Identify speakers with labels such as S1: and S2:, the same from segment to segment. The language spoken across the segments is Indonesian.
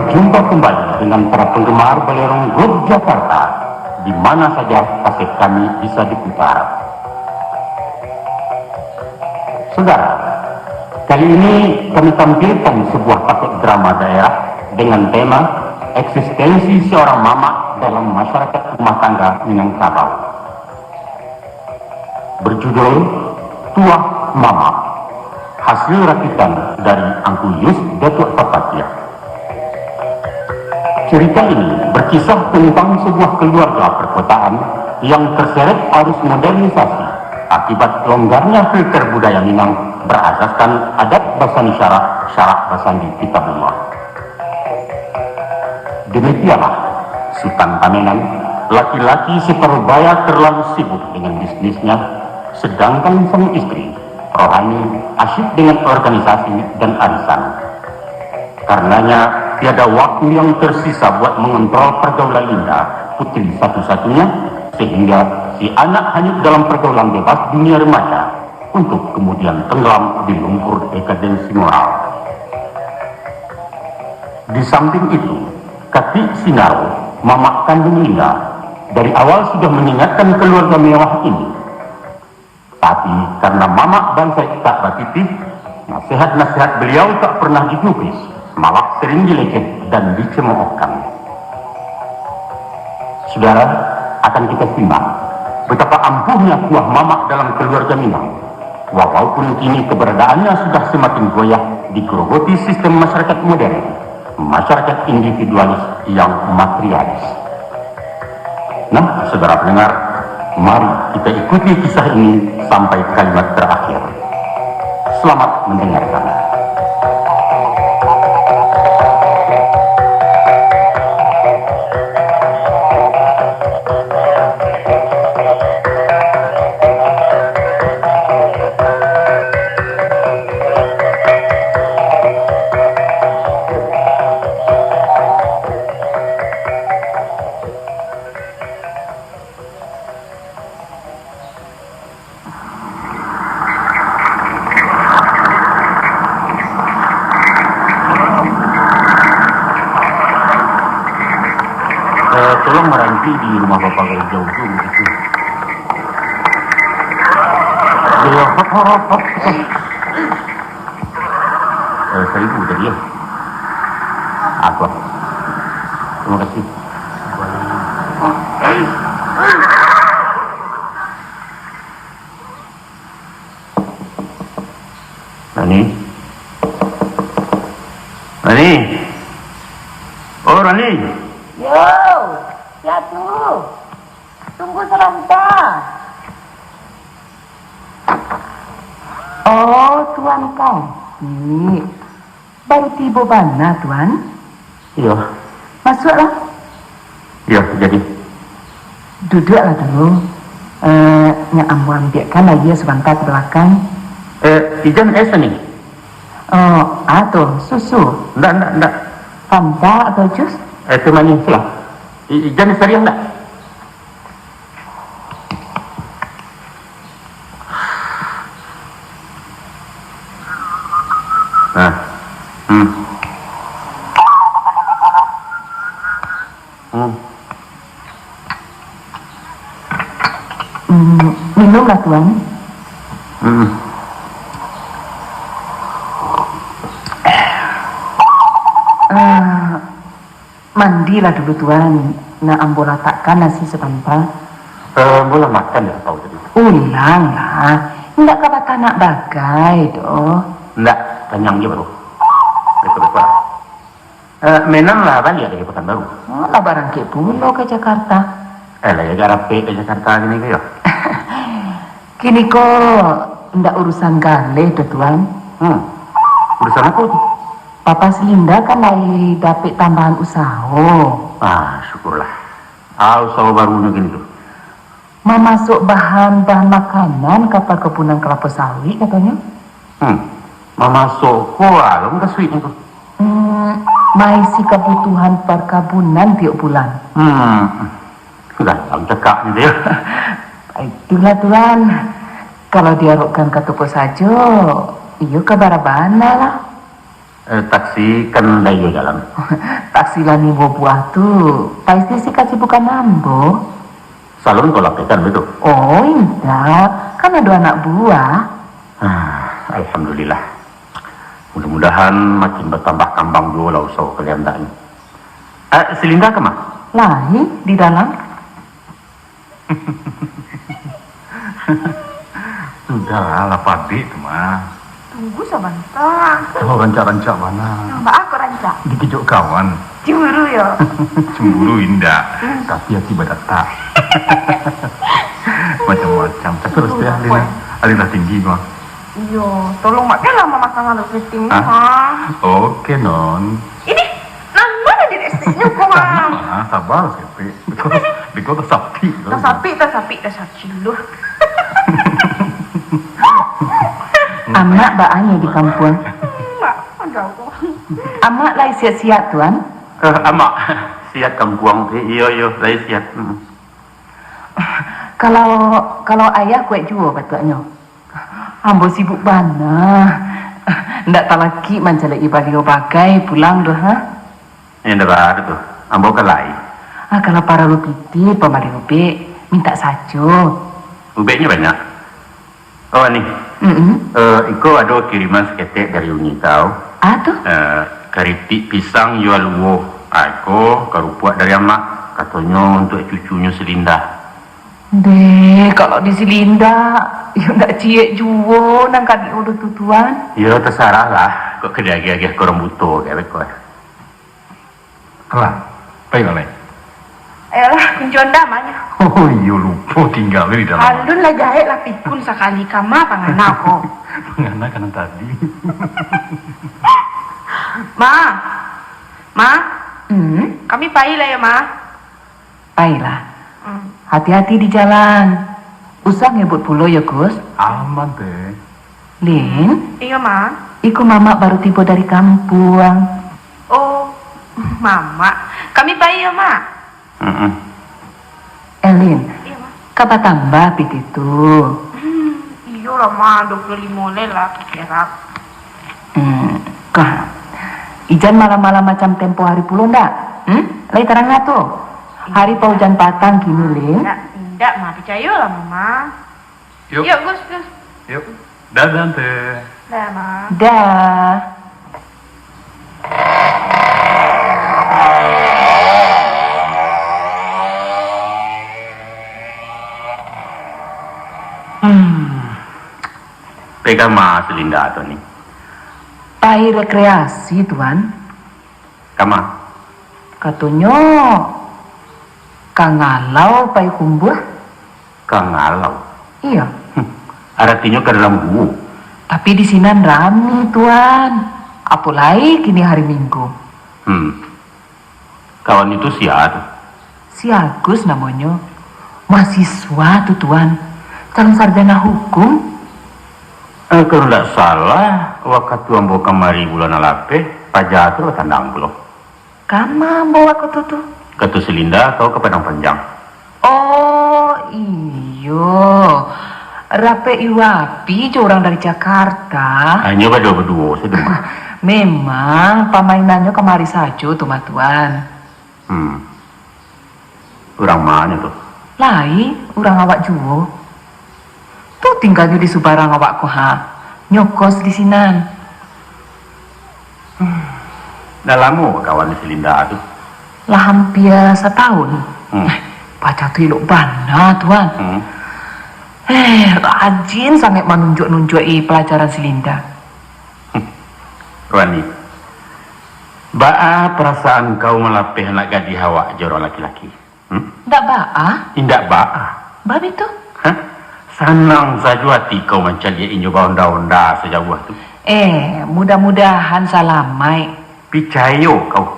S1: berjumpa kembali dengan para penggemar Belerong Group Jakarta, di mana saja kaset kami bisa diputar. Saudara, kali ini kami tampilkan sebuah paket drama daerah dengan tema eksistensi seorang mama dalam masyarakat rumah tangga Minangkabau. Berjudul Tuah Mama, hasil rakitan dari Angku Yus Datuk Papatia. Cerita ini berkisah tentang sebuah keluarga perkotaan yang terseret arus modernisasi akibat longgarnya filter budaya Minang berasaskan adat Basani syarak Basandi Kitabullah. Demikianlah Sultan Pamenan, laki-laki separubaya terlalu sibuk dengan bisnisnya, sedangkan sang istri rohani asyik dengan organisasi dan arisan. Karenanya tiada waktu yang tersisa buat mengontrol pergaulan Linda, putri satu-satunya, sehingga si anak hanyut dalam pergaulan bebas dunia remaja untuk kemudian tenggelam di lumpur dekadensi moral. Di samping itu, Kati Sinaro, mama kandung Linda, dari awal sudah mengingatkan keluarga mewah ini. Tapi karena mama bangsa tak batiti, nasihat-nasihat beliau tak pernah digubris, malah sering dileceh dan dicemoohkan. Saudara, akan kita simak betapa ampuhnya kuah mama dalam keluarga Minang, walaupun kini keberadaannya sudah semakin goyah digerogoti sistem masyarakat modern, masyarakat individualis yang materialis. Nah, saudara pendengar, mari kita ikuti kisah ini sampai kalimat terakhir. Selamat mendengarkan. Tolong meranti di rumah bapak garis jauh itu begitu. Ya, hop. Seribu tadi ya. Aku. Terima kasih. Rani. Oh, Rani.
S2: Yo, Yatu, tunggu sebentar. Oh, Tuan Kaki, baru tiba mana, Tuan?
S1: Iya.
S2: Masuklah.
S1: Iya, jadi.
S2: Duduklah dulu. Yang ambu ambilkan lagi sebentar ke belakang.
S1: Ijan nih.
S2: Oh, atau susu?
S1: Enggak.
S2: Fanta atau jus?
S1: Itu manis lah. Ijan serius enggak? Nah.
S2: Minumlah, Tuan. Mandilah dulu, Tuan. Nak ambo letakkan nasi sebentar.
S1: Boleh makan ya kau tadi?
S2: Ulanglah. Enggak kata nak bagai doh.
S1: Enggak, kenyang dia baru. Betul. Menang lah balik dari Pekanbaru.
S2: Oh, lah barang ke pulau ke Jakarta.
S1: Lah ya garap ke Jakarta gini ke ya.
S2: Kini kok ndak urusan gale tuh, Tuan.
S1: Urusan apa tuh?
S2: Papa Selinda kan lagi dapet tambahan usaha.
S1: Syukurlah. Usaha baru gini tuh.
S2: Memasuk bahan-bahan makanan kapal kebunan kelapa sawit katanya.
S1: Memasuk alung ke sweetnya tuh.
S2: Maisi kebutuhan perkebunan tiap bulan.
S1: Sudah, yang cekak gitu ya.
S2: Itulah, Tuan. Kalau diarukkan ke toko saja, iyo ke barabana lah.
S1: Taksi kan dayo jalan.
S2: Taksi lani buah tuh, pasti sih kasih bukan nambo.
S1: Salon kau lakukan betul?
S2: Oh indah, kan ada anak buah.
S1: Alhamdulillah. Mudah-mudahan makin bertambah kambang dulu lah usaha kalian tak ini. Selinda ke mah?
S2: Lahi di dalam.
S3: Sudah lah Padi itu mah.
S2: Tunggu sebentar.
S3: Oh rancak-rancak mana?
S2: Mbak aku rancak.
S3: Dikejok kawan.
S2: Cemburu ya.
S3: Cemburu indah. Tapi hati tak. Macam-macam. Tapi harus dia Alina tinggi mah.
S2: Iya, tolong mak kan lama makan lalu fitting
S3: Oke non.
S2: Ini mana di esteknya kok mah?
S3: Sabar sih. Di kota sapi.
S2: Tak sapi loh. Amak baannya di kampung. Mak, ada kok. Amak lai siap-siap tuan.
S1: Amak, siap kampung. Iyo, saya siap.
S2: Kalau ayah kue jual betulnya. Ambo sibuk bana. Ndak tak lagi mencari ibadah bagai pulang doh ha.
S1: Yang dah tuh, ambo kelai.
S2: Kalau para lupiti pemari ube minta sajo.
S1: Ubeknya banyak. Oh nih. Iko ada kiriman seketek dari Uni tau.
S2: Tuh?
S1: Keripik pisang jual luo. Aku kerupuat dari amak. Katanya untuk cucunya Selinda.
S2: Deh, kalau di Selinda, ya ndak ciek juo nang kaki udah tutuan.
S1: Ya terserah lah. Kok kedagi-agi korang butuh kayak kau.
S3: Alah, baik oleh.
S2: Ayolah, kunci namanya.
S3: Oh iya lupa tinggal di dalam.
S2: Alun lah jahit lah pikun sekali kama pangan aku.
S3: Mengana kan tadi.
S2: Ma, kami pai lah ya ma. Pai lah. Hati-hati di jalan. Usah ngebut pulau ya Gus.
S3: Aman teh.
S2: Lin.
S4: Iya ma.
S2: Iku mama baru tiba dari kampung.
S4: Oh, mama. Kami pai ya ma.
S2: Elin.
S4: Iya ma.
S2: Kapa tambah pit itu.
S4: Iya lah ma, 25 lah kira.
S2: Kah. Ijan malam-malam macam tempo hari puluh ndak? Lai terang tuh. Hari paujan patang kini Lin.
S4: Tidak ma, percaya lah mama.
S3: Yuk.
S4: Yuk Gus.
S3: Yuk. Dadah teh.
S4: Dah ma.
S2: Dah.
S1: Pegang mah Selinda atau nih.
S2: Pai rekreasi tuan.
S1: Kama.
S2: Katanya kangalau pai kumbur.
S1: Kangalau.
S2: Iya.
S1: Artinya ke dalam gua.
S2: Tapi di sini rame tuan. Apalagi kini hari Minggu.
S1: Kawan itu siapa?
S2: Si Agus namanya. Mahasiswa tuh tuan. Calon sarjana hukum.
S1: Kalau tidak salah, waktu ambo kemari bulan alape, pajak itu tandang belum.
S2: Kama bawa ke tuh.
S1: Ke Selinda atau ke Padang Panjang?
S2: Oh iyo. Rape Iwapi orang dari Jakarta.
S1: Hanya berdua sedang.
S2: Memang pemainannya kemari saja tuh tuan.
S1: Orang mana tuh?
S2: Lai, orang awak juo. Tuh tinggalnya di Subarang awakku ha. Nyokos di sinan.
S1: Dah lama kawan Selinda tuh?
S2: Lah hampir setahun. Baca tuh ilok bana tuan. Rajin sangat menunjuk-nunjuki pelajaran Selinda.
S1: Rani, baa perasaan kau melapih anak gadis awak jorong laki-laki?
S2: Ndak baa?
S1: Tidak baa.
S2: Bab itu?
S1: Senang saja hati kau mencari injo onda-onda sejauh itu.
S2: Mudah-mudahan salamai.
S1: Picayo kau.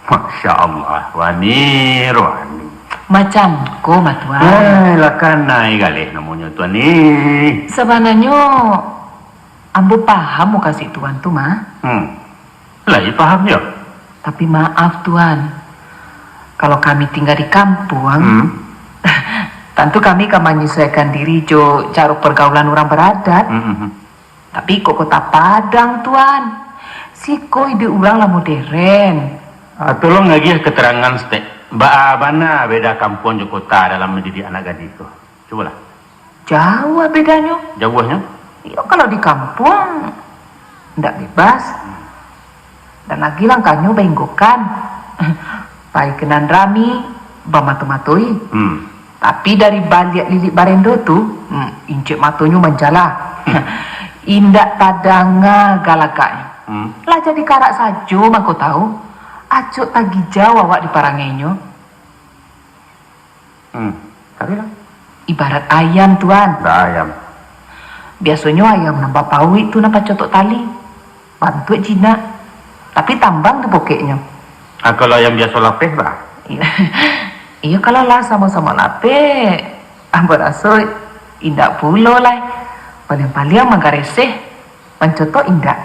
S1: Masya Allah, Wani.
S2: Macamku matuan.
S1: Lah kanai galih namanya tuan ni.
S2: Sebenarnya ambo paham mau kasih tuan tuh mah.
S1: Lah paham ya.
S2: Tapi maaf tuan. Kalau kami tinggal di kampung, tentu kami akan menyesuaikan diri jo cara pergaulan orang beradat. Tapi kok kota Padang tuan. Siko ide ulang lah modern.
S1: Tolong lagi keterangan stek. Bagaimana beda kampung dan kota dalam mendidik anak gadis itu? Cobalah.
S2: Jauh bedanya.
S1: Jauhnya?
S2: Ya kalau di kampung ndak bebas. Dan lagi langkahnya benggokan. Pai kenan rami, bamatu-matui. Tapi dari balik lilik barendo tuh, incik matonya menjala. Indak tadanga galakanya. Lah jadi karak saja mako tahu. Acuk tagi Jawa awak di parangenyo.
S1: Tapi lah.
S2: Ibarat ayam tuan.
S1: Ayam.
S2: Biasanya ayam nambah pawi itu nambah cotok tali. Bantu Cina. Tapi tambang tuh pokoknya.
S1: Kalau ayam biasa lapeh lah.
S2: Iya kalau lah sama-sama lapeh. Ambo rasa indak pulo lah. Paling-paling mangkareseh. Mencotok indak.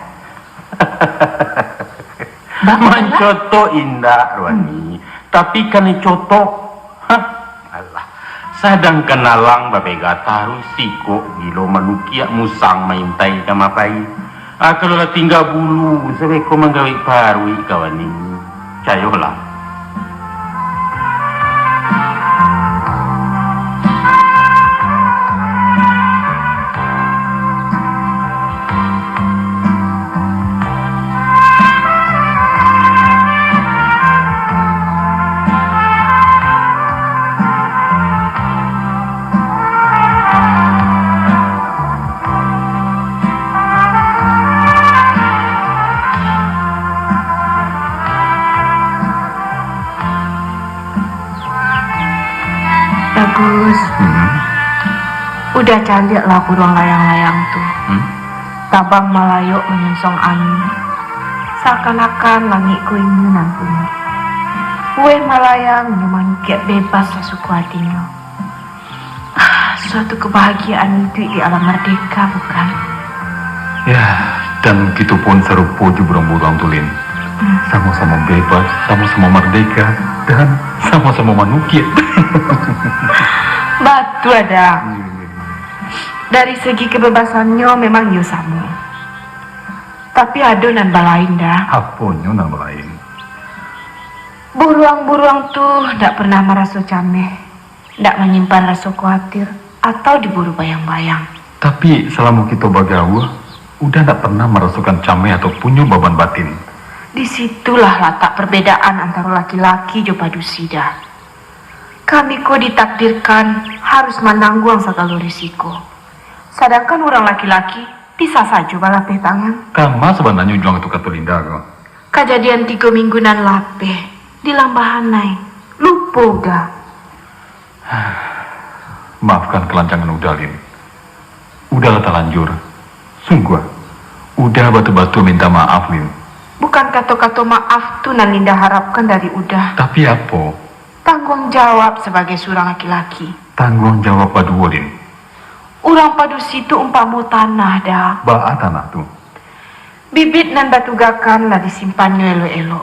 S1: Mencoto indah Ruani, tapi kan cotok, Allah. Sadang kenalang babega taruh siko gilo manukia musang maintai kamapai. Kalau lah tinggal bulu, sebeko menggawe parwi kawani, cayolah.
S4: Bagus. Udah cantik lah burung layang-layang tuh. Tabang melayuk menyingsong angin. Seakan-akan langit ku ini nantinya. Kue melayang nyemangkiat bebas lah suku hatinya. Suatu kebahagiaan itu di alam merdeka bukan?
S3: Ya, dan gitu pun serupa ju burung-burung tulin. Sama-sama bebas, sama-sama merdeka, dan sama-sama manusia.
S4: Batu ada. Dari segi kebebasannya memang yo sama. Tapi ada nambah lain dah.
S3: Apanya nama lain?
S4: Buruang-buruang tuh ndak pernah merasa cameh, ndak menyimpan rasa khawatir atau diburu bayang-bayang.
S3: Tapi selama kita bagawa, udah ndak pernah merasakan cameh atau punya beban batin.
S4: Disitulah letak perbedaan antara laki-laki jo padusida. Kami kok ditakdirkan harus menanggung segala risiko. Sedangkan orang laki-laki bisa saja balapeh tangan.
S3: Kama sebenarnya juang itu kata Linda kok.
S4: Kejadian 3 mingguan lapeh di Lambahanai. Lupa udah.
S3: Maafkan kelancangan Udalin. Udahlah terlanjur. Sungguh. Udah batu-batu minta maaf, Lin.
S4: Bukan kata-kata maaf tuh nan Linda harapkan dari udah.
S3: Tapi apa?
S4: Tanggung jawab sebagai seorang laki-laki.
S3: Tanggung jawab padua, Lin.
S4: Orang padus itu umpamu tanah dah.
S3: Ba'a tanah tuh.
S4: Bibit nan batugakan lah disimpannya elo-elo.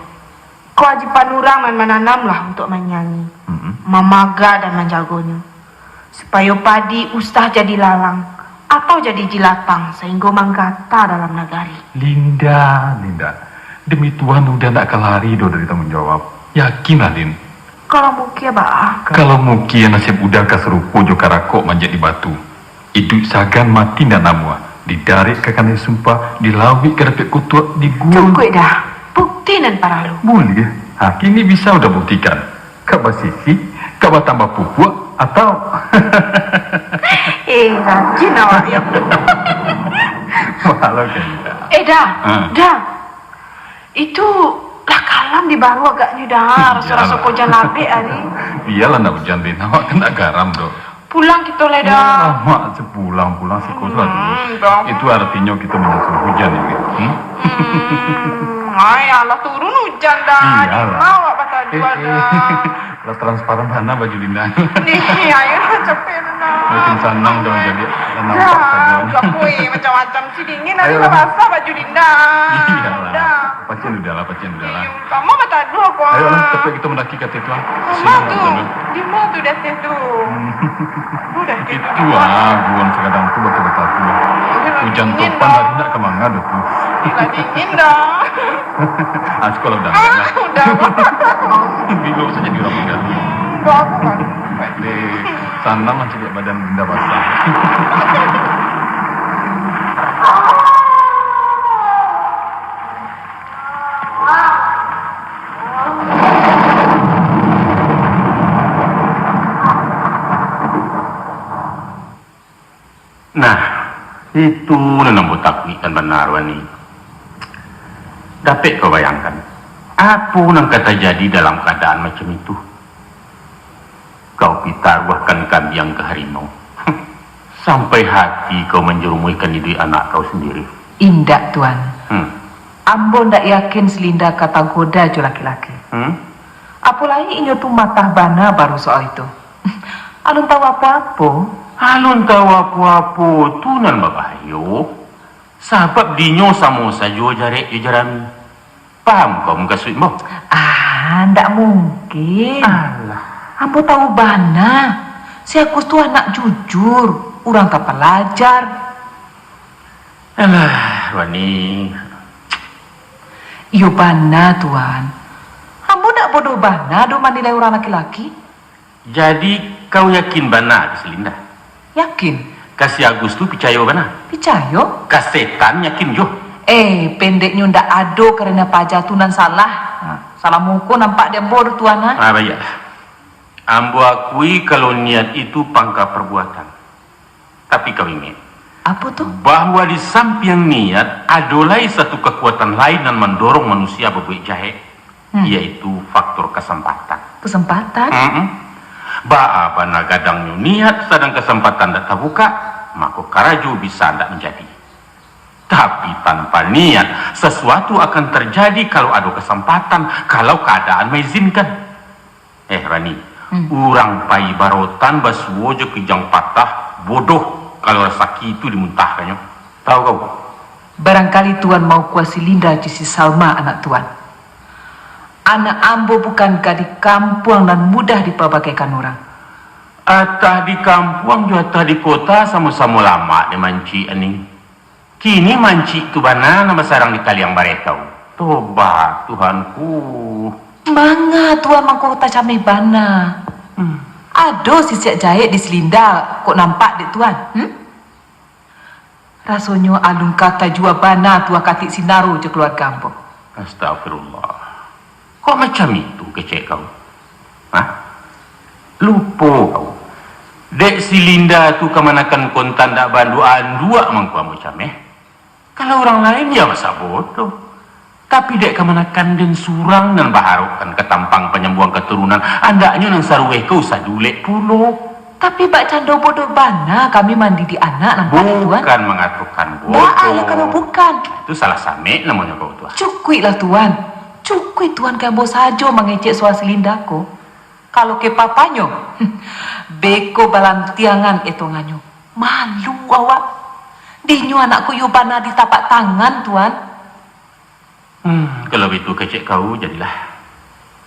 S4: Kewajiban orang man menanam lah untuk menyanyi, memaga dan menjagonya. Supaya padi ustah jadi lalang atau jadi jilatang sehingga menggata dalam negari.
S3: Linda. Demi Tuhan udah ndak kelari do dari tanggung jawab. Yakin lah, Lin.
S4: Kalau mungkin bah.
S3: Kalau mungkin nasib udah keserupu jo karakok manjat di batu. Hidup sagan mati ndak namua. Didarik ke kanan sumpah, dilawik ke repek kutuk, digulung.
S4: Cukup dah. Bukti nan para lu.
S3: Boleh. Kini bisa udah buktikan. Kak Basisi, kak tambah pupuk atau
S4: rajin awak ya.
S3: malah kan.
S4: Dah. Itu lah kalam di baru agaknya dah. Rasa-rasa kojan labe hari.
S3: Iyalah ndak hujan Lin. Awak kena garam do.
S4: Pulang kita leda.
S3: Mak sepulang si kota dulu. Itu artinya kita menyusul hujan ini.
S4: Ay, Allah turun hujan dah.
S3: Iyalah.
S4: Mau apa tadi dah.
S3: Lah transparan mana baju Linda.
S4: Nih, ayo cepet dah.
S3: Makin senang dong jadi nampak
S4: Dah,
S3: saja.
S4: kapui macam-macam si dingin nanti
S3: Ayo.
S4: basah baju Dinda.
S3: Iyalah.
S4: Dah.
S3: Pacien udahlah.
S4: Kamu kata dua kok.
S3: Ayo lah, cepat kita mendaki ke Tetuan.
S4: Mama tuh, di mana tuh dah tuh? Udah
S3: Itu bukan sekadang tu betul-betul tu. Hujan topan tadi nak ke mana dah tu.
S4: Gila dingin dah.
S3: Sekolah udah.
S4: Udah.
S3: Bilo saja di orang muda.
S4: Udah aku kan.
S3: Dek, sana macam dia badan Linda basah.
S1: Nah, itu nenang botakwi kan benar wani. Dapat kau bayangkan, apa yang kata jadi dalam keadaan macam itu? Kau pitarwahkan kambing ke harimau. Sampai hati kau menjerumuikan hidup anak kau sendiri.
S2: Indak, Tuan. Ambo ndak yakin Selinda kata goda jo laki-laki. Apalagi inyo tu matah bana baru soal itu. Alun tahu apa-apa.
S1: Alun tahu apa-apa tu nan babahayo. Sebab dinyo samo sajo jare jarami. Paham kau muka suit mo?
S2: Ndak mungkin.
S1: Alah.
S2: Ambo tahu bana. Si aku tu anak jujur, orang tak pelajar.
S1: Alah, Wani.
S2: Iyo bana, Tuan. Ambo ndak bodoh bana do menilai orang laki-laki.
S1: Jadi kau yakin bana di Selinda?
S2: Yakin?
S1: Kasih Agus tu percaya bana?
S2: Picayo?
S1: Kasetan yakin jo?
S2: Pendeknya ndak ado karena pajatunan salah. Salah muko nampak dia bodoh, Tuan.
S1: Baiklah. Ambo akui kalau niat itu pangkal perbuatan. Tapi kau ingat,
S2: Apa tuh?
S1: bahwa di samping niat adolai satu kekuatan lain yang mendorong manusia berbuat jahat, yaitu faktor kesempatan.
S2: Kesempatan?
S1: Apa nagadangnya niat sedang kesempatan tak terbuka, maka karajo bisa tidak menjadi. Tapi tanpa niat, sesuatu akan terjadi kalau ada kesempatan, kalau keadaan mengizinkan. Rani, orang pai barotan basuojo kijang patah, bodoh kalau rezeki itu dimuntahkannya. Tahu kau?
S2: Barangkali Tuan mau kuasi Linda si Salma anak Tuan. Anak ambo bukan gadis kampung dan mudah dipabagaikan orang.
S1: Atah di kampung juga atah di kota sama-sama lama di manci aning. Kini manci tu bana nama sarang di kaliang baretau. Tobat Tuhanku.
S2: Manga Tuan mangko kota camai bana. Ado si siak jahit di Selinda kok nampak dek Tuan. Rasanya alung kata jua bana tua katik sinaru je keluar kampung.
S1: Astagfirullah. Kok macam itu kecek kau? Lupa kau. Dek si Linda tu kemanakan kontan dak banduan dua mangkua macam Kalau orang lain ya masa bodoh. Tapi dek kemanakan dan surang dan baharukan ketampang penyembuhan keturunan. Andaknya nang sarueh kau sadulek pulo.
S2: Tapi bak cando bodoh bana kami mandi di anak nampak dek Tuan.
S1: Bukan mengaturkan bodoh.
S2: Nah, kalau bukan.
S1: Itu salah same namanya kau tuan.
S2: Cukui lah Tuan. Cukui Tuan kambo sajo mengecek soal Selindako. Kalau ke papanyo, beko balantiangan etonganyo. Malu awak. Dinyo anakku yubana di tapak tangan Tuan.
S1: Kalau itu kecek kau jadilah.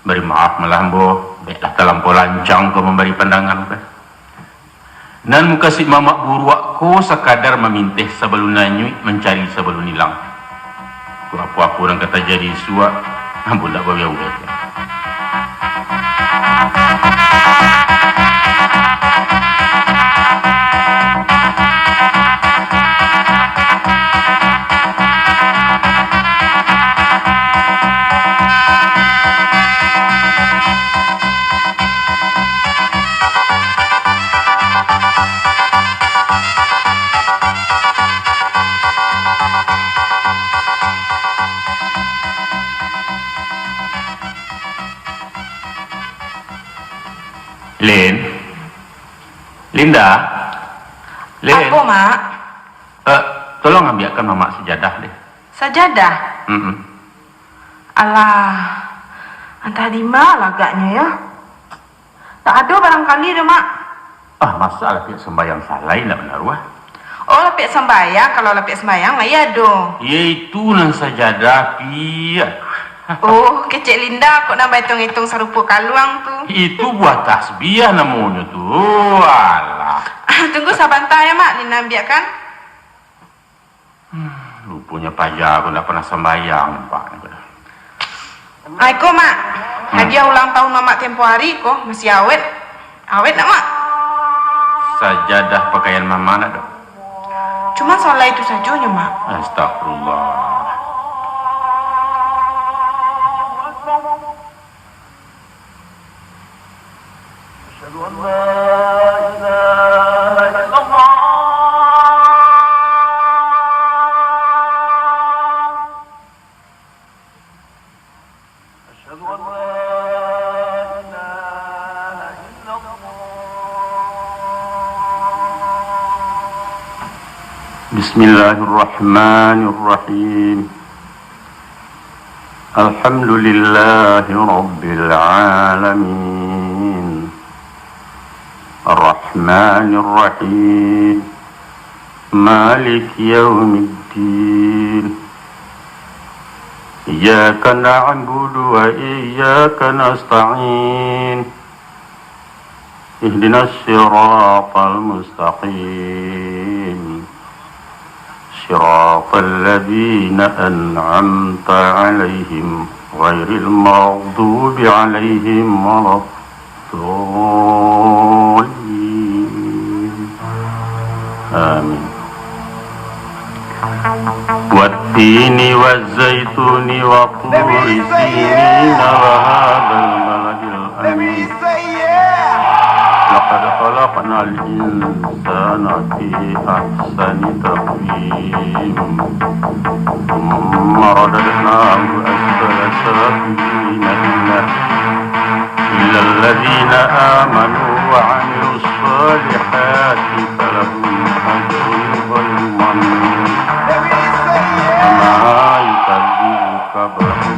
S1: Beri maaf malah bo. Baiklah terlampau lancang kau memberi pandangan. Dan muka si mamak buruak ko sekadar memintih sebelum nanyui mencari sebelum hilang. Ku apa-apa orang kata jadi suak. Ampun tak bawa ubat. Linda,
S4: Apa, Mak?
S1: tolong ambilkan mama sejadah deh.
S4: Sajadah? Alah, entah di mana agaknya ya. Tak ada barangkali dah, Mak.
S1: Ah, masa lapik sembahyang salah nak benar wah?
S4: Oh, lapik sembahyang. Kalau lapik sembahyang, lah ya dong.
S1: Yaitu nan sajadah pia.
S4: Oh, kecik Linda kok nambah hitung-hitung serupa kaluang tu.
S1: Itu buat tasbih namanya tu. Alah.
S4: Tunggu sabantar ya, Mak. Linda biarkan.
S1: Lupanya payah aku tak pernah sembahyang nampak.
S4: Aiko, Mak. Hadiah ulang tahun Mamak tempoh hari kok masih awet. Awet nak, Mak?
S1: Sajadah pakaian mama nak dong.
S4: Cuma soal itu saja, Mak.
S1: Astagfirullah. Asyhadu an la ilaha illallah. Asyhadu an la ilaha illallah. Bismillahirrahmanirrahim. Alhamdulillahi rabbil alamin. Ar-Rahmanir Rahim. Malik yaumiddin. Iyyaka na'budu wa iyyaka nasta'in. Ihdinas siratal mustaqim. صراط الذين أنعمت عليهم غير المغضوب عليهم ولا الضالين آمين والتين والزيتون وطور سينين وهذا البلد الأمين لقد خلقنا الإنسان في أحسن تقويم ثم رددناه أسفل سافلين إلا الذين آمنوا وعملوا الصالحات فلهم أجر غير ممنون وما يكذبك بعد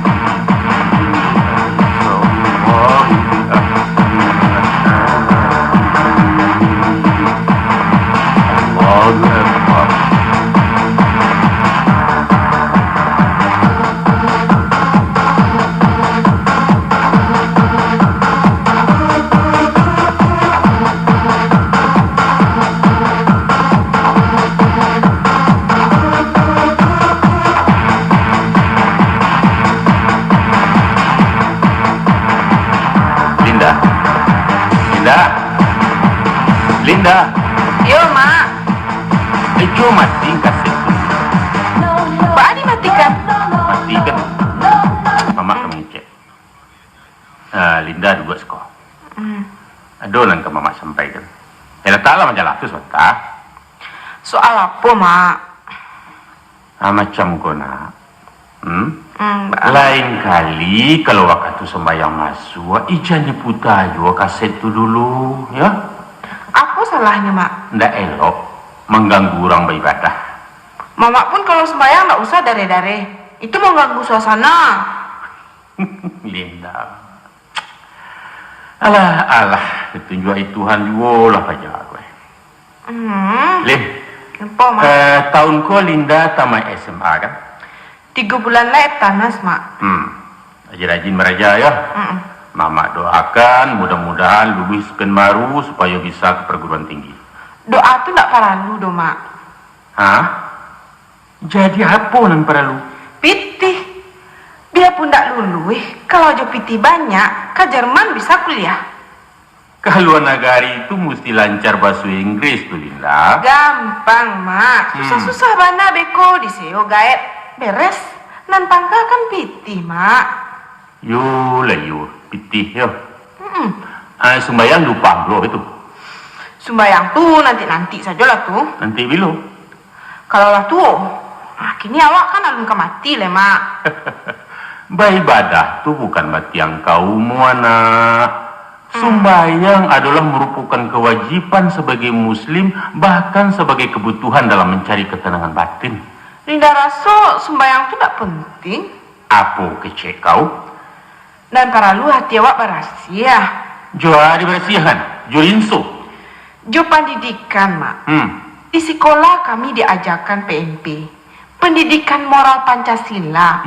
S1: Linda.
S4: Yo, Mak.
S1: Itu mati kasih.
S4: Pak dimatikan.
S1: Matikan. Mama kamu cek. Linda juga sekolah. Adonan ke mama sampaikan. Letaklah majalah tu sebentar.
S4: Soal apa, Mak?
S1: Macam kau nak. Lain kali kalau waktu sembahyang masuk, ijan diputar juga kaset tu dulu, ya?
S4: Apa salahnya, Mak?
S1: Ndak elok mengganggu orang beribadah.
S4: Mama pun kalau sembahyang nggak usah dare-dare. Itu mengganggu suasana.
S1: Linda. Alah, ditunjuk Tuhan juga lah aja gue. Lin.
S4: Kenapa, Mak?
S1: Tahun kau Linda tamat SMA kan?
S4: 3 bulan lagi tanas, Mak.
S1: Rajin-rajin meraja ya. Mama doakan mudah-mudahan lulus sekian baru supaya bisa ke perguruan tinggi.
S4: Doa tu tak perlu do, Mak.
S1: Hah? Jadi apa yang perlu?
S4: Pitih. Biarpun tak lulus, kalau aja pitih banyak, ke Jerman bisa kuliah.
S1: Ke luar negara itu mesti lancar bahasa Inggris tuh, Linda.
S4: Gampang, Mak. Susah-susah bana beko di seo gaet. Beres. Nan pangka kan pitih, Mak.
S1: Yo lah yo, pitih yo. Sembayang lupa bro itu.
S4: Sembayang tu nanti-nanti sajalah tu.
S1: Nanti bilo.
S4: Kalau lah tu, kini awak kan alun mati le, Mak.
S1: Beribadah tu bukan mati yang kau anak. Sembayang adalah merupakan kewajiban sebagai muslim, bahkan sebagai kebutuhan dalam mencari ketenangan batin.
S4: Linda rasa sembayang tu tak penting.
S1: Apa kecek kau?
S4: Dan para lu hati awak berasia.
S1: Jo di bersihan, jo rinso.
S4: Jo pendidikan, Mak. Di sekolah kami diajarkan PMP, pendidikan moral Pancasila.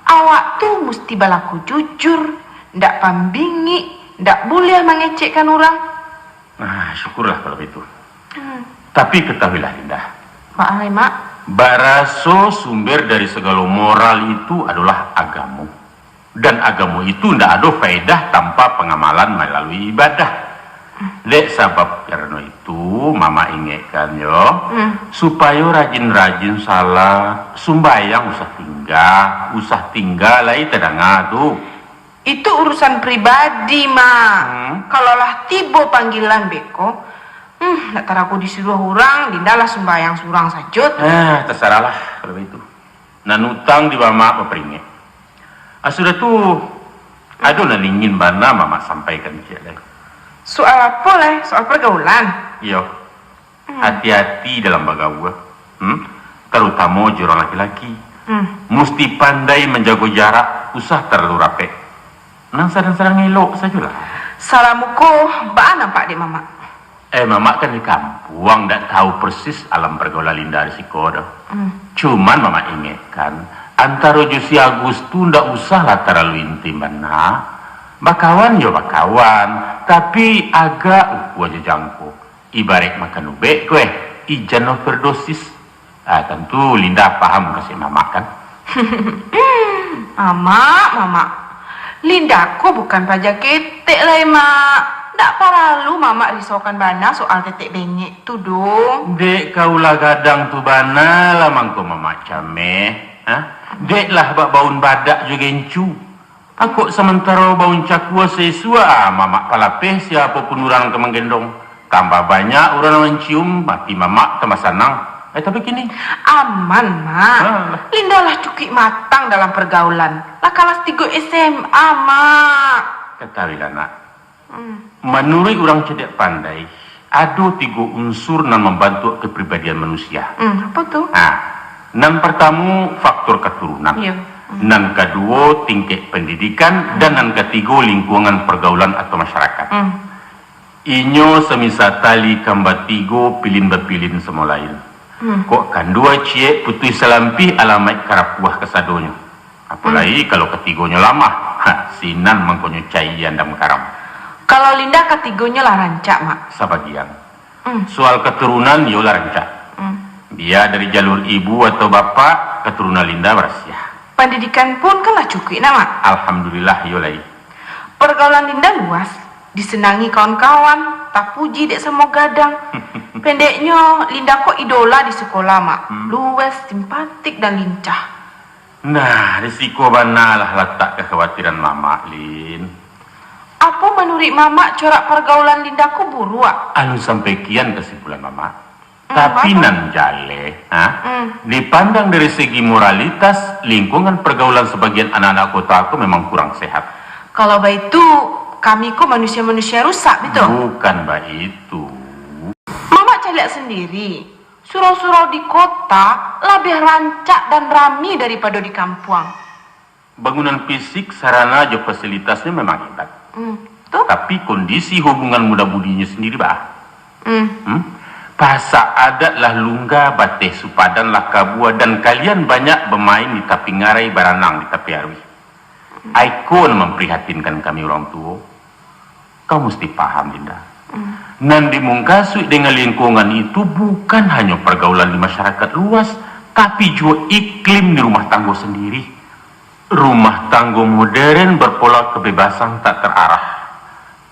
S4: Awak tuh mesti berlaku jujur, ndak pambingi, ndak boleh mengecekkan orang.
S1: Nah, syukurlah kalau itu. Tapi ketahuilah Linda,
S4: Mak.
S1: baraso sumber dari segala moral itu adalah agamu. Dan agamu itu ndak ada faedah tanpa pengamalan melalui ibadah. Dek sabab karena itu mama ingatkan yo supaya rajin-rajin salat, sumbayang usah tinggal lagi tedanga tuh.
S4: Itu urusan pribadi, Mak. Kalau lah tiba panggilan beko, nak taraku disuruh orang, dindalah sembahyang surang sajut.
S1: Terserahlah kalau itu. Nanutang di mama peperinge. Sudah tuh, aduh naningin bana mama sampaikan lagi.
S4: Soal apa leh? Soal pergaulan.
S1: Iya. Hati-hati dalam bagawa. Terutama jurang laki-laki. Mesti pandai menjaga jarak, usah terlalu rapi. Nang sadang-sadang elok sajalah.
S4: Salamuku, baan nampak di mama.
S1: Mama kan di kampung, tak tahu persis alam pergaulan Linda di Sikodo. Cuman mama ingatkan, antara Josi Agustu ndak usah lah terlalu intim mana. Bakawan yo bakawan, tapi agak aja jangkau. Ibarat makan ube kue, ijan overdosis. Tentu Linda paham kasih mama kan.
S4: Mama. Linda ko bukan pajak ketek lah, Mak. Ndak paralu mama risaukan bana soal tetek bengek tu dong.
S1: Dek kaulah gadang tu bana lah mangko mama came. Dek lah bak baun badak juga encu. Aku sementara baun cakua sesua mama palapeh siapapun orang ke menggendong. Tambah banyak orang mencium mati mama tambah senang. Tapi kini
S4: aman, Mak. Linda lah cukup matang dalam pergaulan. Lah kelas 3 SMA, Mak.
S1: Ketahuilah nak. Menurut orang cerdik pandai, ada 3 unsur yang membantu kepribadian manusia.
S4: Apa tuh?
S1: Yang pertama faktor keturunan.
S4: Iya.
S1: Yang kedua tingkat pendidikan dan yang ketiga lingkungan pergaulan atau masyarakat. Inyo semisal tali kambat 3 pilin-bepilin semua lain. Kok kan 2 cie putui selampi alamat karap buah kesadonyo. Apalagi kalau ketiganya lama, sinan mangkonyo cayan dan karam.
S4: Kalau Linda ketiganya lah rancak, Mak.
S1: Sebagian. Soal keturunan yolah rancak. Biar dari jalur ibu atau bapak, keturunan Linda berasia.
S4: Pendidikan pun kan lah cukup, Mak.
S1: Alhamdulillah yolai.
S4: Pergaulan Linda luas, disenangi kawan-kawan, tak puji dek semua gadang. Pendeknya, Linda kok idola di sekolah, Mak. Luwes, simpatik dan lincah.
S1: Nah, risiko mana lah letak kekhawatiran mama, Lin.
S4: Apa menurut mama corak pergaulan Linda kok buruk?
S1: Anu sampai kian kesimpulan mama. Tapi nan jale, dipandang dari segi moralitas, lingkungan pergaulan sebagian anak-anak kota aku memang kurang sehat.
S4: Kalau begitu, kami kok manusia-manusia rusak, betul?
S1: Bukan begitu.
S4: Mama lihat sendiri, surau-surau di kota lebih rancak dan rami daripada di kampung.
S1: Bangunan fisik, sarana, dan fasilitasnya memang hebat.
S4: Tuh?
S1: Tapi kondisi hubungan muda budinya sendiri Bahasa adat lah lungga, bateh supadan lah kabua, dan kalian banyak bermain di tepi ngarai baranang di tepi arwi. Aikon memprihatinkan kami orang tua. Kau mesti paham, Linda. Nan dimungkasui dengan lingkungan itu bukan hanya pergaulan di masyarakat luas, tapi juga iklim di rumah tangga sendiri. Rumah tangga modern berpola kebebasan tak terarah.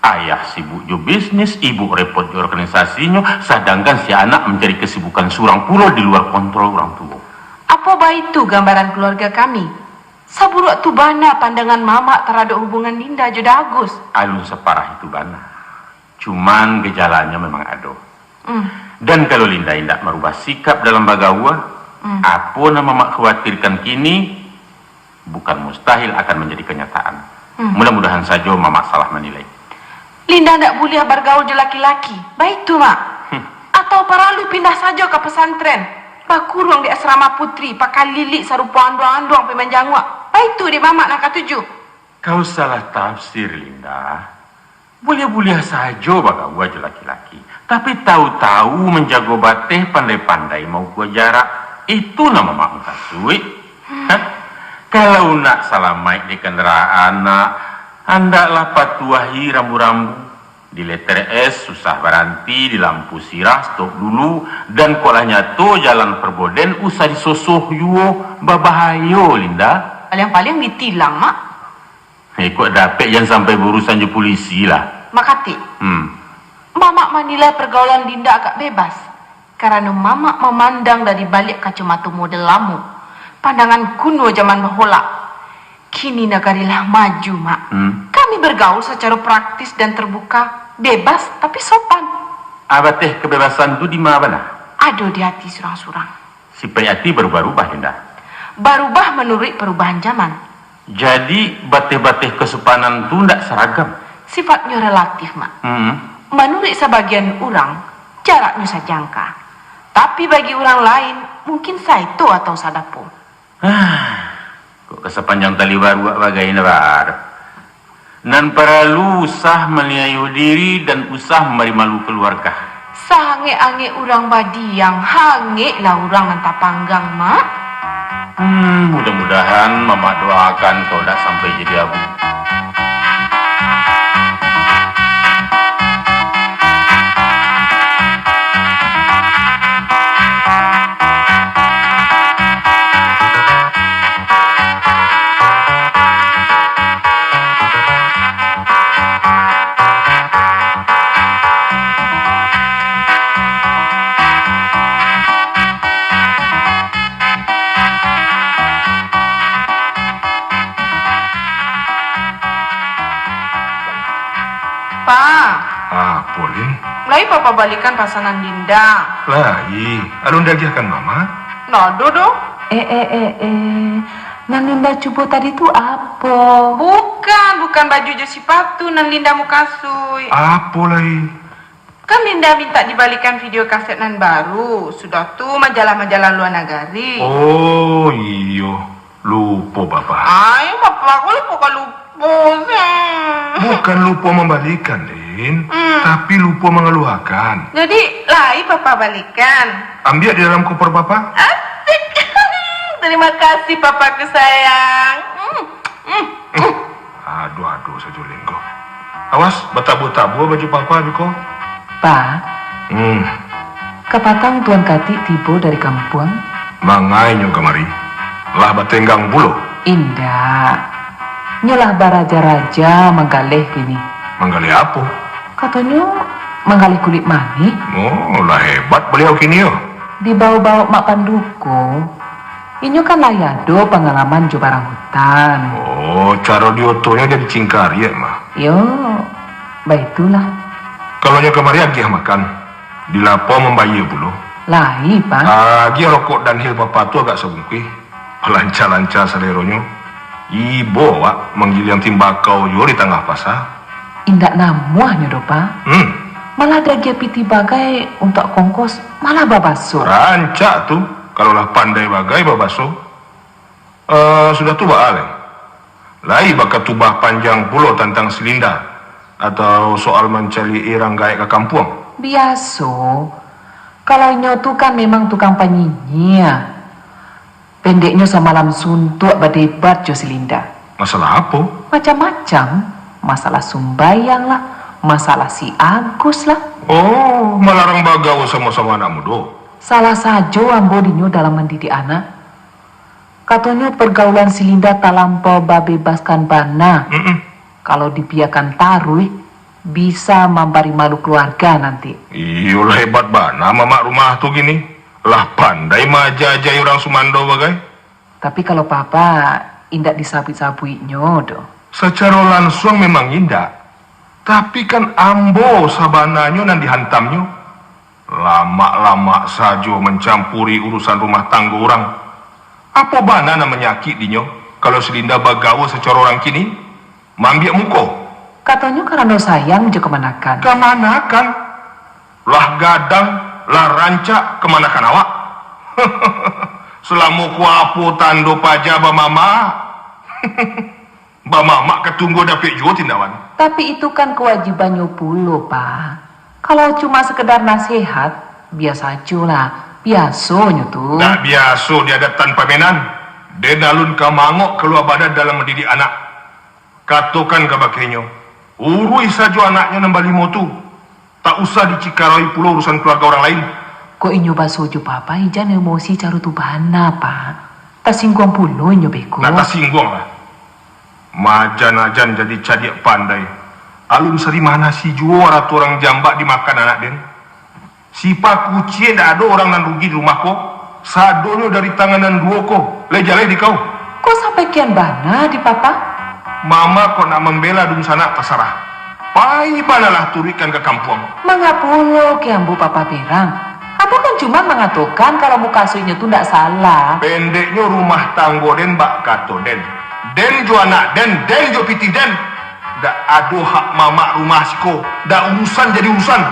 S1: Ayah sibuk jo bisnis, ibu repot di organisasinya, sedangkan si anak mencari kesibukan surang pulau di luar kontrol orang tua.
S4: Apa baik itu gambaran keluarga kami? Saburuk tu bana pandangan mama terhadap hubungan Linda jodoh Agus.
S1: Alun separah itu bana. Cuman gejalanya memang ada. Dan kalau Linda tidak merubah sikap dalam bagawa, apa nama mak khawatirkan kini, bukan mustahil akan menjadi kenyataan. Mudah-mudahan saja mama salah menilai.
S4: Linda tidak boleh bergaul dengan laki-laki. Baik tu, Mak. Atau paralu pindah saja ke pesantren. Bakurung di asrama putri, pakai lilik sarupa anduang-anduang pemanjangwa. itu di mamak nak katuju.
S5: Kau salah tafsir, Linda. Boleh-boleh saja baga gua je laki-laki. Tapi tahu-tahu menjago bateh pandai-pandai mau gua jarak. Itu nama mak kasui. Kalau nak salamai di kendaraan nak, hendaklah patuahi rambu-rambu. Di letter S susah berhenti, di lampu sirah stop dulu, dan kolanya to jalan perboden usah disosoh yuo babahayo, Linda.
S4: Paling-paling ditilang, mak.
S5: Kok dapet yang sampai berurusan je polisi lah.
S4: Makati. Mamak menilai pergaulan Linda agak bebas. Karena mamak memandang dari balik kacamata model lamu. Pandangan kuno zaman bahola. Kini negarilah maju, mak. Kami bergaul secara praktis dan terbuka. Bebas tapi sopan.
S5: Apa teh kebebasan tu di mana?
S4: Aduh di hati surang-surang.
S5: Si hati berubah-ubah, Linda.
S4: Berubah menurut perubahan zaman.
S5: Jadi bateh-bateh kesopanan tu ndak seragam.
S4: Sifatnya relatif, mak. Menurut sebagian orang, jaraknya sajangka. Tapi bagi orang lain, mungkin saito atau sadapo.
S5: Kok kesepanjang tali baru bagai bar. Nan perlu usah meliayu diri dan usah memberi malu keluarga.
S4: Sange-ange orang badiang, hange lah orang nanta panggang, mak.
S5: Mudah-mudahan mama doakan kau dah sampai jadi abu.
S3: Boleh.
S4: Lai papa balikan pasangan Linda.
S3: Lai, alun dagiahkan mama?
S4: Nado dong.
S2: Nan Linda coba tadi tu apa?
S4: Bukan baju je sepatu nan Linda mau kasui.
S3: Apa lai?
S4: Kan Linda minta dibalikan video kaset nan baru. Sudah tuh majalah-majalah luar negari.
S3: Oh iyo, lupa bapak.
S4: Ay, bapak aku lupa lupa.
S3: Bukan lupa membalikan, Lin. Tapi lupa mengeluarkan.
S4: Jadi, lai papa balikan.
S3: Ambil di dalam koper bapak.
S4: Asik. Terima kasih papaku sayang.
S3: Aduh saja Linggo. Awas, betabu-tabu baju papa Biko.
S2: Pak, kepatang Tuan Kati tiba dari kampung.
S3: Mangai nyo kemari. Lah batenggang bulu.
S2: Indah. Nyolah baraja-raja menggalih kini.
S3: Menggali apa?
S2: Katanya menggalih kulit mani.
S3: Oh, lah hebat beliau kini yo.
S2: Dibawa-bawa mak panduko. Inyo kan layado pengalaman jo barang hutan.
S3: Oh, cara diotonya jadi cingkar ya mah.
S2: Yo, baitulah.
S3: Kalau nyo kemari agih makan. Dilapo membayi bulu.
S2: Lai, Pak.
S3: Agi rokok dan hil papa tu agak sebungkih. Lancar-lancar saleronyo. Ibu wak menggilian timbakau yo di tengah pasar.
S2: Indak namuahnya do, Pak. Malah ada dia piti bagai untuk kongkos, malah babaso.
S3: Rancak tuh, kalau lah pandai bagai babaso. Sudah tua ale. Lai bakat tubah panjang pulau tentang Selinda atau soal mencari irang gaek ke kampung.
S2: Biaso. Kalau nyotu kan memang tukang panyinya. Pendeknya semalam suntuk berdebat jo Selinda.
S3: Masalah apa?
S2: Macam-macam. Masalah sumbayang lah, masalah si Agus lah.
S3: Oh, melarang bagau sama-sama anak muda.
S2: Salah saja ambo dinyo dalam mendidik anak. Katanya pergaulan Selinda tak lampau babebaskan bana. Kalau dibiarkan taruh, bisa memberi malu keluarga nanti.
S3: Iyalah hebat bana mamak rumah tuh gini. Lah pandai majajai orang Sumando bagai.
S2: Tapi kalau papa indak disabui-sabuinya do.
S3: Secara langsung memang indah. Tapi kan ambo sabananya nan dihantamnya. Lama-lama saja mencampuri urusan rumah tangga orang. Apa bana namanya menyakit dinyo? Kalau Selinda bagawa secara orang kini, mambiak muko.
S2: Katanya karena sayang je kemanakan.
S3: Kemanakan? Lah gadang, lah rancak, kemanakan awak? Selama ku apu tando pajaba mama. Mbak mamak ketunggu dapik jua tindawan.
S2: Tapi itu kan kewajibannya pula, Pak. Kalau cuma sekedar nasihat, biasa aja lah. Biasanya tuh.
S3: Tak biasa dia ada tanpa menan. Den alun kamangok keluar badan dalam mendidik anak. Katakan ke bakenyo, urui saja anaknya nambah limo tu. Tak usah dicikaroi pula urusan keluarga orang lain.
S2: Kok inyo basojo papa ijan emosi caru tu bana, Pak. Tak singgung pula inyo beko.
S3: Nak tak singgung lah. Majan-ajan jadi cadiak pandai. Alun seri mana si jual atau orang jambak dimakan anak den. Si pak kucing tak ada orang nan rugi di rumah ko. Sadonyo dari tanganan dua ko. Lejale di kau.
S2: Kok sampai kian bana di papa?
S3: Mama kau nak membela dun sana terserah. Pai panalah turikan ke kampung.
S2: Mengapulo ke ambu papa perang. Apa kan cuma mengatakan kalau muka asuhnya tuh ndak salah.
S3: Pendeknya rumah tanggo den bak kato den. Den jo anak den jo piti den. Dak ada hak mama rumah siko. Dak urusan jadi urusan.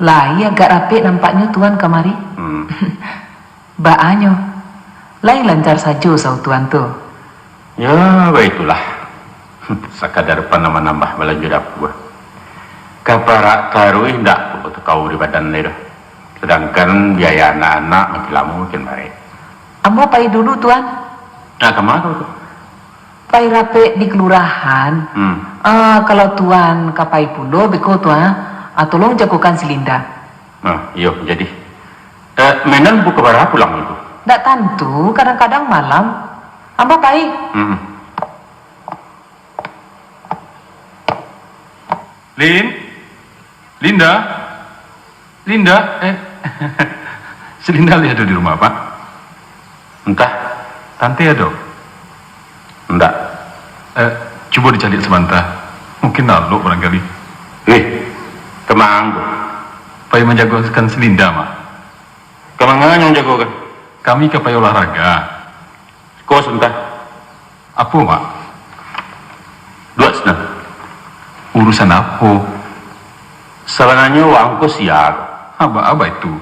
S2: Lai agak rapi nampaknya tuan kemari. Baanyo, lai lancar saja sau tuan tu.
S5: Ya, baiklah. Sekadar nambah belanja dapur. Kaparak taruh ndak kau di badan leda. Sedangkan biaya anak-anak makin lama makin baik.
S2: Ambo pai dulu tuan.
S5: Nah, kemana tu?
S2: Pai rapi di kelurahan. Kalau tuan kapai pulo beko tuan. Tolong jagokan si Linda.
S5: Nah, iya jadi. Menan buka barang pulang itu.
S2: Ndak tentu, kadang-kadang malam. Ambo pai.
S6: Linda, si Linda lihat di rumah Pak.
S5: Entah,
S6: Tante ada.
S5: enggak.
S6: Coba dicari sebentar. Mungkin lalu barangkali.
S5: Kemang tu.
S6: Payah menjagokan si Linda, Mak.
S5: Kemang yang jago kan?
S6: Kami ke payah olahraga.
S5: Kau sebentar.
S6: Apa, Mak?
S5: Dua senang.
S6: Urusan apa?
S5: Sebenarnya wangku siap.
S6: Apa itu?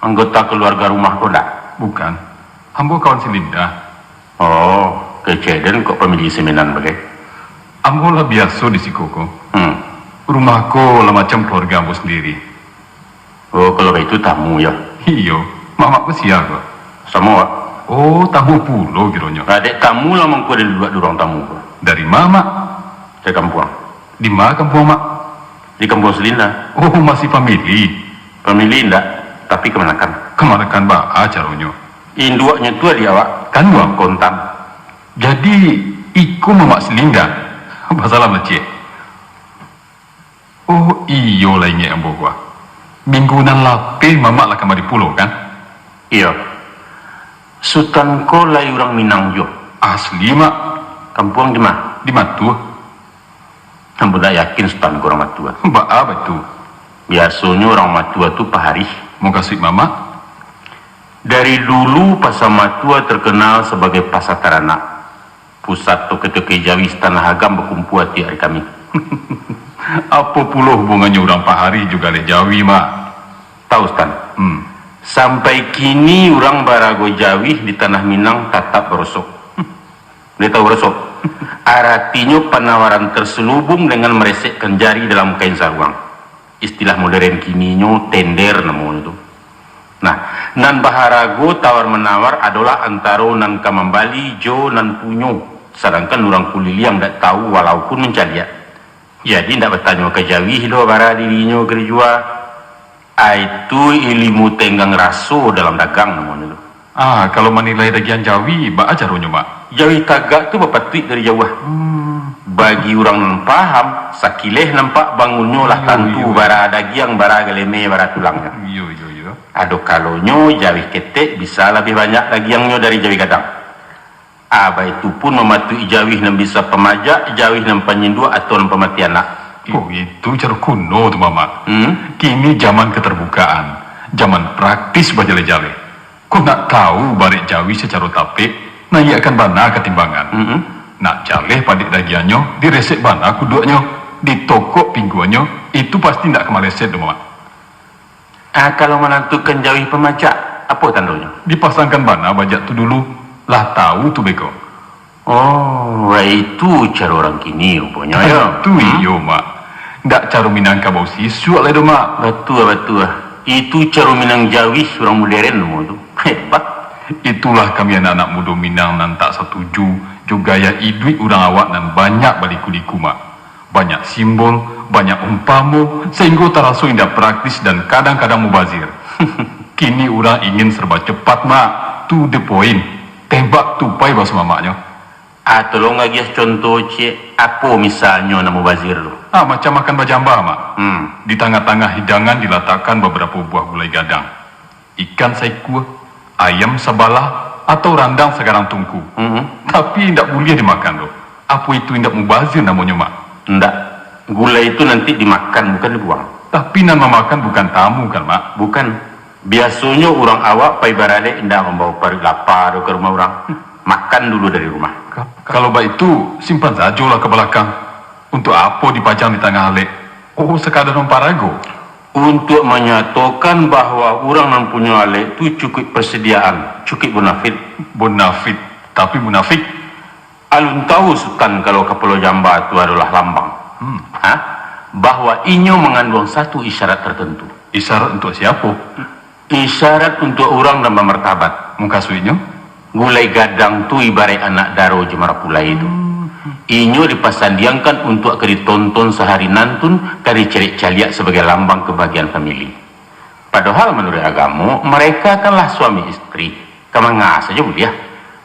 S5: Anggota keluarga rumah kau dah.
S6: Bukan. Ambo kawan si Linda.
S5: Oh, kejadian kok pemilih seminan bagai.
S6: Ambo lah biasa di Sikoko. Rumahku lah macam keluarga ambo sendiri.
S5: Oh, kalau itu tamu ya?
S6: Iyo, mamaku siap kok.
S5: Semua.
S6: Oh, tamu pulo gironya.
S5: Adek tamu lah mengku ada dua orang tamu.
S6: Dari mama?
S5: Dari kampung.
S6: Di mana kampung, Mak?
S5: Di kampung Selinda.
S6: Oh, masih famili.
S5: Famili enggak, tapi kemenakan.
S6: Kemana kan, Mbak? Acaranya.
S5: Induaknya tu di awak.
S6: Kan, Bang?
S5: Kontan.
S6: Jadi, iku mamak Selinda. Apa salah, Cik? Oh, iyo lah ingat ambo gua. Mingguan lapih mamak lah kemari pulau kan?
S5: Iya. Sultan ko lai orang Minang jo.
S6: Asli, Mak.
S5: Kampung di mana?
S6: Di Matu.
S5: Ambo tak yakin Sultan ko orang Matua.
S6: Mbak apa itu?
S5: Biasanya orang Matua tu paharis.
S6: Mau kasih mamak?
S5: Dari dulu pasar Matua terkenal sebagai pasar teranak. Pusat toke-toke Jawi Tanah Agam berkumpul tiap hari kami.
S6: Apa pula hubungannya orang Pahari juga le Jawi, Mak?
S5: Tahu Stan? Sampai kini orang Barago Jawi di Tanah Minang tetap berosok. Dia tahu berosok? Artinya penawaran terselubung dengan meresekkan jari dalam kain sarung. Istilah modern kininya tender namanya itu. Nah, nan Baharago tawar-menawar adalah antara nan Kamambali, Jo, nan Punyo. Sedangkan orang Kulili yang tidak tahu walaupun mencari. Jadi tidak bertanya ke Jawi lo bara dirinya kerjua. Itu ilmu tenggang raso dalam dagang namanya itu.
S6: Kalau menilai dagian Jawi, Mbak ajarunya, Mak?
S5: Jawi tagak tu bapak tweet dari jauh. Bagi orang yang paham, sakileh nampak bangunnya lah tantu bara daging, bara geleme, bara tulangnya.
S6: Iya.
S5: Ado kalonyo jawih ketek bisa lebih banyak lagi yangnyo dari jawih gadang. Aba itu pun mematui jawih nam bisa pemajak, jawih nam penyindua atau nam pemati anak.
S6: Oh, itu cara kuno tuh Mama. Kini zaman keterbukaan, zaman praktis bajale-jale. Kau nak tahu balik jawih secara tapik, nah ia akan bana ketimbangan. Nak jale padik dagiannya, diresek bana kuduknya, ditokok pingguannya, itu pasti tidak kemaleset tuh Mama.
S5: Kalau menentukan jawih pemajak, apa tandanya?
S6: Dipasangkan bana bajak tu dulu, lah tahu tu beko.
S5: Oh, itu cara orang kini rupanya ya.
S6: Tu iyo Mak. Ndak cara Minangkabau siswa lah do Mak.
S5: Betul. Itu cara Minang jawih orang modern mu tu. Hebat.
S6: Itulah kami anak-anak muda Minang nan tak setuju juga ya iduit orang awak nan banyak baliku-liku Mak. Banyak simbol, banyak umpamu, sehingga terasa indah praktis dan kadang-kadang mubazir. Kini orang ingin serba cepat Mak. Tu the point. Tembak tupai bahasa mamaknya.
S5: Tolong lagi contoh cik, apa misalnya nama mubazir tu?
S6: Macam makan bajamba Mak. Di tengah-tengah hidangan diletakkan beberapa buah gulai gadang, ikan saikua, ayam sabala, atau randang sekarang tungku. Tapi tidak boleh dimakan loh. Apa itu tidak mubazir namanya Mak?
S5: Tidak. Gulai itu nanti dimakan bukan dibuang.
S6: Tapi nama makan bukan tamu kan Mak?
S5: Bukan. Biasanya orang awak pai barale indah membawa parik lapar ke rumah orang. Makan dulu dari rumah.
S6: Kalau baik itu simpan saja lah ke belakang. Untuk apa dipajang di tengah alek? Oh, sekadar memparago.
S5: Untuk menyatakan bahwa orang yang punya alek itu cukup persediaan, cukup bonafit.
S6: Bonafit, tapi munafik.
S5: Alun tahu Sultan kalau Kepulauan Jamba itu adalah lambang. Bahwa inyo mengandung satu isyarat tertentu.
S6: Isyarat untuk siapa?
S5: Isyarat untuk orang dan martabat.
S6: Muka suinya?
S5: Gulai gadang tu ibarat anak daro Jemara Pulai itu. Inyo dipasandiangkan untuk ditonton sehari nantun kari cerik caliak sebagai lambang kebahagiaan famili. Padahal menurut agama mereka kanlah suami istri. Kamanga saja boleh ya.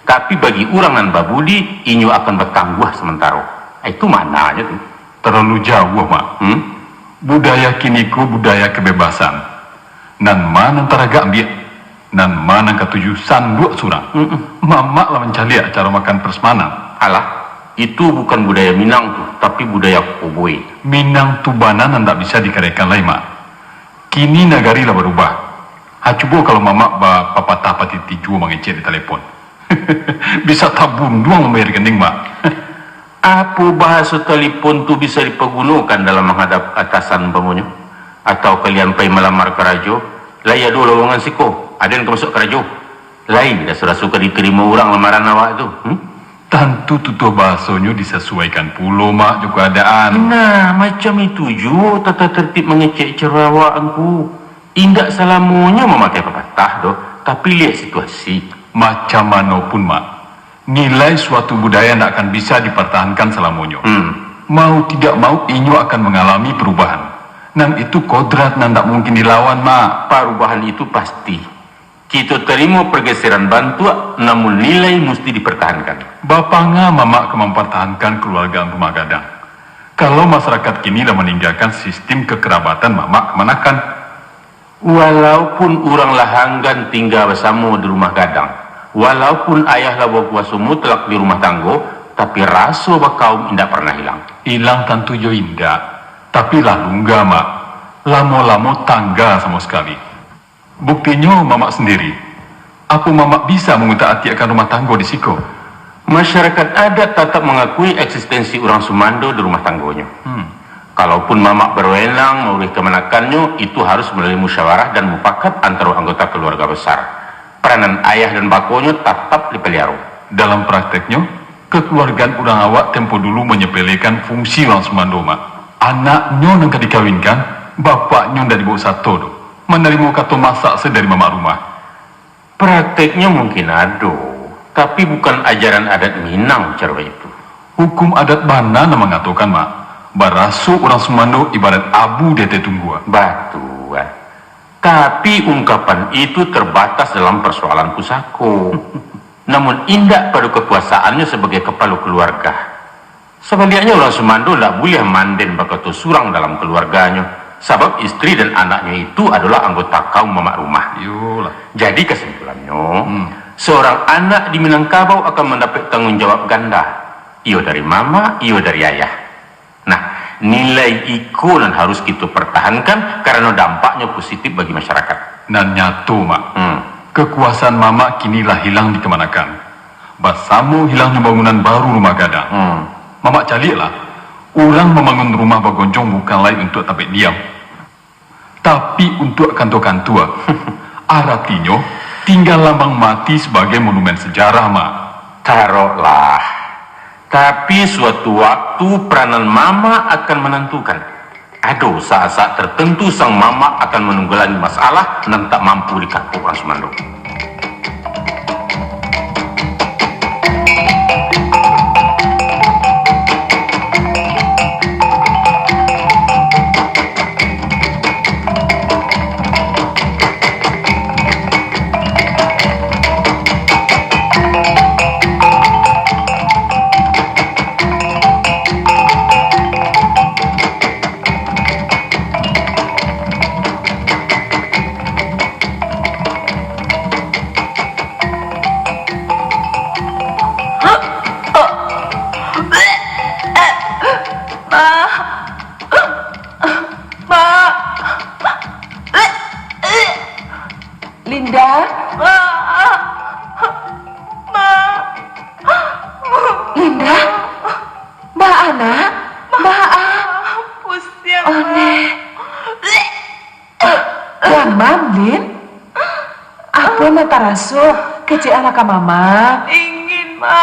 S5: Tapi bagi orang nan babudi, inyo akan bertangguh sementara. Itu maknanya tu.
S6: Terlalu jauh Mak. Budaya kiniku budaya kebebasan. Nan mana taraga ambil, nan mana ketujuh sanduk surang. Mamak lah mencaliak cara makan persemanan.
S5: Alah, itu bukan budaya Minang tu, tapi budaya Koboi.
S6: Minang tu banan nan tak bisa dikerakan lagi Mak. Kini nagari lah berubah. Coba kalau mamak papatah pati tiju mengecek di telepon. Bisa tabung doang membayar rekening Mak.
S5: Apa bahasa telepon tu bisa dipergunakan dalam menghadap atasan pemunyo? Atau kalian pergi melamar ke rajo, laya dulu lowongan siko, ada yang masuk ke rajo. Lain dah suka diterima orang lamaran awak tu.
S6: Tentu tutup bahasanya disesuaikan pulau Mak juga keadaan.
S5: Nah, macam itu juga tata tertib mengecek cerawak engku. Indak selamanya memakai pepatah doh, tapi lihat situasi.
S6: Macam mana pun Mak, nilai suatu budaya tidak akan bisa dipertahankan selamanya. Mau tidak mau inyo akan mengalami perubahan. Nan itu kodrat nan tak mungkin dilawan Mak.
S5: Perubahan itu pasti. Kita terima pergeseran bantua, namun nilai mesti dipertahankan.
S6: Bapaknya mamak mempertahankan keluarga rumah gadang. Kalau masyarakat kini dah meninggalkan sistem kekerabatan mamak kemanakan?
S5: Walaupun orang lahanggan tinggal bersama di rumah gadang, walaupun ayah lah berpuasa mutlak di rumah tanggo, tapi rasa bakaum tidak pernah hilang.
S6: Hilang tentu jo indah, tapi lah lungga Mak. Lama-lama tangga sama sekali. Buktinya mamak sendiri. Apa mamak bisa mengutak-atik akan rumah tangga di siko?
S5: Masyarakat adat tetap mengakui eksistensi orang Sumando di rumah tanggonya. Kalaupun mamak berwenang mengurus kemenakannya, itu harus melalui musyawarah dan mufakat antara anggota keluarga besar. Peranan ayah dan bakonya tetap dipelihara.
S6: Dalam prakteknya, kekeluargaan orang awak tempo dulu menyepelekan fungsi orang Sumando Mak. Anaknya yang dikawinkan, bapaknya dari bawa satu tu. Menerima kata masak sedari mamak rumah.
S5: Prakteknya mungkin ada, tapi bukan ajaran adat Minang cara itu.
S6: Hukum adat bana nama mengatakan Mak, barasu orang Sumando ibarat abu dete tunggua.
S5: Batu. Tapi ungkapan itu terbatas dalam persoalan pusako. Namun indah pada kekuasaannya sebagai kepala keluarga. Sebaliknya orang Sumando tak boleh manden bakatu surang dalam keluarganya. Sebab istri dan anaknya itu adalah anggota kaum mama rumah.
S6: Yolah.
S5: Jadi kesimpulannya, seorang anak di Minangkabau akan mendapat tanggung jawab ganda. Iyo dari mama, iyo dari ayah. Nah, nilai iko dan harus kita pertahankan karena dampaknya positif bagi masyarakat.
S6: Dan nyatu, Mak. Kekuasaan Mama kinilah hilang dikemanakan. Basamu hilangnya bangunan baru rumah gadang. Mama calilah, orang membangun rumah bagonjong bukan lain untuk tapik diam, tapi untuk kantor-kantor. Artinya, tinggal lambang mati sebagai monumen sejarah, Mak.
S5: Taruhlah. Tapi suatu waktu peranan mama akan menentukan. Aduh, saat-saat tertentu sang mama akan menunggulangi masalah dan tak mampu dikapuk orang Sumandong.
S2: Linda? Linda? Mbak Ana? Mbak A?
S4: Pusing.
S2: Oh, nih. Demam, Lin? Apa nak tarasu? Kecil anak mama?
S4: Ingin, Ma.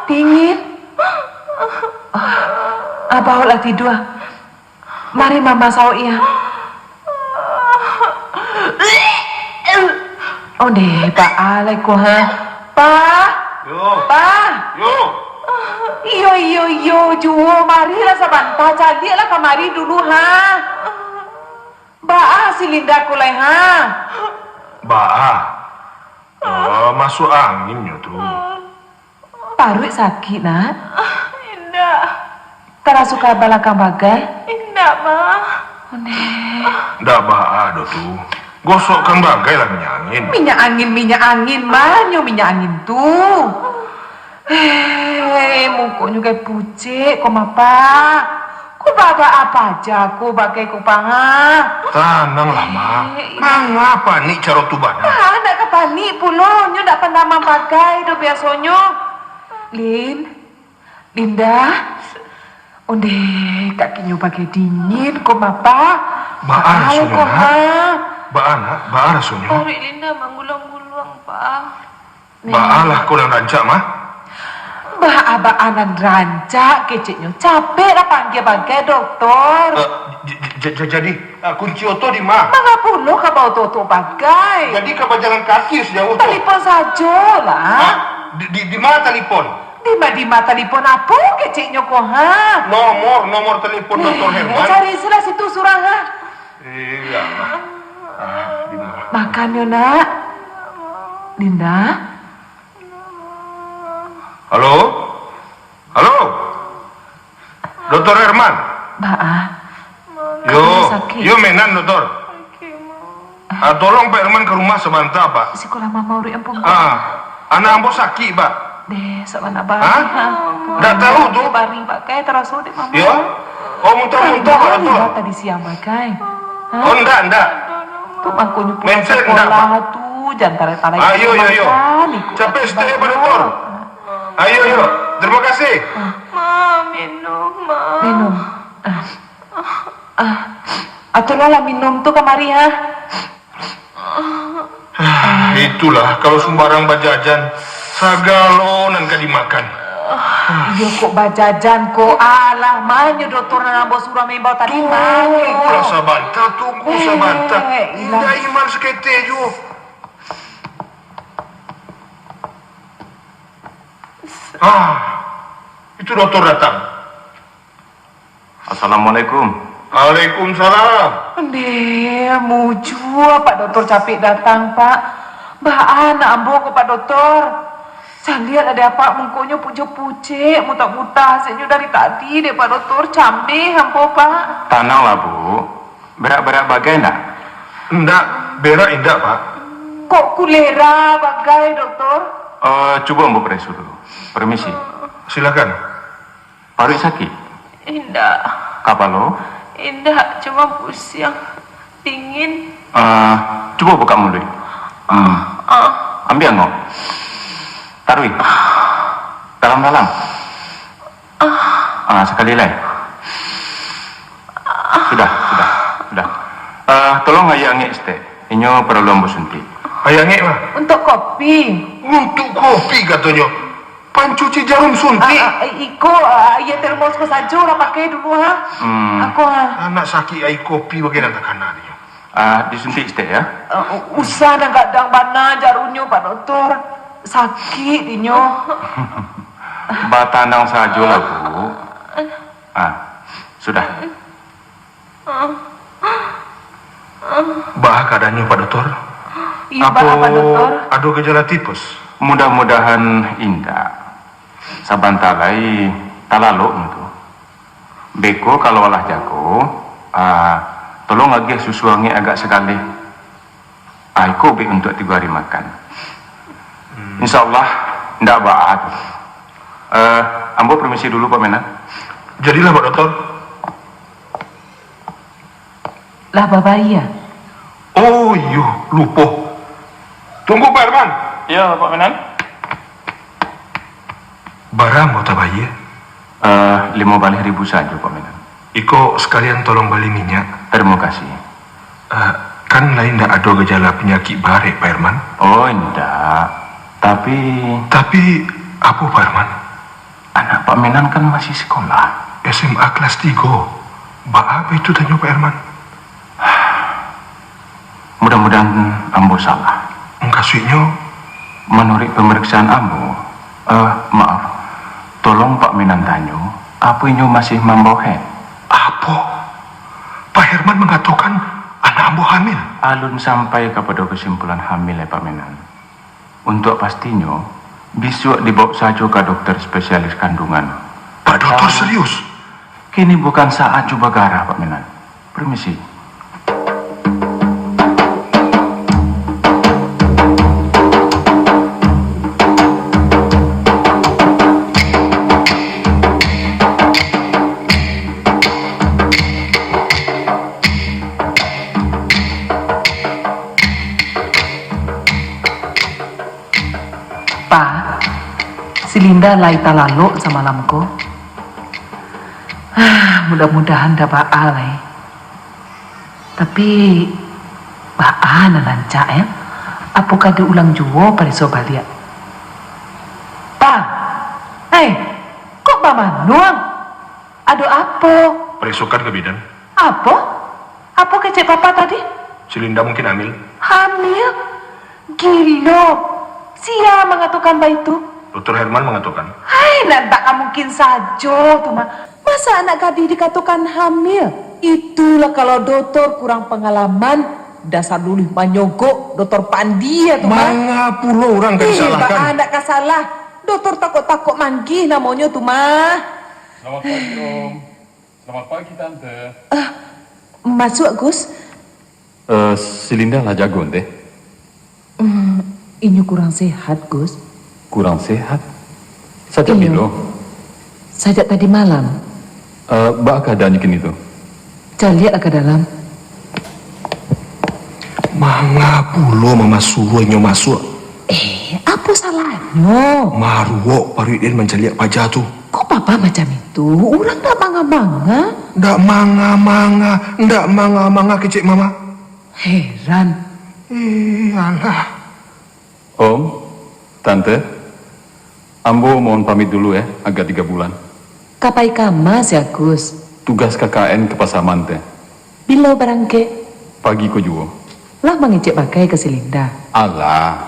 S2: Dingin? Bawalah tidur. Mari mama saw iya. Oh deh, Pak Aleko ha. Pak.
S3: Yo.
S2: Pak.
S3: Yo.
S2: Iyo, juo, marilah sabanta, cadilah kamari dulu ha. Ba si Linda kulai ha.
S3: Baa. Masuk anginnya tuh.
S2: Parut sakit nak.
S4: Indah.
S2: Tara suka balakang bagai.
S4: Indah, Ma.
S2: Oh deh.
S3: Ndak baa do tuh. Gosokkan bagai lah minyak angin.
S2: Minyak angin, manyo minyak angin tuh. Mukonya kayak pucet, kok apa? Kok baga apa aja, kok bagai kupanga.
S3: Tenanglah, Ma. Mengapa nih cara tu banyak?
S2: Nak kepani pulo, nyo ndak pernah memakai do biasonyo. Linda. Onde kakinya pakai dingin, kok apa?
S3: Baa
S2: Ayo, kok ha.
S3: Baa rasanya.
S4: Tarik Linda menggulang-gulang, Pak.
S3: Baa lah kau yang rancak, Ma.
S2: Abaanan rancak keciknya capek lah panggil bagai dokter.
S3: Jadi kunci oto di Ma.
S2: Mangga pulo ka bawa toto bagai.
S3: Jadi kau jalan kaki sejauh tu.
S2: Telepon saja lah.
S3: Di mana telepon?
S2: Di mata telepon apa keciknya kok ha?
S3: Nomor telepon Dr. Herman.
S2: Cari sudah situ surah ha.
S3: Iya, Ma. Di mana?
S2: Makannya nak. Linda.
S3: Halo? Dr. Herman? Yo menan, Dokter. Tolong Pak Herman ke rumah sebentar, Pak.
S2: Sekolah mama uri ampun.
S3: Anak ambo sakit, Pak.
S2: Deh, sabana bari.
S3: Nggak tahu tuh.
S2: Bari pakai terasa deh mama.
S3: Yo? Oh, muntah-muntah, Pak Dokter.
S2: Tadi siang pakai.
S3: Oh, enggak.
S2: Tuh bangkunya pulang
S3: Menser, enggak,
S2: sekolah tuh, jangan tarik-tarik.
S3: Ayo. Capek stay, Pak Dokter. Ayo. Terima kasih.
S4: Ma, minum, Ma.
S2: Minum. Atau lah minum tuh kemari ha.
S3: Itulah kalau sembarang bajajan sagalonan ka dimakan.
S2: Iya kok bajajan kok alah manyo dokter nambah surah membau tadi mari.
S3: Tunggu sabanta. Indah iman sekete jo. Itu dokter datang.
S5: Assalamualaikum.
S3: Waalaikumsalam.
S2: Deh, muju Pak dokter capek datang Pak. Mbak anak ambo kok Pak dokter. Saya lihat ada apa mengkonya pucuk-pucuk, muta-muta hasilnya dari tadi deh Pak dokter, cambe ambo Pak.
S5: Tenanglah, Bu. Berak-berak bagai enggak?
S3: Enggak, berak indah, Pak.
S2: Kok kulera bagai, dokter?
S5: Coba ambo periksa dulu. Permisi.
S3: Silakan.
S5: Paru sakit?
S4: Indah,
S5: Kapalo?
S4: indah, cuma pusing, dingin.
S5: Coba buka mulut. Ambil ngok. Taruh. Dalam-dalam. Sekali lagi. Sudah. Tolong ayah ngek stek. Inyo perlu ambo suntik.
S3: Ayah ngek, mah.
S2: Untuk kopi.
S3: Untuk kopi katanya. Pancuci jarum suntik.
S2: Iko, iya termos ko saja lah pakai dulu ha. Aku
S3: Anak sakit ai kopi bagian anak kanan dia.
S5: Disuntik stek ya.
S2: usah dan kadang mana jarunyo Pak Dokter. Sakit dinyo.
S5: Batanang saja lah, Bu. Sudah.
S3: Bah keadaannya Pak Dokter.
S2: Iya Pak Dokter.
S3: Ada gejala tipes.
S5: Mudah-mudahan indah. Sabantalai talaluk itu. Beko kalau olah jago, tolong lagi susuangi agak sekali. Aku be untuk 3 hari makan. Insya Allah ndak baat. Ambo permisi dulu Pak Menan.
S3: Jadilah Pak Dokter.
S2: Lah babaya.
S3: Oh iya, lupa. Tunggu Pak Herman.
S5: Ya Pak Menan.
S3: Barang mau tabayi.
S5: 15.000 saja Pak Menan.
S3: Iko sekalian tolong beli minyak.
S5: Terima kasih.
S3: Kan lain ndak ada gejala penyakit bare Pak Herman.
S5: Oh enggak. Tapi
S3: apa Pak Herman?
S5: anak Pak Menan kan masih sekolah.
S3: SMA kelas 3. Apa itu tanya Pak Herman?
S5: Mudah-mudahan ambo salah.
S3: Engkasihnya
S5: Menurut pemeriksaan ambo, maaf, tolong Pak Menan tanyo, apa inyo masih mambohe?
S3: apa? Pak Herman mengatakan anak ambo hamil.
S5: Alun sampai kepada kesimpulan hamil ya Pak Menan. Untuk pastinya, besok dibawa saja ke dokter spesialis kandungan.
S3: Pak Dokter serius?
S5: Kini bukan saat coba garah Pak Menan. Permisi.
S2: Pak, si Linda lai talaluk semalamku. Mudah-mudahan dah baal Tapi baal lancar ya. Apakah diulang jua pada sobat dia? Pak, kok Mama nuang? Ada apa?
S3: Perisukan ke bidan.
S2: Apa? Apa kecek papa tadi?
S3: Si Linda mungkin hamil.
S2: Hamil? Gila. Siapa mengatakan bayi itu?
S3: Dokter Herman mengatakan.
S2: Hai, tak mungkin saja tuh mah. Masa anak gadis dikatakan hamil? Itulah kalau dokter kurang pengalaman, dasar dulu manyogok dokter Pandi ya tuh mah.
S3: Manga puluh orang kan disalahkan.
S2: Anak kasalah. Dokter takut-takut manggih namanya tuh mah.
S6: Selamat pagi Om. Selamat pagi Tante.
S2: Masuk Gus.
S6: Si Linda lah jago teh.
S2: Ini kurang sehat Gus.
S6: Kurang sehat. Sejak
S2: Iya.
S6: bilo.
S2: Sejak tadi malam.
S6: Bak keadaannya kini tuh.
S2: Saya lihat ke dalam.
S3: Manga puluh mama suruh nyo masuk.
S2: Apa salahnya?
S3: Marwo Paridin menceliak pajak tu.
S2: Kok papa macam itu? Orang tak bangga-bangga.
S3: Ndak manga kecik mama.
S2: Heran.
S3: Alah.
S6: Om, Tante, Ambo mohon pamit dulu ya, agak 3 bulan.
S2: Kapai kamas ya Gus?
S6: Tugas KKN ke Pasaman teh.
S2: Bila barangke?
S6: Pagi ko juga.
S2: Lah mengecek pakai ke si Linda.
S6: Alah,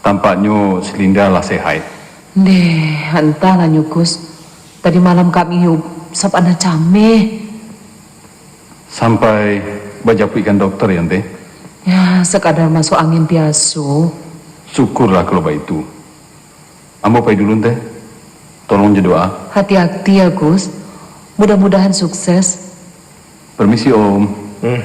S6: tampaknya si Linda lah sehat.
S2: Entahlah Gus. Tadi malam kami sab ada cameh.
S6: Sampai bajapu ikan dokter ya teh.
S2: Ya, sekadar masuk angin biasa.
S6: Syukurlah kalau begitu. Ambo pergi dulu teh. Tolong doa.
S2: Hati-hati ya Gus. Mudah-mudahan sukses.
S6: Permisi Om.
S2: Lin,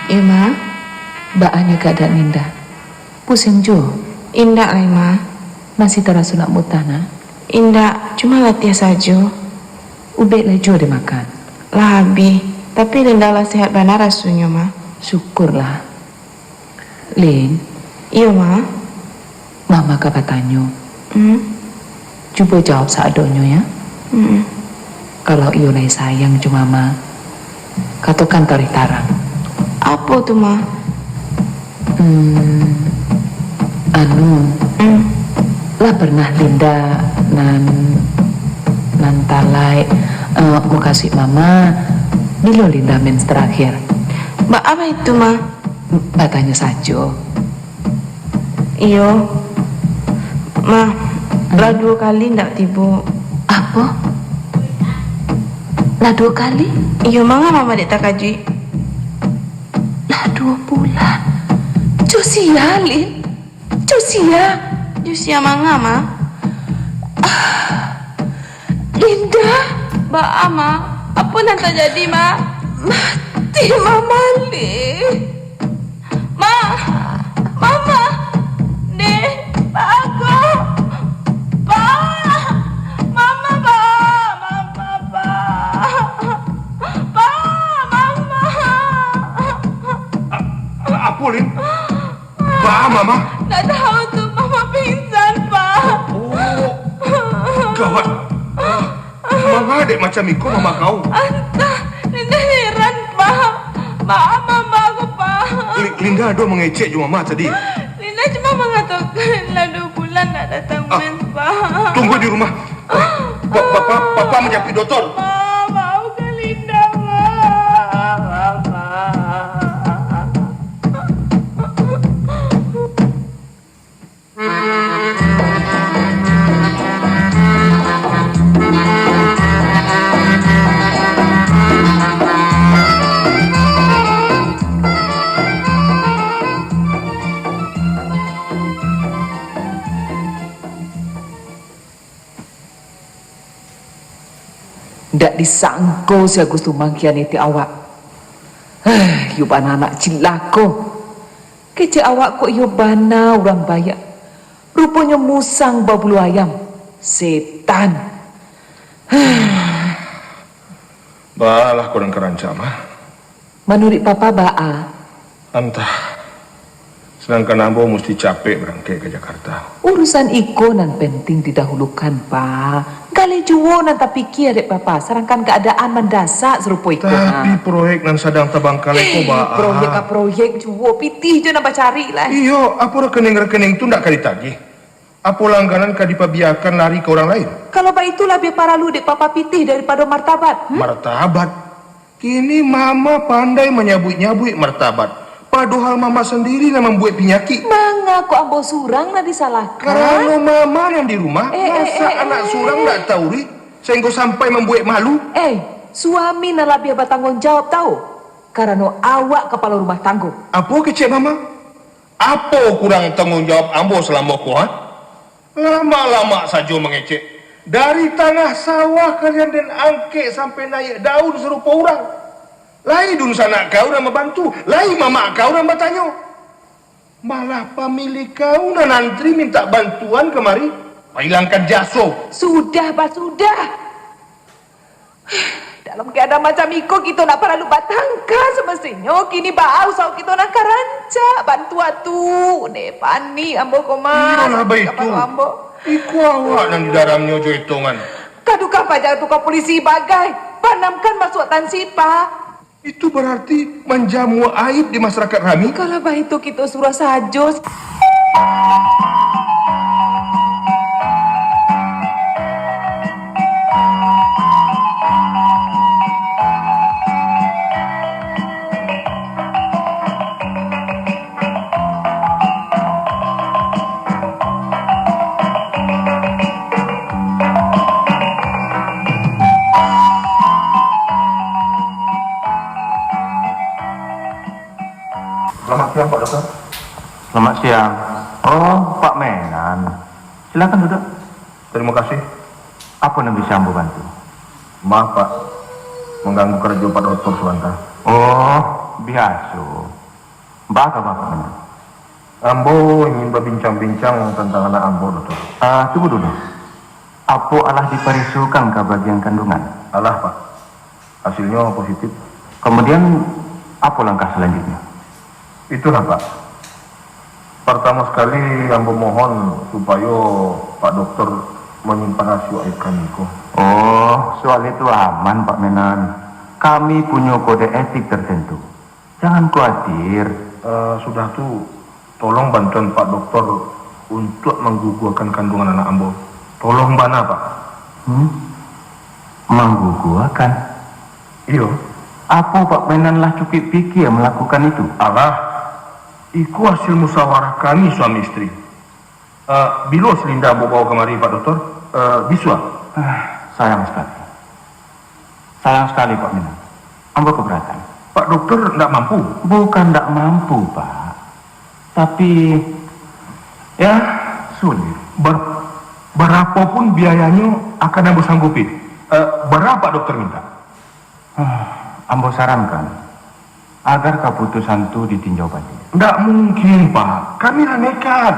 S4: Ya, Ma.
S2: baannya keadaan Linda. Pusing jo,
S4: Indah lah, Ma.
S2: masih terasa nak mutana.
S4: Indah, cuma latih saja.
S2: Ubek lah jo dia makan.
S4: Lah habis. Tapi Linda lah sehat benar rasanya, Ma.
S2: Syukurlah. Lin,
S4: Iya, Ma.
S2: mama kapa tanyo. Cuba jawab seadonyo ya. Kalau iyo lagi sayang cuma mama, katakan tarik tarang.
S4: Apa tuh, Ma?
S2: Lah pernah Linda nan talai mau kasih mama bilo Linda mens terakhir.
S4: Mbak apa itu, Ma?
S2: Mbak tanya saja.
S4: Iyo. Ma, lah 2 kali ndak tiba.
S2: Apa? Lah 2 kali?
S4: Iyo, Mama dek tak kaji.
S2: Lah 2 bulan. Josia, Lin. Josia.
S4: Jusia manga, Ma.
S2: Linda.
S4: Mbak Ama, apa yang terjadi, Ma?
S2: Mati mama, Lin.
S4: Ma, Mama, Dek, Pak Aku, Pak, Mama, Mama.
S3: Apa, Lin? Bah, Mama.
S4: Nggak tahu tuh, Mama pingsan, Pak.
S3: Oh, gawat. Mama dek macam Iko, Mama kau.
S4: Entah, Linda heran, Pak. Maaf, Mama aku, Pak.
S3: Linda ada mengecek je Mama tadi.
S4: Linda cuma mengatakan lah 2 bulan nak datang mens, Pak.
S3: Tunggu di rumah. Papa menjadi dokter.
S4: Ma, maafkan Linda, Ma.
S2: Ndak disangko si Agus tu mangkianiti awak. Yu bana anak cilako. Kece awak kok yu bana orang bayak. Rupanya musang babulu ayam. Setan.
S3: Balah korang kerancam, ha?
S2: Menurut papa baa.
S3: Entah. Sedangkan Ambo mesti capek berangkat ke Jakarta.
S2: Urusan iko nan penting didahulukan, Pak. Kali juwo nan tak pikir dek papa. Serangkan keadaan mendasak serupa iko.
S3: Tapi proyek nan sadang tabang kaleko ba.
S2: Proyek juwo pitih je nak cari lah.
S3: Iyo, apa rekening-rekening tu ndak kali tagih? Apa langganan kadi pabiarkan lari ke orang lain?
S2: Kalau bah itulah biar para lu dek papa pitih daripada martabat.
S3: Martabat. Kini Mama pandai menyabui-nyabui martabat. Padahal Mama sendiri yang membuat penyakit.
S2: Manga kok ambo surang nak disalahkan?
S3: Karena Mama yang di rumah, masa anak surang tak tahu ri, sehingga sampai membuat malu.
S2: Suami nak biar bertanggung jawab tahu. Karena awak kepala rumah tangguh.
S3: Apa kecek Mama? Apa kurang tanggung jawab Ambo selama kau, ha? Lama-lama saja mengecek. Dari tanah sawah kalian dan angke sampai naik daun serupa orang. Lai dun sana kau nak membantu, lai mama kau nak bertanya. Malah pemilik kau nak antri minta bantuan kemari, hilangkan jaso.
S2: Sudah, Pak, sudah. Dalam keadaan macam iko kita nak perlu batangka semestinya. Kini bau sau kita nak karanca bantu tu. Pani ambo koma.
S3: Iyalah baik tu. Iku awak nang di dalamnya jo hitungan.
S2: Kadukan pajak tukar polisi bagai. Panamkan masuk tan sipa.
S3: Itu berarti menjamu aib di masyarakat kami.
S2: Kalau bah itu kita suruh saja.
S7: siang. Oh, Pak Menan. Silakan duduk.
S3: Terima kasih.
S7: Apa yang bisa Ambo bantu?
S3: Maaf Pak, mengganggu kerja Pak Dokter Suwanta.
S7: Oh, biasa. Bapak Menan.
S3: Ambo ingin berbincang-bincang tentang anak Ambo, Dokter.
S7: Tunggu dulu. Apa alah diperisukan ke bagian kandungan?
S3: Alah Pak, hasilnya positif.
S7: Kemudian apa langkah selanjutnya?
S3: Itulah Pak. Pertama sekali Ambo mohon supaya Pak Dokter menyimpan hasil aib kami kok.
S7: Oh, soal itu aman Pak Menan. Kami punya kode etik tertentu. Jangan khawatir.
S3: Sudah tuh, tolong bantuan Pak Dokter untuk menggugurkan kandungan anak Ambo. Tolong bana Pak.
S7: Menggugurkan?
S3: Iya.
S7: Apa Pak Menan lah cukup pikir melakukan itu?
S3: Allah, iku hasil musyawarah kami suami istri. Bila Selinda bawa kemari Pak Dokter, bisa.
S7: Sayang sekali. Sayang sekali Pak Menan. Ambo keberatan.
S3: Pak Dokter tidak mampu.
S7: Bukan tidak mampu Pak. Tapi ya sulit.
S3: Berapapun biayanya akan Ambo sanggupi. Berapa dokter minta?
S7: Ambo sarankan agar keputusan itu ditinjau balik.
S3: Tidak mungkin Pak, kami nekat.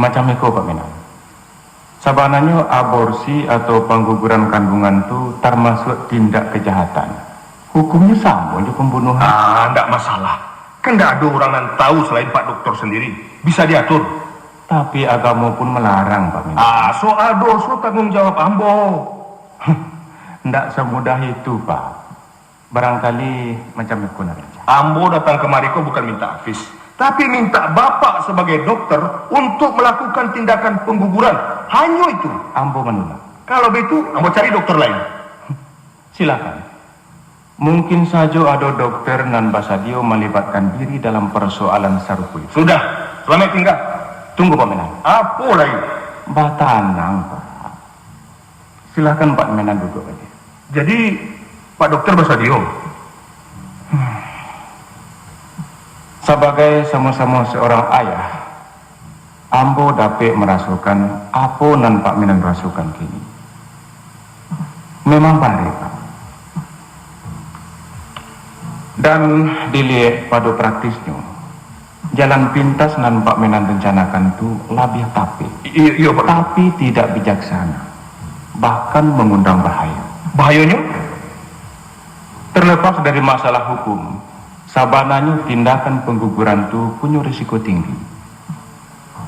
S7: Macam itu Pak Menan. Sabananya aborsi atau pengguguran kandungan itu termasuk tindak kejahatan. Hukumnya sama juga pembunuhan.
S3: Tidak masalah. Kan tidak ada orang yang tahu selain Pak Dokter sendiri. Bisa diatur.
S7: Tapi agama pun melarang Pak Menan.
S3: Soal dosa tanggung jawab Ambo.
S7: Tidak semudah itu Pak. Barangkali macam itu saja.
S3: Ambo datang kemari kok bukan minta afis, tapi minta Bapak sebagai dokter untuk melakukan tindakan pengguguran. Hanya itu.
S7: Ambo menolak.
S3: Kalau begitu, Ambo cari dokter lain.
S7: Silakan. Mungkin saja ada dokter nan basadio melibatkan diri dalam persoalan serupa itu.
S3: Sudah, selamat tinggal.
S7: Tunggu Pak Menan.
S3: Apa lagi?
S7: Batanang Pak. Silakan Pak Menan duduk aja.
S3: Jadi Pak Dokter Basadio.
S7: Sebagai sama-sama seorang ayah, Ambo dapat merasakan apa nan Pak Menan rasakan kini. Memang baik Pak. Dan dilihat pada praktisnya, jalan pintas nan Pak Menan rencanakan itu lebih
S3: Iya Pak.
S7: tapi tidak bijaksana, bahkan mengundang bahaya.
S3: Bahayanya?
S7: Terlepas dari masalah hukum, sabananya tindakan pengguguran itu punya risiko tinggi.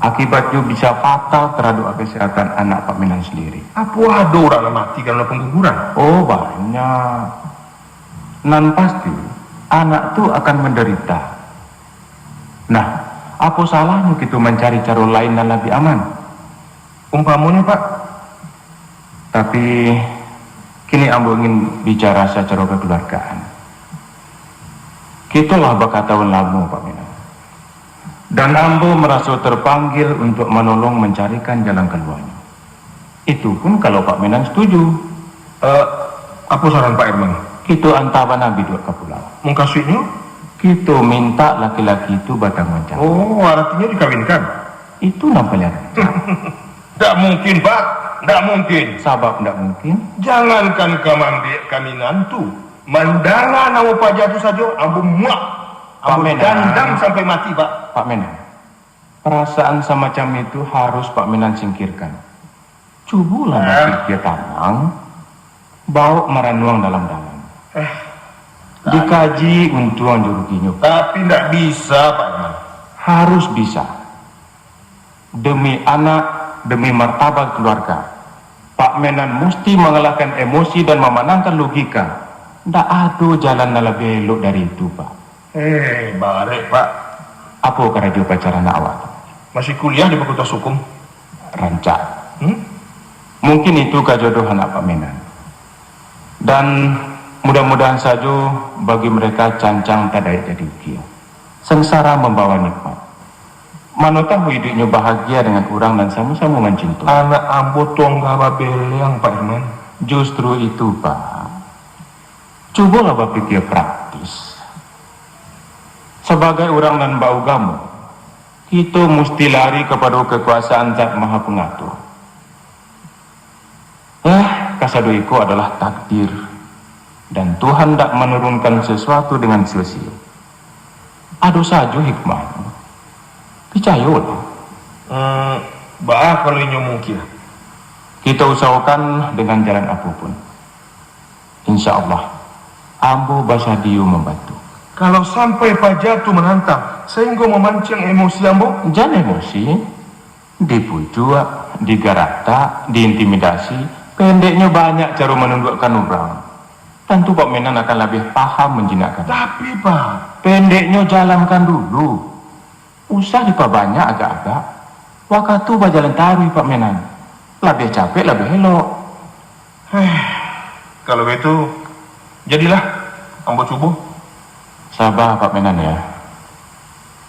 S7: Akibatnya bisa fatal terhadap kesehatan anak Pak Menan sendiri.
S3: Apa ada orang yang mati karena pengguguran?
S7: Oh banyak. Nan pasti anak itu akan menderita. Nah, apa salahnya kita mencari cara lain dan lebih aman?
S3: Umpamanya Pak.
S7: Tapi kini Ambo ingin bicara secara kekeluargaan. Kita lah bakal tahun lama Pak Menan. Dan Ambo merasa terpanggil untuk menolong mencarikan jalan keluarnya. Itu pun kalau Pak Menan setuju.
S3: Apa saran Pak Herman?
S7: Kita antara Nabi dua ke pulau.
S3: Mengkasihnya?
S7: Kita minta laki-laki itu batang mencari.
S3: Oh, artinya dikawinkan?
S7: Itu nampaknya.
S3: Tidak mungkin Pak, tidak mungkin.
S7: Sabab tidak mungkin.
S3: Jangankan kami nantu, mandala nama Pak Jatuh saja, Ambo muak. Ambo dandang sampai mati Pak.
S7: Pak Menan, perasaan semacam itu harus Pak Menan singkirkan. Cubulah berpikir tenang, bawa merenung dalam-dalam. Dikaji untuk ruginya.
S3: Tapi tidak bisa Pak Herman.
S7: Harus bisa. Demi anak, demi martabat keluarga, Pak Menan mesti mengalahkan emosi dan memenangkan logika. Tidak ada jalan yang lebih elok dari itu Pak.
S3: Barek Pak.
S7: Apa kerja pacaran anak awak?
S3: Masih kuliah di Fakultas Hukum.
S7: Rancak. Mungkin itu kejodohan Pak Menan. Dan mudah-mudahan saja bagi mereka cancang tak ada jadi ukia. Sengsara membawa nikmat. Mana tahu hidupnya bahagia dengan orang dan sama-sama mencintai.
S3: Anak Ambo tonggak babeleng Pak Herman.
S7: Justru itu Pak. Cobalah berpikir praktis. Sebagai orang dan bau gamu, Kita mesti lari kepada kekuasaan Zat Maha Pengatur. Kasadoiku adalah takdir, dan Tuhan tak menurunkan sesuatu dengan sia-sia. Ada saja hikmah. Percaya lah.
S3: Kalau ini mungkin.
S7: Kita usahakan dengan jalan apapun. Insya Allah, Ambo Basadiu membantu.
S3: Kalau sampai Pak Jatuh menantang, sehingga memancing emosi Ambo.
S7: Jangan emosi, dipujuk, digarata, diintimidasi. Pendeknya banyak cara menundukkan orang. Tentu Pak Menan akan lebih paham menjinakkan.
S3: Tapi Pak,
S7: pendeknya jalankan dulu. Usah diperbanyak agak-agak. Waktu berjalan taruh Pak Menan. Lebih capek, lebih elok.
S3: Kalau itu, jadilah Ambo coba.
S7: Sabar Pak Menan ya.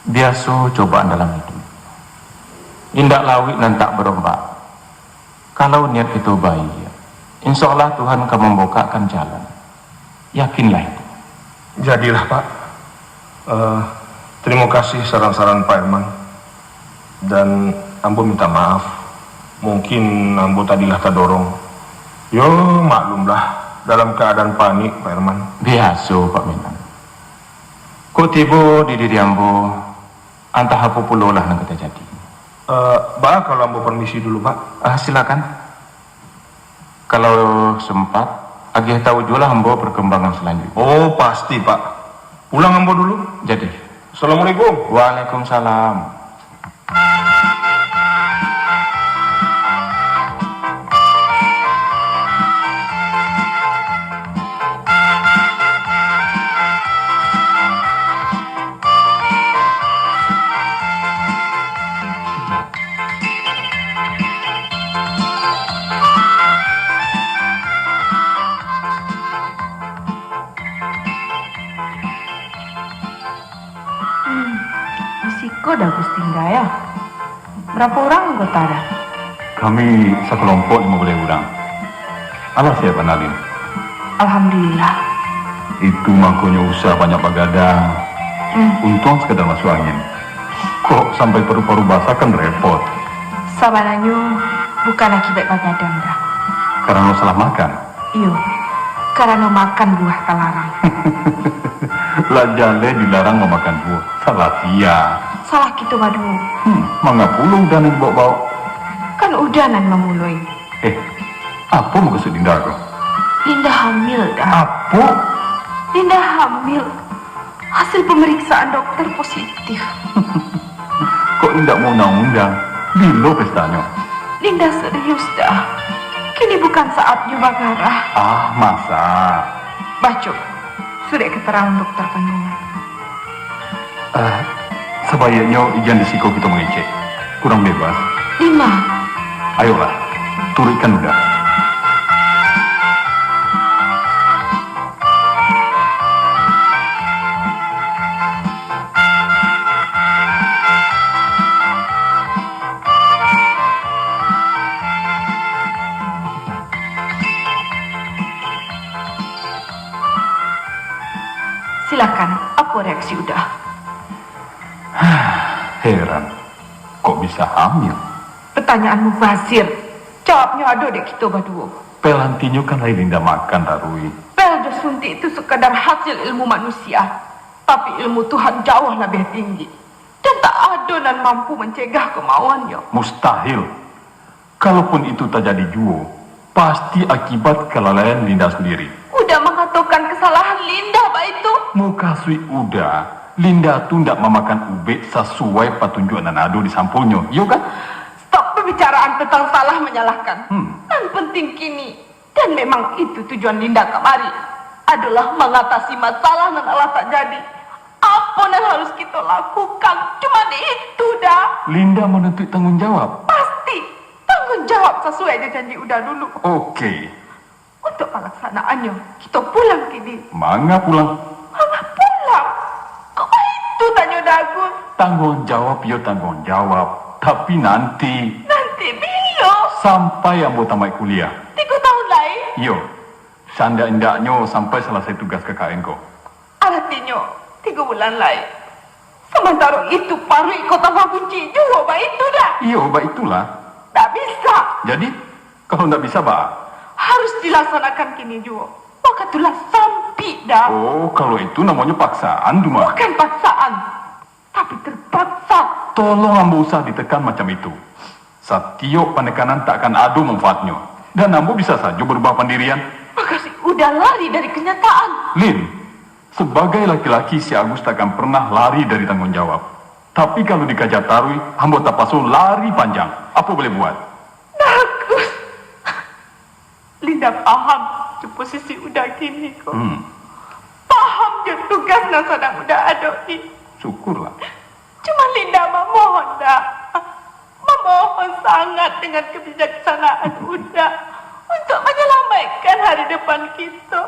S7: Biasa cobaan dalam hidup. Indak lawik dan tak berombak. Kalau niat itu baik, insya Allah Tuhan akan membukakan jalan. Yakinlah itu.
S3: Jadilah Pak. Terima kasih saran-saran Pak Herman. Dan Ambo minta maaf. Mungkin Ambo tadilah terdorong. Yo maklumlah, dalam keadaan panik Pak Herman.
S7: Biasa Pak Menan. Kok tiba di diri Ambo, antah apa pula lah yang kita jadi.
S3: Kalau Ambo permisi dulu Pak.
S7: Silakan. Kalau sempat, agih tahu juga Ambo perkembangan selanjutnya.
S3: Oh pasti Pak. Pulang Ambo dulu.
S7: Jadi.
S3: Assalamualaikum.
S7: Waalaikumsalam.
S4: Kok dah Gustinda ya? Berapa orang anggota ada?
S6: Kami sekelompok 15 orang. Alah siapa Nalin?
S4: Alhamdulillah.
S6: Itu makanya usaha banyak begadang. Untung sekedar masuk angin. Kok sampai paru-paru basah kan repot.
S4: Sabanannya bukan akibat begadang dah.
S6: Karena lo salah makan.
S4: Iyo, karena makan buah terlarang.
S6: Lah jale dilarang memakan buah. Salah dia.
S4: Salah kita madu.
S6: Mangga pulung dan dibawa-bawa.
S4: Kan udanan memulai.
S6: Apa mau kesuk Dinda kau?
S4: Linda hamil dah.
S6: Apa?
S4: Linda hamil. Hasil pemeriksaan dokter positif.
S6: Kok tidak mau undang-undang? Bilo pestanya.
S4: Linda serius dah. Kini bukan saatnya bagarah.
S6: Masa?
S4: Baco, sudah keterangan dokter kandungan.
S6: Sebaiknya ijan risiko kita mengecek. Kurang bebas.
S4: 5.
S6: Ayolah, turutkan udah.
S4: Silakan, apa reaksi udah?
S6: Heran, kok bisa hamil?
S4: Pertanyaan mubazir. Jawabnya ada dek kita berdua.
S6: Pelantinyo kan lain Dinda makan, Tarui.
S4: Pel dan suntik itu sekadar hasil ilmu manusia. Tapi ilmu Tuhan jauh lebih tinggi. Dan tak ada dan mampu mencegah kemauannya.
S6: Mustahil. Kalaupun itu terjadi juga, pasti akibat kelalaian Dinda sendiri.
S4: Udah mengatakan kesalahan Linda, Pak itu.
S6: Muka sui udah. Linda tuh tidak memakan ube sesuai petunjuk Nanado di sampulnya, yuk kan?
S4: Stop pembicaraan tentang salah menyalahkan. Yang penting kini, dan memang itu tujuan Linda kemari, adalah mengatasi masalah yang telah terjadi. Apa yang harus kita lakukan? Cuma itu dah.
S6: Linda menuntut tanggung jawab.
S4: Pasti tanggung jawab sesuai dengan janji udah dulu.
S6: Oke.
S4: Untuk pelaksanaannya, kita pulang kini.
S6: Mangga pulang.
S4: Mama pulang. Kok itu tanya dagu?
S6: Tanggung jawab ya tanggung jawab. Tapi nanti.
S4: Nanti bila?
S6: Sampai yang mau tamat kuliah.
S4: 3 tahun lain?
S6: Yo. Sanda-indaknya sampai selesai tugas KKN kok.
S4: Artinya 3 bulan lain. Cuma taruh itu paru ikut tambah kunci juga, Pak itu dah.
S6: Iya, Mbak itulah.
S4: Tak bisa.
S6: Jadi, kalau nggak bisa, Mbak?
S4: Harus dilaksanakan kini juga. Maka itulah sampai dah.
S6: Oh, kalau itu namanya paksaan, Duma.
S4: Bukan paksaan, tapi terpaksa.
S6: Tolong ambo usah ditekan macam itu. Setiap penekanan tak akan ada manfaatnya. Dan ambo bisa saja berubah pendirian.
S4: Maka si udah lari dari kenyataan.
S6: Lin, sebagai laki-laki si Agus tak akan pernah lari dari tanggung jawab. Tapi kalau dikajak tarui, ambo tak pasu lari panjang. Apa boleh buat?
S4: Bagus. Linda paham di posisi udah gini kok. Paham dia tugas yang sedang udah ada ini.
S6: Syukurlah.
S4: Cuma Linda memohon dah. Memohon sangat dengan kebijaksanaan udah untuk menyelamatkan hari depan kita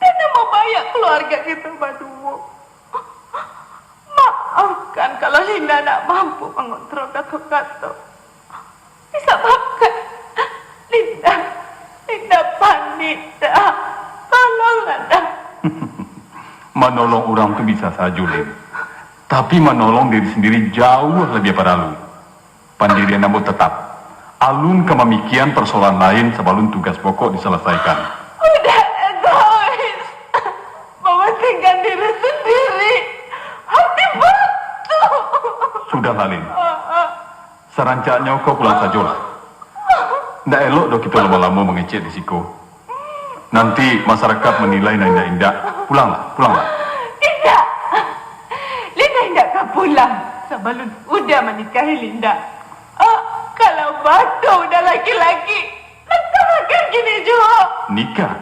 S4: dan membayar keluarga kita berdua. Maafkan kalau Linda nak mampu mengontrol kata-kata. Disebabkan Linda panik dah. Tolonglah dah.
S6: Menolong orang itu bisa saja, Lin. Tapi menolong diri sendiri jauh lebih perlu. Pendirian ambo tetap. Alun kememikian persoalan lain sebelum tugas pokok diselesaikan.
S4: Udah egois. Mementingkan diri sendiri. Hati batu.
S6: Sudahlah, Lin. Serancaknya kau pulang saja lah. Nggak elok dong kita lama-lama mengecek risiko. Nanti masyarakat menilai indah-indah. Pulanglah.
S4: Tidak. Linda tidak akan pulang sebelum udah menikahi Linda. Kalau Batu udah laki-laki, laksanakan gini juga.
S6: Nikah?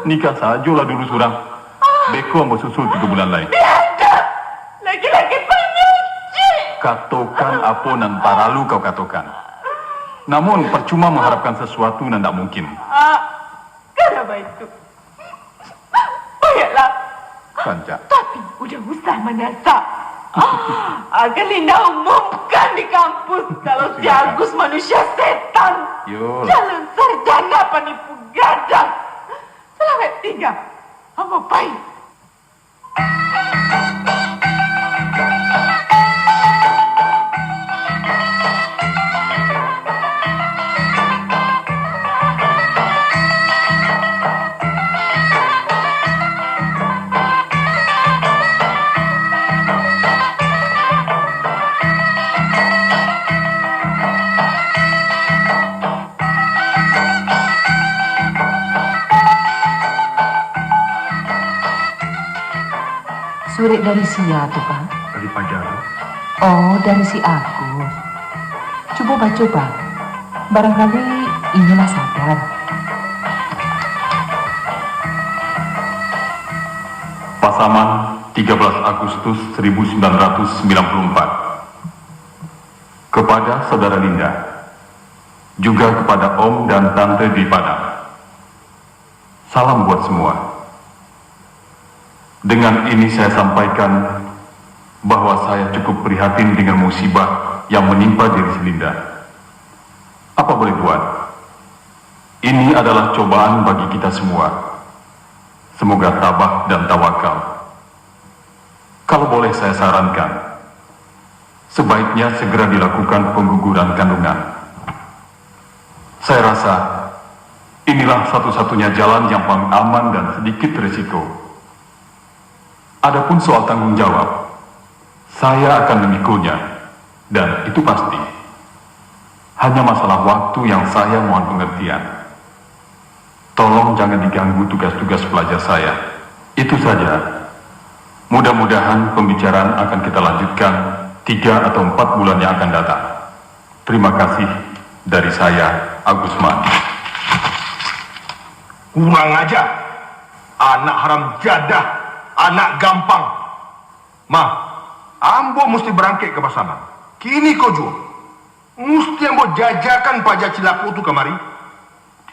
S6: Nikah sajalah dulu surang. Beko ambo susul 3 bulan lain.
S4: Biadab. Laki-laki penyuci.
S6: Katakan apa nan paralu kau katakan. Namun percuma mengharapkan sesuatu nan tak mungkin.
S4: Kenapa itu? Baiklah.
S6: Sanca.
S4: Tapi udah usah mendesak. Agar Linda umumkan di kampus kalau si Agus manusia setan.
S6: Yolah.
S4: Calon sarjana penipu gadang. Selamat tinggal. Apa baik?
S2: Surat dari sia tuh, Pak?
S3: Dari Pajaro.
S2: Oh, dari si Agus. Coba baca. Barangkali inilah sadar.
S6: Pasaman 13 Agustus 1994. Kepada Saudara Linda, juga kepada Om dan Tante di Padang. Salam buat semua. Dengan ini saya sampaikan bahwa saya cukup prihatin dengan musibah yang menimpa diri Linda. Apa boleh buat? Ini adalah cobaan bagi kita semua. Semoga tabah dan tawakal. Kalau boleh saya sarankan, sebaiknya segera dilakukan pengguguran kandungan. Saya rasa inilah satu-satunya jalan yang paling aman dan sedikit risiko. Adapun soal tanggung jawab, saya akan memikulnya, dan itu pasti. Hanya masalah waktu yang saya mohon pengertian. Tolong jangan diganggu tugas-tugas pelajar saya. Itu saja. Mudah-mudahan pembicaraan akan kita lanjutkan 3 atau 4 bulan yang akan datang. Terima kasih dari saya, Agusman.
S3: Kurang aja. Anak haram jadah. Anak gampang. Ambo mesti berangkat ke pasaman. Kini kau jual. Mesti ambo jajakan pajak cilaku tu kemari.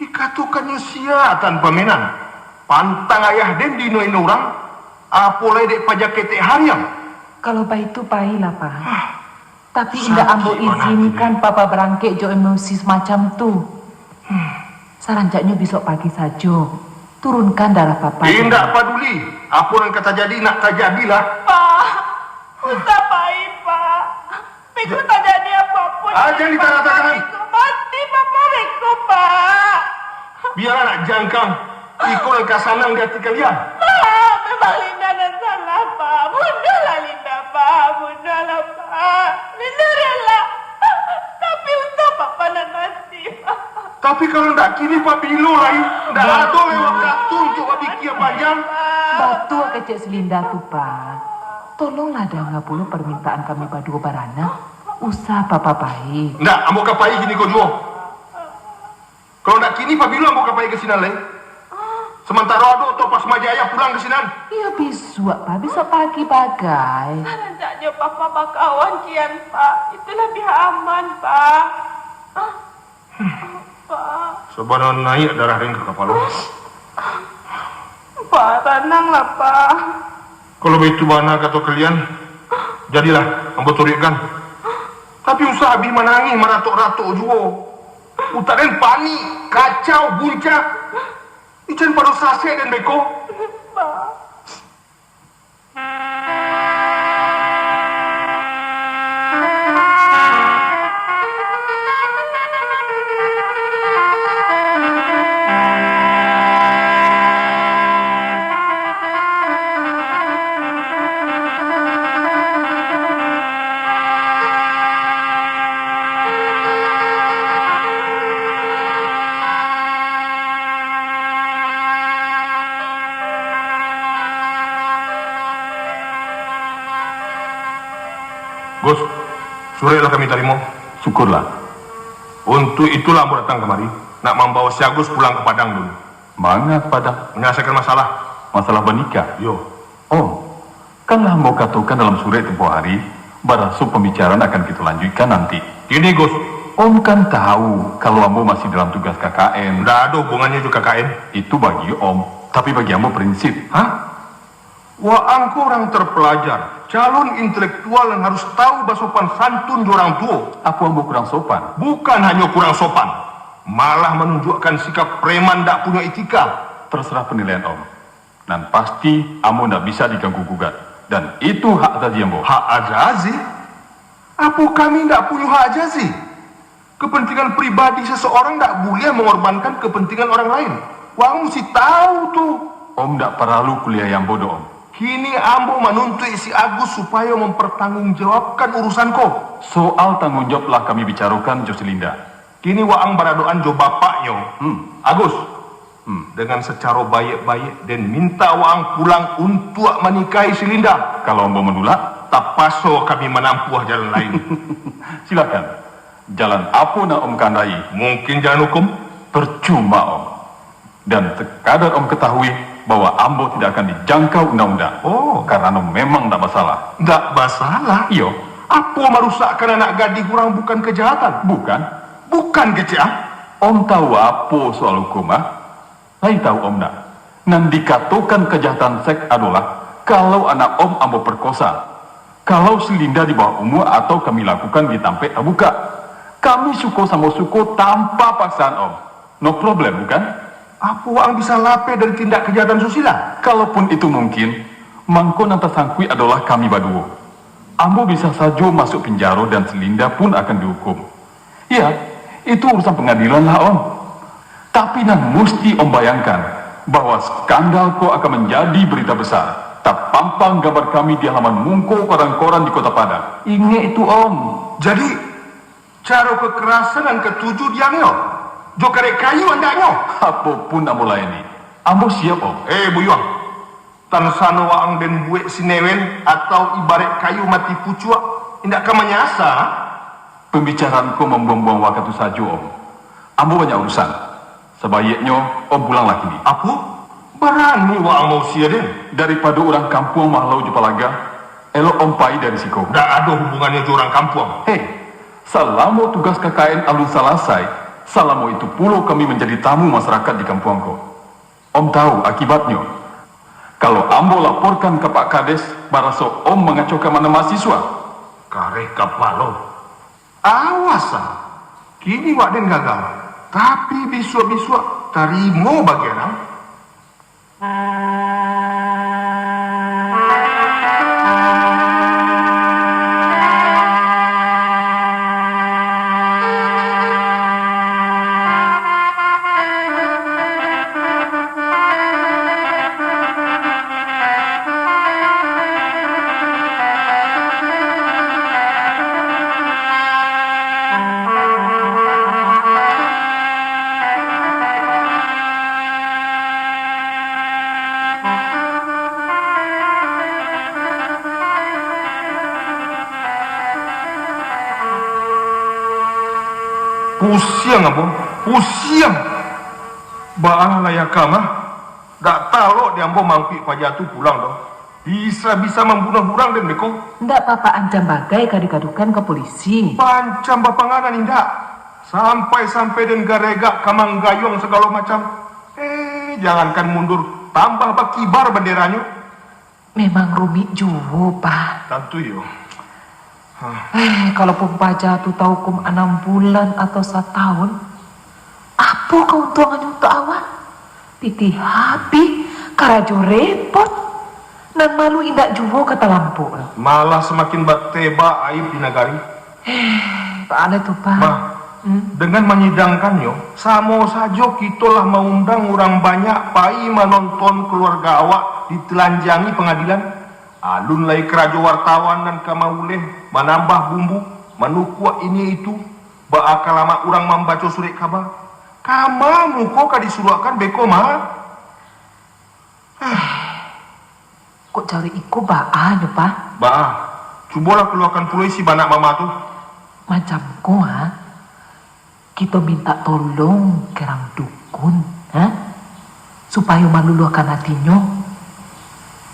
S3: Dikatukannya sia tanpa menan. Pantang ayah den di noin orang. Apa ledek pajak ketek harian.
S2: Kalau Pak itu pahit lah, Pak. Tapi indah ambo izinkan Papa berangkat jo emosi semacam tu. Sarancaknya besok pagi saja. turunkan darah papa.
S3: Tidak peduli. Apa yang kata jadi nak terjadilah.
S4: Pak, usah baik, Pak. Beko tak jadi apapun.
S3: Jangan dikatakan.
S4: Mati papa Beko, Pak.
S3: Biarlah nak jangkang. Ikut yang kasanang di hati kalian.
S4: Pak, memang Linda dan salah, Pak. Bunuhlah Linda, Pak. Bunuhlah, Pak. Linda rela. Tapi untuk papa dan mati, Pak.
S3: Tapi kalau tak kini Pak Bilo lain. Tak ada lewat kartu untuk bikin panjang.
S2: Batu kecil Selinda tuh, Pak. Tolonglah dah ngabulu permintaan kami berdua barana. Usah papa baik.
S3: Ndak, ambo kapai gini kau jual. Kalau ndak kini Pak Bilo ambo kapai ke sini lain. Sementara ada atau pas Majaya pulang ke sini.
S2: Ya besok, Pak. Besok pagi bagai.
S4: Hendaknya papa bakawan kian, Pak. Itu lebih aman, Pak. Pak.
S3: Sebenarnya naik darah ring ke kepala.
S4: Pak, tenanglah, Pak.
S3: Kalau begitu mana kata kalian, jadilah ambo turikan. Tapi usaha abi menangi meratok-ratok juga. Utarin panik, kacau, buncak. Ican pada sase dan beko. Gus, surelah kami terima.
S6: Syukurlah.
S3: Untuk itulah aku datang kemari. Nak membawa si Agus pulang ke Padang dulu.
S6: Mana Padang?
S3: Menyelesaikan masalah.
S6: Masalah bernikah?
S3: Yo.
S6: Oh, kan hamba katakan dalam surat tempoh hari, barasu pembicaraan akan kita lanjutkan nanti.
S3: Ini Gus,
S6: Om kan tahu kalau Ambo masih dalam tugas KKN.
S3: tidak ada hubungannya juga KKN.
S6: Itu bagi Om, tapi bagi Ambo prinsip.
S3: Hah? Wah, angko orang terpelajar, calon intelektual yang harus tahu basopan santun orang tua.
S6: Apa Ambo kurang sopan?
S3: Bukan hanya kurang sopan, malah menunjukkan sikap preman tak punya etika.
S6: Terserah penilaian Om. Dan pasti Ambo tidak bisa diganggu gugat. Dan itu hak azazi Ambo.
S3: Hak azazi? Apa kami tidak punya hak azazi? Kepentingan pribadi seseorang tak boleh mengorbankan kepentingan orang lain. Wang mesti tahu tuh.
S6: Om tidak perlu kuliah yang bodoh Om.
S3: Kini ambo menuntut si Agus supaya mempertanggungjawabkan urusanku.
S6: Soal tanggung jawablah kami bicarakan Joselinda.
S3: Kini waang baradoan jo bapaknya. Agus. Dengan secara baik-baik dan minta waang pulang untuk menikahi si Linda.
S6: Kalau Ambo menolak,
S3: Tak paso kami menampuh jalan lain.
S6: silakan. Jalan apa nak Om kandai?
S3: Mungkin jalan hukum.
S6: Percuma Om. Dan sekadar Om ketahui bahwa Ambo tidak akan dijangkau undang-undang.
S3: Oh.
S6: Karena Om memang tidak masalah.
S3: Tak masalah.
S6: Iyo,
S3: Apa merusakkan anak gadis kurang bukan kejahatan?
S6: bukan.
S3: Bukan kejahatan.
S6: Om tahu apa soal hukum ah? Lain tahu Om nak. Nan dikatakan kejahatan seks adalah kalau anak Om Ambo perkosa. Kalau Selinda di bawah umur atau kami lakukan di tampek terbuka. Kami suko sama suko tanpa paksaan Om. No problem bukan?
S3: Apa waang bisa lapeh dari tindak kejahatan susila?
S6: Kalaupun itu mungkin, mangko nan tersangkui adalah kami berdua. Ambo bisa saja masuk penjara dan Selinda pun akan dihukum. Ya, itu urusan pengadilan lah Om. Tapi nan mesti Om bayangkan bahwa skandal ko akan menjadi berita besar. Tak pampang gambar kami di halaman mungko koran-koran di Kota Padang. Ingat itu Om.
S3: Jadi, cara kekerasan dan ketujuh diangnya. Jo karek kayu andaknya.
S6: Apapun Ambo layani, Ambo siap Om.
S3: Buyuang. Tan sano waang den buek sinewen atau ibarat kayu mati pucuk. Indak ka menyasa.
S6: Pembicaraanku membuang-buang waktu saja Om. Ambo banyak urusan. Sebaiknya Om pulanglah kini.
S3: Apa? Berani waang mau sia den.
S6: Daripada orang kampung mahlau jupalaga, elok Om pai dari siko.
S3: Ndak ada hubungannya dengan orang kampung.
S6: Hei, selama tugas KKN alun selesai, selama itu pula kami menjadi tamu masyarakat di kampungku. Om tahu akibatnya. Kalau Ambo laporkan ke Pak Kades, baraso Om mengacaukan mana mahasiswa.
S3: Karek kapalo. Awas ah. Kini wak den gagal. Tapi biswa-biswa tarimo bagian. Pusiang ambo, pusiang. Baang layak mah, dak talok di ambo mangpi pajatu pulang doh. Bisa-bisa membunuh orang dan beko.
S2: Ndak papa ancam bagai kadi-kadukan ke polisi.
S3: Pancam bapanganan indah. Sampai-sampai dan garega kamang gayung segala macam. Jangankan mundur, tambah bakibar benderanya.
S2: Memang rumit juga, Pak.
S3: Tentu yo.
S2: Kalau pembaca tu tahu hukum 6 bulan atau 1 tahun, apa keuntungannya untuk awak? Piti habi, karajo repot, dan malu indak juga kata lampu.
S3: Malah semakin berteba aib di negari.
S2: Pak Ale tu Pak.
S3: Mah, dengan menyidangkannya, sama saja kita lah mengundang orang banyak pai menonton keluarga awak ditelanjangi pengadilan. Alun lai kerajo wartawan dan kamauleh menambah bumbu, menukua ini itu, bakal lama orang membaca surat kabar. Kama muko disuruhkan beko mah.
S2: Kok cari iku baan ya Pak?
S3: Cobalah keluarkan polisi banak mama tu.
S2: Macam ko ha? Kita minta tolong kerang dukun, ha? Supaya maluluakan hatinya.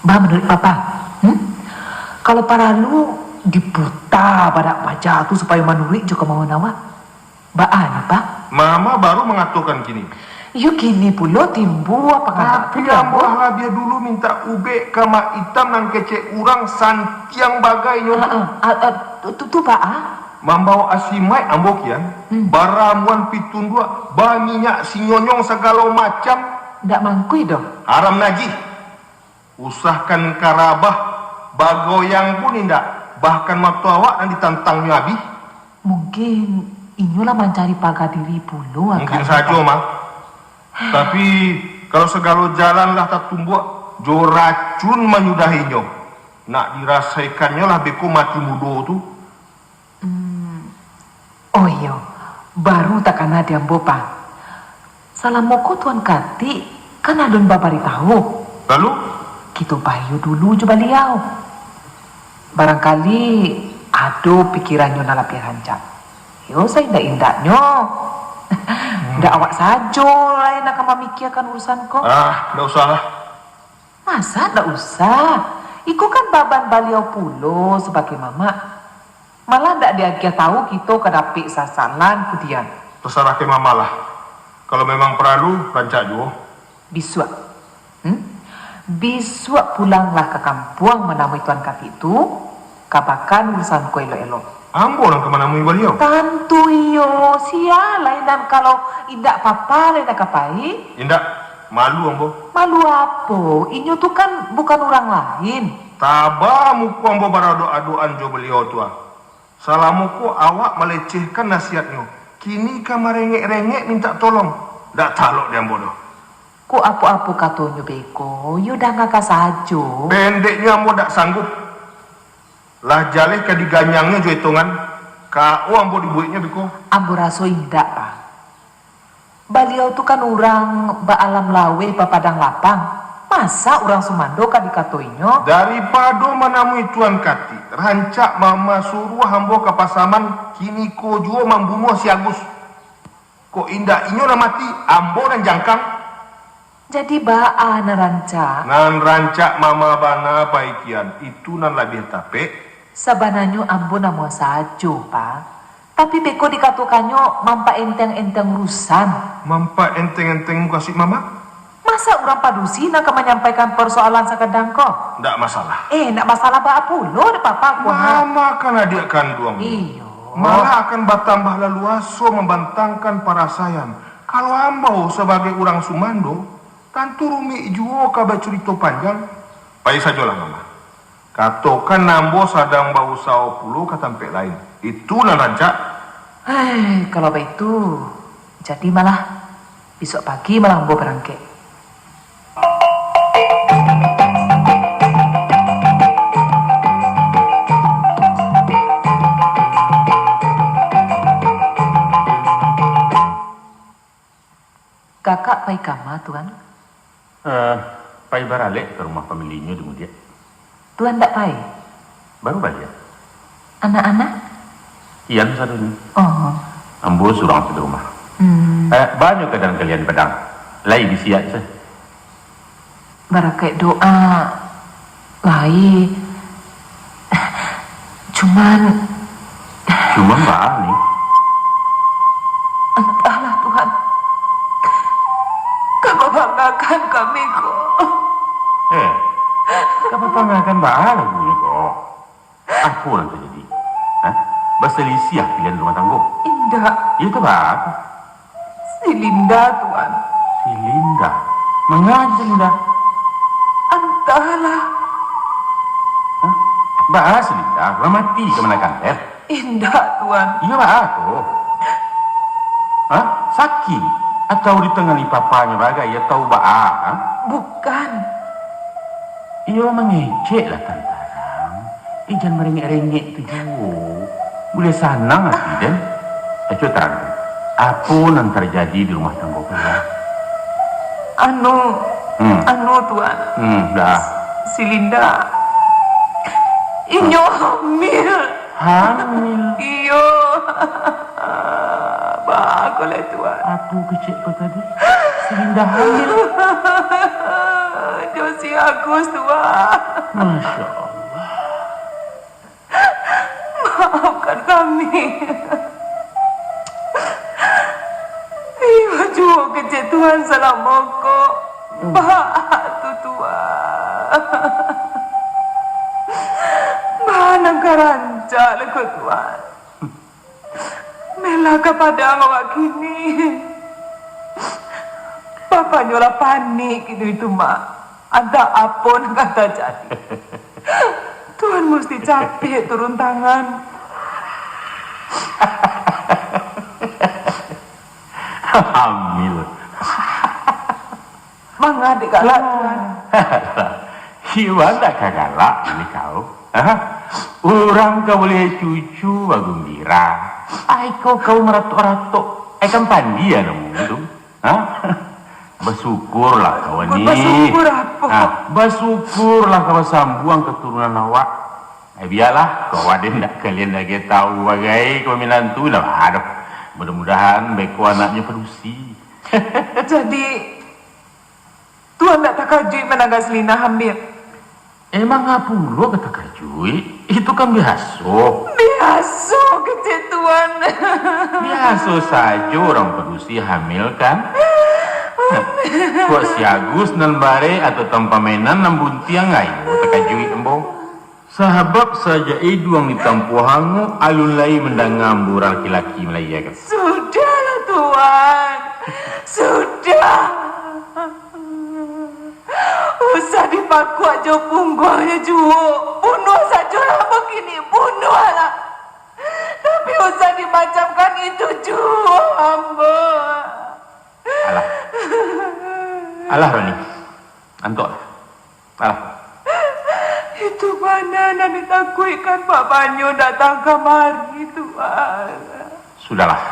S2: Menurut Papa? Kalau para lu diputa pada pajak tu supaya menurut juga mau nawa. Baan Pak?
S3: Mama baru mengaturkan gini.
S2: Yuk gini pula timbu apa kata
S3: Tapi ambolah dia dulu minta ube kama hitam nang kece urang santiang bagainya.
S2: Tu Pak
S3: Membawa asimai ambo kian. Baramuan pitun dua. Bah minyak sinyonyong segala macam.
S2: Ndak mangkui dong.
S3: Haram najis. Usahkan karabah. Bagoyang pun indak. Bahkan waktu awak yang ditantangnya habis.
S2: Mungkin inilah mencari pagar diri pulu.
S3: Mungkin saja mah. Tapi kalau segala jalan lah tak tumbuh, jo racun menyudahinya. Nak dirasaikannya lah beko mati mudo tu.
S2: Oh iya, baru takkan ada yang bopa. Salam moko tuan Kati, kan adun babari tahu.
S3: Lalu?
S2: Kita bayu dulu coba liau. Barangkali ado pikirannya nalapi rancang. Yo saya indak-indaknya. Ndak awak saja lain nak memikirkan urusan kok.
S3: Ndak usah lah.
S2: Masa ndak usah? Iku kan baban beliau pulo sebagai mama. Malah ndak dia tahu kita kedapik sasalan kudian.
S3: Terserah ke mama lah. Kalau memang perlu rancak juga.
S2: Biswa. Biswa pulanglah ke kampung menemui Tuan Kati itu. Kabakan urusan ko elo-elo.
S3: Ambo orang kemana mui beliau?
S2: Tentu iyo, sialai dan kalau indak papa lain nak kapai.
S3: Indak, malu ambo.
S2: Malu apa? Inyo tu kan bukan orang lain.
S3: Taba muku ambo berdoa-doaan jo beliau tua. Salah muku awak melecehkan nasihatnya. Kini kamar rengek-rengek minta tolong. Ndak talok dia ambo doh.
S2: Ku apa-apa katanya beko, yudah ngaka sajo.
S3: Pendeknya ambo ndak sanggup. Lah jalih ke diganyangnya jo hitungan. Kau ambo dibuatnya beko.
S2: Ambo raso indak Pak. Beliau tu kan orang baalam lawe papadang lapang. Masa orang Sumando kan dikatoinyo?
S3: Daripada menamui Tuan Kati, rancak mama suruh ambo ke pasaman, kini ko jua membunuh si Agus. Ko indah inyo na mati, ambo dan jangkang.
S2: Jadi baa na rancak.
S3: Nan rancak mama bana baikian, itu nan lebih tape.
S2: Sabananyo ambo na mo sajo Pak. Tapi beko dikatukanyo mampa enteng-enteng urusan.
S3: Mampa enteng-enteng kasih mama?
S2: Masa orang padusi nak menyampaikan persoalan sekedang kok?
S3: Ndak masalah.
S2: Ndak masalah ba pulo de papa ko.
S3: Mama kan adik kandung.
S2: Iyo.
S3: Malah akan bertambah leluasa membantangkan para sayang. Kalau ambo sebagai orang Sumando, Tantu rumi juo kabar cerita panjang. Baik sajalah mama. Katakan nambo sadang bau sao puluh ke tempat lain. Itulah rancak.
S2: Kalau begitu, jadi malah besok pagi malah ambo berangkat. Kakak pai kama, Tuan?
S1: Pai baralek ke rumah pemiliknya di Mudia.
S2: Tuan tak pai?
S1: Baru balik.
S2: Anak-anak?
S1: Ian satunya.
S2: Oh.
S1: Ambo surang di rumah. Banyak keadaan kalian pedang. Lai bisiak se.
S2: Barakai doa. Lai. Cuman
S1: Mbak ni.
S2: entahlah Tuhan. Kau banggakan kami kok.
S1: Kau banggakan Mbak lagunya kok. Apa yang terjadi? Berselisih pilihan rumah tangga.
S2: Indah.
S1: Itu Mbak.
S2: Si Linda, Tuan.
S1: Si Linda. Mengapa Linda?
S2: Entahlah.
S1: Mbak si Linda, Mbak mati ke mana kantor?
S2: Indah, Tuan.
S1: Iya Mbak tu. Sakit? Atau ditengani papanya bagai ya tahu Mbak?
S2: Bukan.
S1: Iya mengecek lah tantarang. Jangan merengek-rengek tu juga. Boleh sanang hati dan. Coba terang. Apa yang terjadi di rumah tangga kalian?
S2: Anu Tuan.
S1: Dah.
S2: Si Linda. Inyo hamil.
S1: Hamil.
S2: Iyo. Bagulah Tuan.
S1: Apa kecil kau tadi? Si Linda hamil.
S2: Josi Agus Tuan.
S1: Masya Allah.
S2: Maafkan kami. Iyo juga kecil Tuan salah mokok. Batu Tuan. Mana garanca leko Tuan. Mela kepada awak kini. Papa nyola panik itu mak. Ada apa nak kata jadi. Tuhan mesti capek turun tangan.
S1: Hamil.
S2: Mengadik galak Tuan.
S1: Iwan tak galak ini kau. Orang kau boleh cucu gembira. Kau meratuk-ratuk. Kan pandi ya dong. Bersyukurlah kau ni.
S2: Bersyukur apa?
S1: Bersyukurlah kau sambuang keturunan awak. Biarlah kau ada nak kalian lagi tahu bagai kau menantu dah. Aduh, mudah-mudahan baik kau anaknya perusi.
S2: Jadi Tuhan tak takajui menaga Selina hamil.
S1: Emang apa lu kata kajui? Itu kan biasa.
S2: Biasa kecil Tuhan.
S1: Biasa saja orang perusi hamil kan? Kuat si Agus nan bare atau tanpa mainan nan buntiang ayo terkajui embong. Sahabat saja iduang ditampu hangu alun lai mendangam burang laki-laki Melayu kan.
S2: Sudahlah Tuhan. Sudah. Usah dipaku aja punggungnya juga. Bunuh sajalah begini. Bunuhlah. Tapi usah dimacamkan itu juga hamba.
S1: Alah Roni. Antok. Alah.
S2: Itu mana nak ditakuikan Pak Banyo datang kemari Tuhan.
S1: Sudahlah.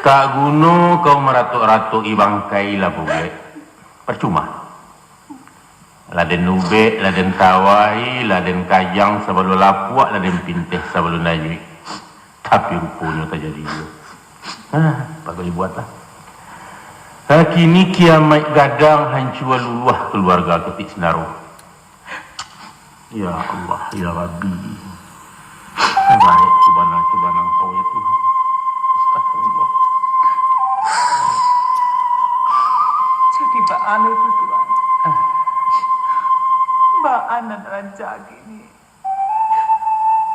S1: Tak guna kau meratuk-ratuk ibangkai lah boleh. Percuma. Laden nubek, laden tawai, laden kajang sebelum lapuak, laden pintih sebelum najui. Tapi rupanya tak jadi. Apa boleh buatlah. Kini kiamat gadang hancur luluah keluarga ketik senaruh. Ya Allah, ya Rabbi. Baik, cubana kau ya Tuhan. Astagfirullah.
S2: Jadi baan itu Tuhan. Baan dan rancak ini.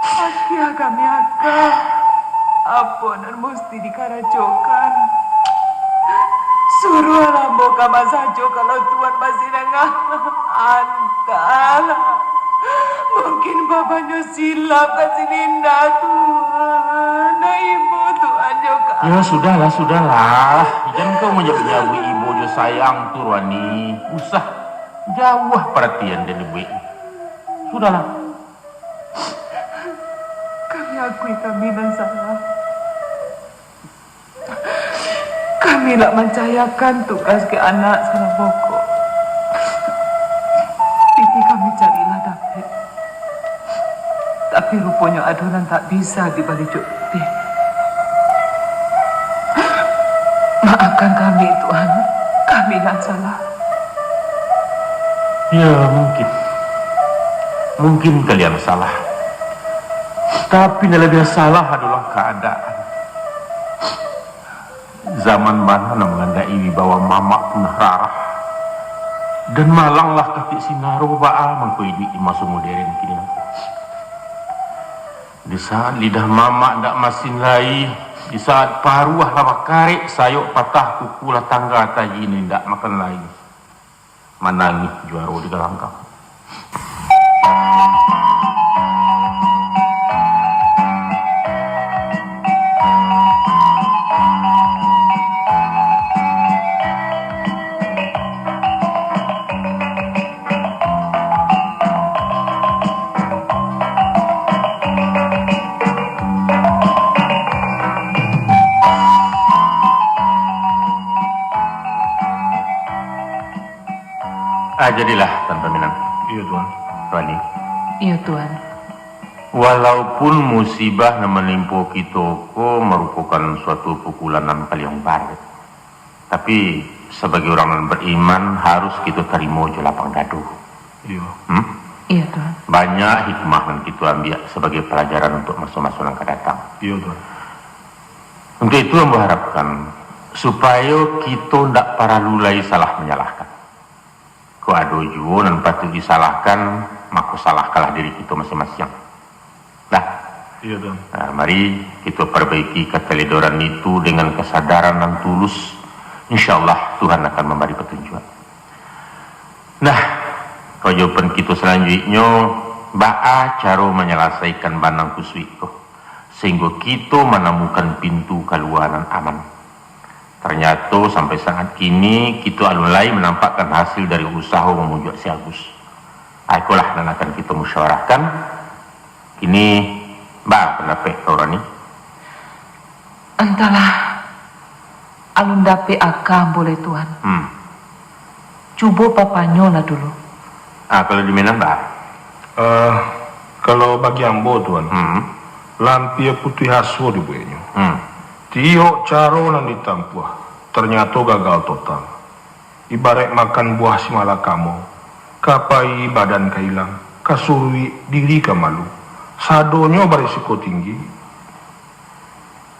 S2: Akhirnya kami akan apa dan mesti dikarajokan. Suruhlah moga saja kalau Tuhan masih nengah antara. Mungkin bapaknya silap kasih Linda Tuhan. Nah ibu Tuhan juga.
S5: Ya sudahlah. Jangan kau menjauh ibu jo sayang tu Rani. Usah jauh perhatian dari ibu. Sudahlah.
S2: Kami akui kami dan salah. Kami tak mencayakan tugas ke anak salah pokok. Pipi kami carilah David. Tapi rupanya adonan tak bisa dibalik pipi. Maafkan kami Tuhan. Kami yang salah.
S5: Ya mungkin kalian salah. Tapi yang lebih salah adalah keadaan. Zaman mana mengandai wibawa mamak punah rarah. Dan malanglah kaki sinaru ba'a mengkuidi di masa modern kini. Di saat lidah mamak ndak masin lai, di saat paruah lama karek sayok patah kukulah tangga taji ini ndak makan lagi. Manangis juara di dalam kau. Jadilah Tuan Paminan.
S3: Iya Tuan.
S5: Rani.
S2: Iya Tuhan.
S5: Walaupun musibah yang menimpa kita merupakan suatu pukulan yang paling berat, tapi sebagai orang yang beriman harus kita terima je lapang dadu.
S3: Iya.
S2: Iya Tuhan.
S5: Banyak hikmah yang kita ambil sebagai pelajaran untuk masa-masa yang akan datang.
S3: Iya Tuan.
S5: Untuk itu yang mengharapkan supaya kita tidak para lulai salah menyalahkan. Kau ada juga dan patut disalahkan, maka salahkanlah diri kita masing-masing. Nah,
S3: Iya Tuan.
S5: mari kita perbaiki keteledoran itu dengan kesadaran yang tulus. Insya Allah Tuhan akan memberi petunjuk. Nah, jawaban kita selanjutnya, ba'a cara menyelesaikan banang kusui itu, sehingga kita menemukan pintu keluar yang aman. Ternyata sampai saat kini kita alulai menampakkan hasil dari usaha memujuk si Agus. Itulah yang akan kita musyawarahkan. Ini bah pendapat kau Rani.
S2: Entahlah. Alun dape akam boleh Tuhan. Cuba papanyo lah dulu.
S5: Kalau di mana bah?
S3: Kalau bagi ambo Tuan, lampia putih haso di buahnya. Tio caro nan ditampuh, ternyata gagal total. Ibarat makan buah si malakamo, kapai badan kailang, kasuri diri kamalu, sadonyo berisiko tinggi.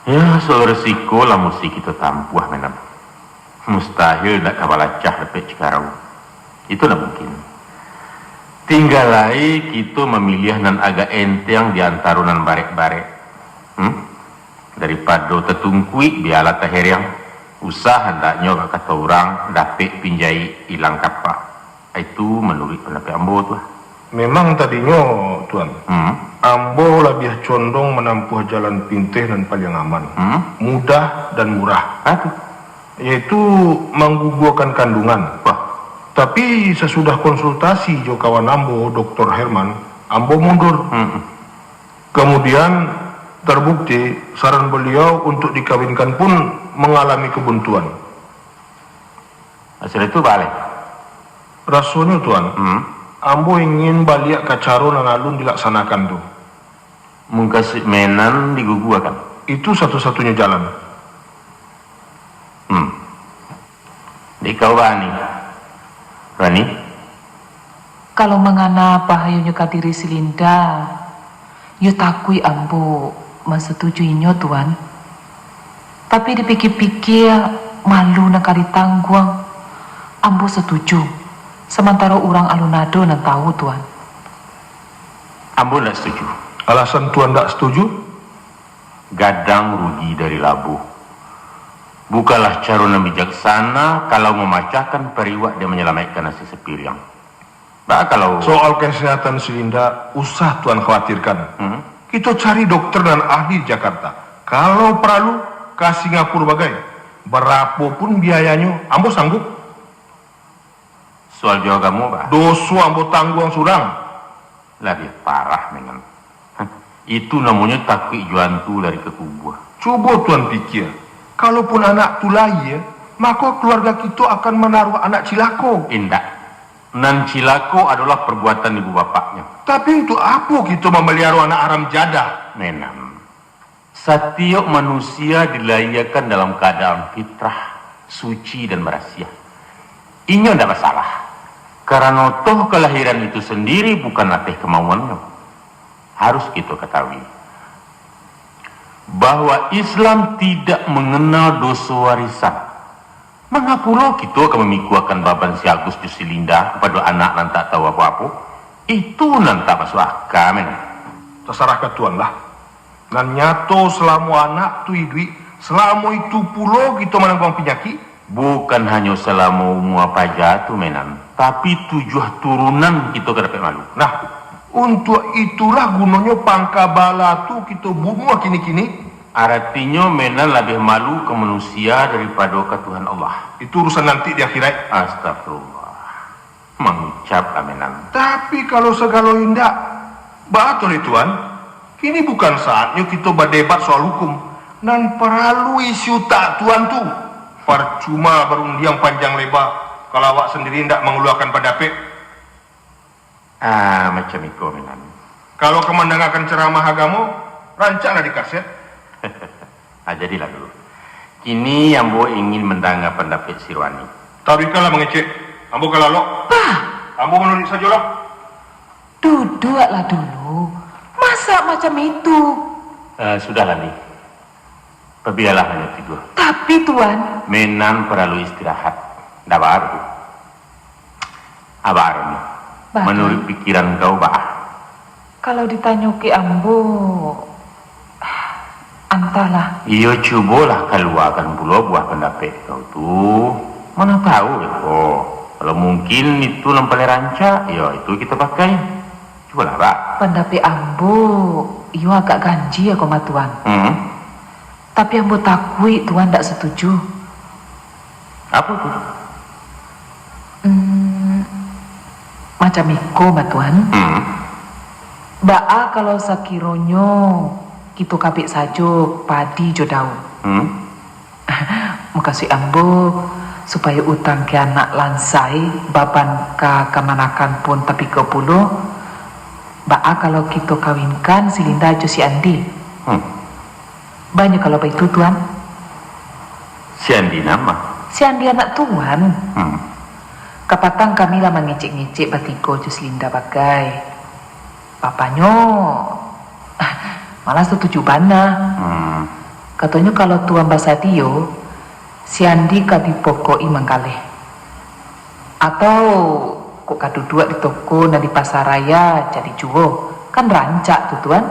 S5: Ya, soal resiko lah mesti kita tampuh menam. Mustahil nak kabalacah lepet cikarau. Itu lah mungkin. Tinggal lagi kita memilih nan agak enteng di antara nan barek-barek. Daripada tertungkui biarlah terheriang. Usah hendaknya kata orang dapat pinjai hilang kapak. Itu menurut pendapat ambo tu.
S3: Memang tadinya Tuan, ambo lebih condong menempuh jalan pintih dan paling aman, mudah dan murah. Yaitu menggugurkan kandungan. Tapi sesudah konsultasi jo kawan ambo, Dr. Herman, ambo mundur. Kemudian terbukti saran beliau untuk dikawinkan pun mengalami kebuntuan.
S5: Hasil itu balik.
S3: Rasanya Tuan, ambo ingin balik ke caro nan alun dilaksanakan tuh.
S5: Mengkasih menan diguguakan.
S3: Itu satu-satunya jalan.
S5: Di kau Rani. Rani?
S2: Kalau mengana bahayanya ke diri si Linda, you takui ambo mesetujuinya Tuan. Tapi dipikir-pikir malu nak kali tangguang. Ambo setuju. Sementara orang alunado nak tahu Tuan.
S5: Ambo tak setuju.
S3: Alasan Tuan tak setuju?
S5: Gadang rugi dari labuh. Bukalah caruna bijaksana kalau memecahkan periwak dan menyelamatkan nasi sepiring. Bah, kalau
S3: Soal kesehatan si Linda, usah Tuan khawatirkan. Kita cari dokter dan ahli di Jakarta. Kalau perlu, ke Singapura bagai. Berapapun biayanya, ambo sanggup.
S5: soal jawab kamu, Bah,
S3: Dosu ambo tanggung surang.
S5: lebih parah dengan. Itu namanya takwi juantu dari kekubur.
S3: Coba Tuan pikir, kalaupun anak tu lahir, maka keluarga kita akan menaruh anak cilako.
S5: Indah. Nan cilako adalah perbuatan ibu bapaknya.
S3: Tapi untuk apa kita memelihara anak haram jadah?
S5: Menam. Setiap manusia dilahirkan dalam keadaan fitrah, suci dan berasiah. Ini tidak masalah. Karena toh kelahiran itu sendiri bukan latih kemauannya. Harus kita ketahui bahwa Islam tidak mengenal dosa warisan. Mengapa kita akan memikuakan baban si Agus Jusilinda kepada anak yang tak tahu apa-apa? Itu nanti masuk akal, men.
S3: Terserah ke Tuan lah. Dan nyato selama anak tu hidup, selama itu pula kita menanggung penyakit.
S5: Bukan hanya selama umur apa jatuh, menan, tapi 7 turunan kita ke dapat malu.
S3: Nah, untuk itulah gunanya pangkabala tu kita bunuh kini-kini.
S5: Artinya menan lebih malu ke manusia daripada ke Tuhan Allah.
S3: Itu urusan nanti di akhirat.
S5: Astagfirullah. Mengucap menan.
S3: Tapi kalau segala indah, betul Tuan. Kini bukan saatnya kita berdebat soal hukum. Dan perlu isu tak Tuan tu. Percuma berundiang panjang lebar kalau awak sendiri tidak mengeluarkan pendapat.
S5: Macam itu menan.
S3: Kalau kemendengarkan ceramah agama, rancanglah di kaset.
S5: Jadilah dulu. Kini Ambo ingin mendengar pendapat Sirwani.
S3: Tarikalah mengecek. Ambo kalalok. Ambo menulis sajalah.
S2: Duduklah dulu. Masa macam itu?
S5: Sudahlah nih. Biarlah hanya tidur.
S2: Tapi Tuan,
S5: Menan perlu istirahat. Dah baru. Abar nih.
S2: Bah.
S5: Menurut pikiran kau, Bah.
S2: kalau ditanya ke Ambo, entahlah.
S5: Iyo cobalah keluarkan pula buah pendapat kau tuh. Mana tahu ya. Kalau mungkin itu lempar ranca, ya itu kita pakai. Cobalah, Pak.
S2: Pendapat Ambo, iyo agak ganji ya koma Tuan. Tapi Ambo takui Tuan tak setuju.
S5: Apa tuh?
S2: Macam iko ma Tuan. Baa kalau sakironyo kita kapik sajo padi jo daun. Makasih Ambo supaya utang ke anak lansai baban ka kemanakan pun tapi ke pulau. Baa kalau kita kawinkan si Linda jo si Andi. Banyak kalau begitu Tuan.
S5: Si Andi nama?
S2: Si Andi anak Tuan. Kapatang kami lah mengecek-ngecek batiko jus Linda bagai. Papanya malah setuju bana. Katanya kalau Tuan Basadio, si Andi kadi pokoi mengkalih. Atau kok kadu dua di toko dan di pasar raya jadi juo. Kan rancak tuh Tuan.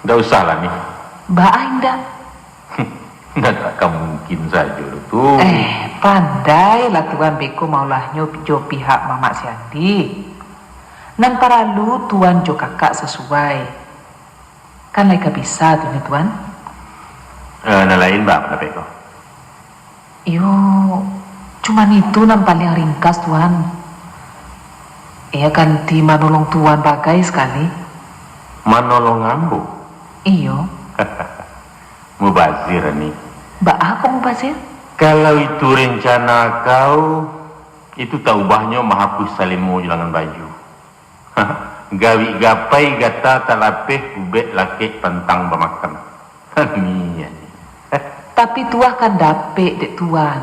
S5: Nggak usah lah nih.
S2: Mbak Ainda.
S5: Nggak mungkin saja lu tuh.
S2: Pandai lah Tuan beko maulah jo pihak Mama si Andi. Nan paralu Tuan jo kakak sesuai. Kan mereka bisa tuh nih Tuan.
S5: Nalain Mbak pendapat kau.
S2: Yo, cuman itu nan paling ringkas Tuan. Iya ganti manolong Tuan bagai sekali.
S5: Manolong Ambo.
S2: Iyo.
S5: Mubazir nih.
S2: Mbak aku mau pasir?
S5: Kalau itu rencana kau, itu tak ubahnya menghapus salimu jelangan baju. Gawi gapai gata talapeh ubek laki pantang bemakan. Nih.
S2: Tapi tuah kan dapet dek Tuan.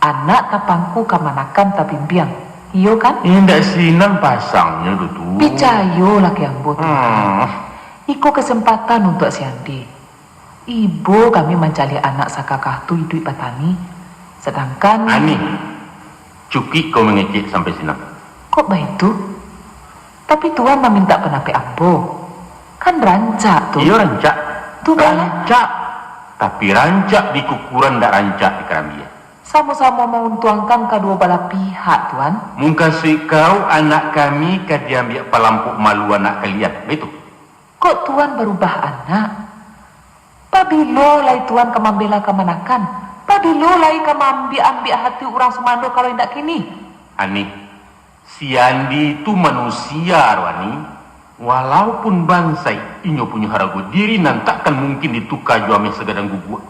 S2: Anak tapangku kamanakan tapi biang. Iyo kan?
S5: Indah sinan pasangnya tuh.
S2: Picayo laki Ambo Tuan. Iko kesempatan untuk si Andi. Ibu kami mencari anak sakakah tu hidup petani. Sedangkan
S5: Ani, cuki kau mengecek sampai sini.
S2: kok begitu? Tapi Tuan meminta pendapat Ambo. Kan rancak tuh.
S5: Iya rancak.
S2: Tuh kan?
S5: Rancak.
S1: Tapi rancak di kukuran ndak rancak di kerambia.
S2: Sama-sama mau tuangkan kedua belah pihak, Tuan.
S1: Mungkasi kau anak kami kadiambil pelampuk malu anak kalian, begitu?
S2: Kok Tuan berubah anak? Pabilo lai Tuan kemambela kemanakan? Pabilo lai kemambi-ambil hati orang semando kalau tidak kini?
S1: Ani, si Andi itu manusia, Rwani. Walaupun bansai, inyo punya haragu diri nan takkan mungkin ditukar juame segadang gugua.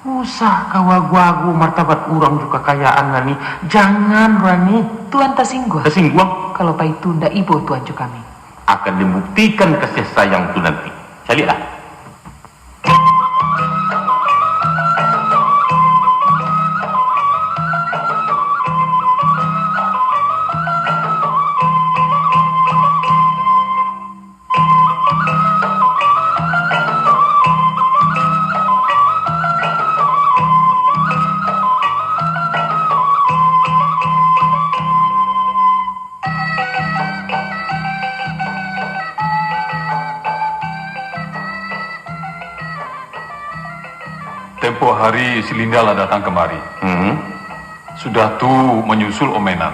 S1: Usah kawagu-agu martabat orang juga kayaan Rani. Jangan, Rani.
S2: Tuan tersinggung.
S1: Tersinggung.
S2: Kalau pak itu ndak ibu Tuan juga kami.
S1: Akan membuktikan kasih sayang itu nanti. Carilah.
S6: Tempo hari si Linda lah datang kemari. Sudah tu menyusul omenan.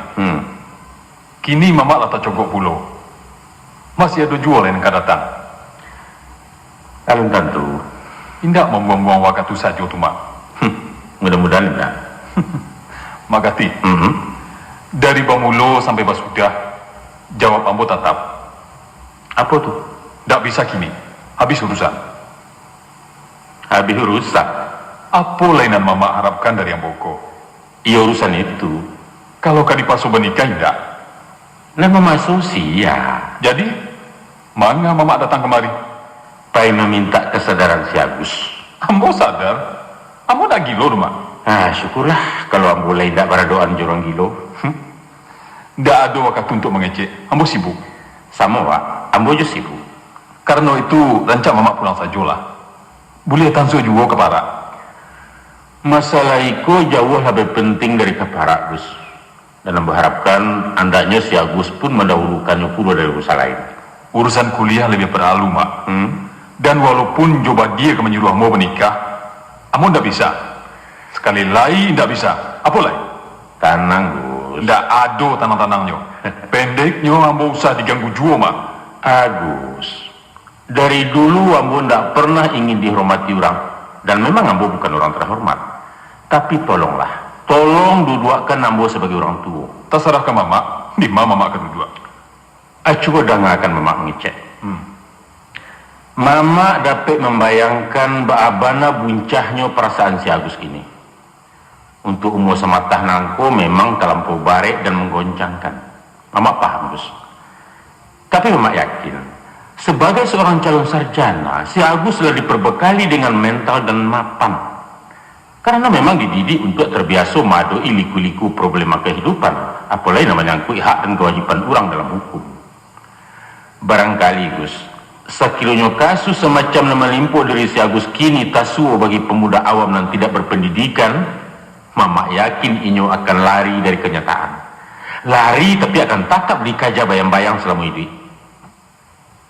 S6: Kini mama lah tak cogok pulau. Masih ada jual yang kau datang.
S1: Alun tentu.
S6: Indak membuang-buang waktu saja tu mak.
S1: Mudah-mudahan enggak.
S6: Magati. Dari Bamulo sampai Basudah, jawab ambo tetap.
S1: Apa tuh?
S6: Ndak bisa kini. Habis urusan.
S1: Habis urusan.
S6: Apa lainan mama harapkan dari Amboko?
S1: Iya urusan itu.
S6: Kalau kau dipasu bernikah indak.
S1: Nama masuk ya.
S6: Jadi, mana mama datang kemari?
S1: Pai meminta kesadaran si Agus.
S6: Ambo sadar. Ambo dah gilo rumah.
S1: Syukurlah kalau ambo lain tak beradoan jorong gilo.
S6: Ndak ada waktu untuk mengecek. Ambo sibuk.
S1: Sama wak, ambo je sibuk.
S6: Karena itu rancak mama pulang sajalah. Boleh tansu juga ke Parak.
S1: Masalah itu jauh lebih penting dari keparak, Gus. Dan ambo harapkan andaknya si Agus pun mendahulukannya pula dari urusan lain.
S6: Urusan kuliah lebih perlu, mak. Dan walaupun coba dia menyuruh ambo menikah, ambo ndak bisa. Sekali lagi ndak bisa. Apa lagi?
S1: Tenang, Gus.
S6: Ndak ada tanang-tanangnya. Pendeknya ambo usah diganggu juga, mak.
S1: Agus, dari dulu ambo ndak pernah ingin dihormati orang. Dan memang ambo bukan orang terhormat. Tapi tolonglah, tolong duduakan ambo sebagai orang tua.
S6: Terserah ke mama, di mama mak kedua.
S1: Coba dah akan mama ngecek. Mama dapat membayangkan baabana buncahnya perasaan si Agus ini. Untuk umur sematah nangko memang terlampau barek dan menggoncangkan. Mama paham, Gus. Tapi mama yakin, sebagai seorang calon sarjana, si Agus sudah diperbekali dengan mental dan mapan. Karena memang dididik untuk terbiasa madoi liku-liku problema kehidupan, apalagi namanya hak dan kewajiban orang dalam hukum. Barangkali, Gus, sekiranya kasus semacam nama limpo dari si Agus kini tasuo bagi pemuda awam yang tidak berpendidikan, mama yakin inyo akan lari dari kenyataan. Lari tapi akan tetap dikaja bayang-bayang selama hidup.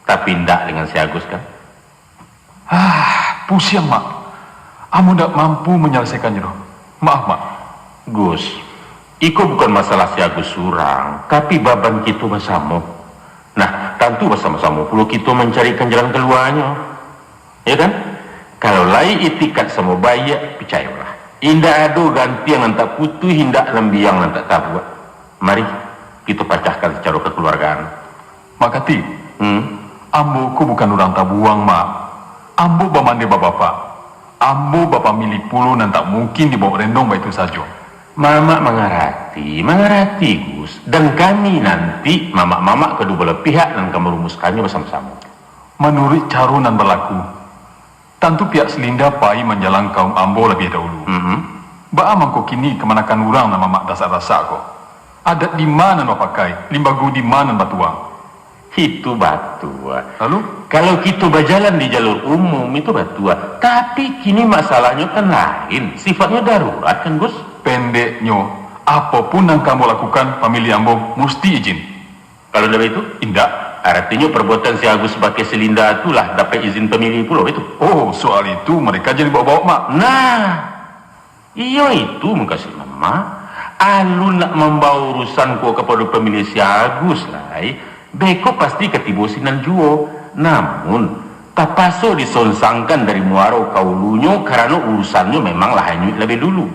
S1: Tapi tidak dengan si Agus kan?
S6: Pusing, mak. Amu tidak mampu menyelesaikannya, doh. Maaf, mak.
S1: Gus, itu bukan masalah si Agus surang, tapi baban kita bersama. Nah, tentu bersama-sama perlu kita mencarikan jalan keluarnya. Ya kan? Kalau lain itikat sama baik, percayalah. Indah ada ganti yang tak putus, indah lembiang yang tak tahu. Mari kita pecahkan secara kekeluargaan.
S6: Makati, ambo ku bukan orang tabuang, mak. Ambo bamande bapak. Ambo bapak milih puluh dan tak mungkin dibawa rendong itu saja.
S1: Mama mengerti, Gus. Dan kami nanti, mama kedua belah pihak dan kami rumuskannya bersama-sama.
S6: Menurut carun dan berlaku, tentu pihak Selinda pai menjalan kaum ambo lebih dahulu. Ba amang kau kini kemanakan orang nama mak dasar rasa kau. Adat di mana nak pakai, limbagu di mana batuang.
S1: Itu batua.
S6: Lalu?
S1: Kalau kita berjalan di jalur umum itu batua. Tapi kini masalahnya kan lain. Sifatnya darurat kan, Gus?
S6: Pendeknya, apapun yang kamu lakukan, famili ambo mesti izin.
S1: Kalau dari itu?
S6: Indak.
S5: Artinya perbuatan si Agus sebagai Selinda itulah dapat izin pemilih pulau itu.
S6: Oh, soal itu mereka jadi bawa-bawa, Mak.
S5: Nah, iya itu makasih mama. Alun nak membawa urusan ko kepada pemilih si Agus lah. Beko pasti ketibo sinan juo. Namun, tapaso disonsangkan dari muaro kaulunyo karena urusannya memang lahannya lebih dulu.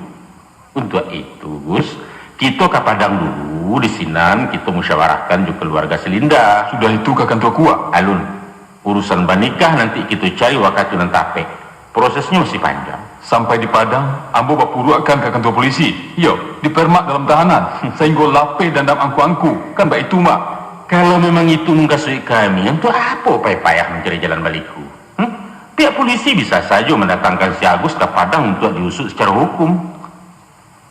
S5: Untuk itu, Gus, kita ke Padang dulu di Sinan kita musyawarahkan juga keluarga Selinda.
S6: Sudah itu kakak tua kuat.
S5: Alun, urusan banikah nanti kita cari waktu nanti. Prosesnya masih panjang.
S6: Sampai di Padang, ambo bapuru akan ke kantor polisi. Yo, dipermak dalam tahanan. Sehingga lape dan dalam angku-angku. Kan mbak itu, Mak.
S5: Kalau memang itu mengkasui kami, untuk apa payah mencari jalan balikku? Pihak polisi bisa saja mendatangkan si Agus ke Padang untuk diusut secara hukum.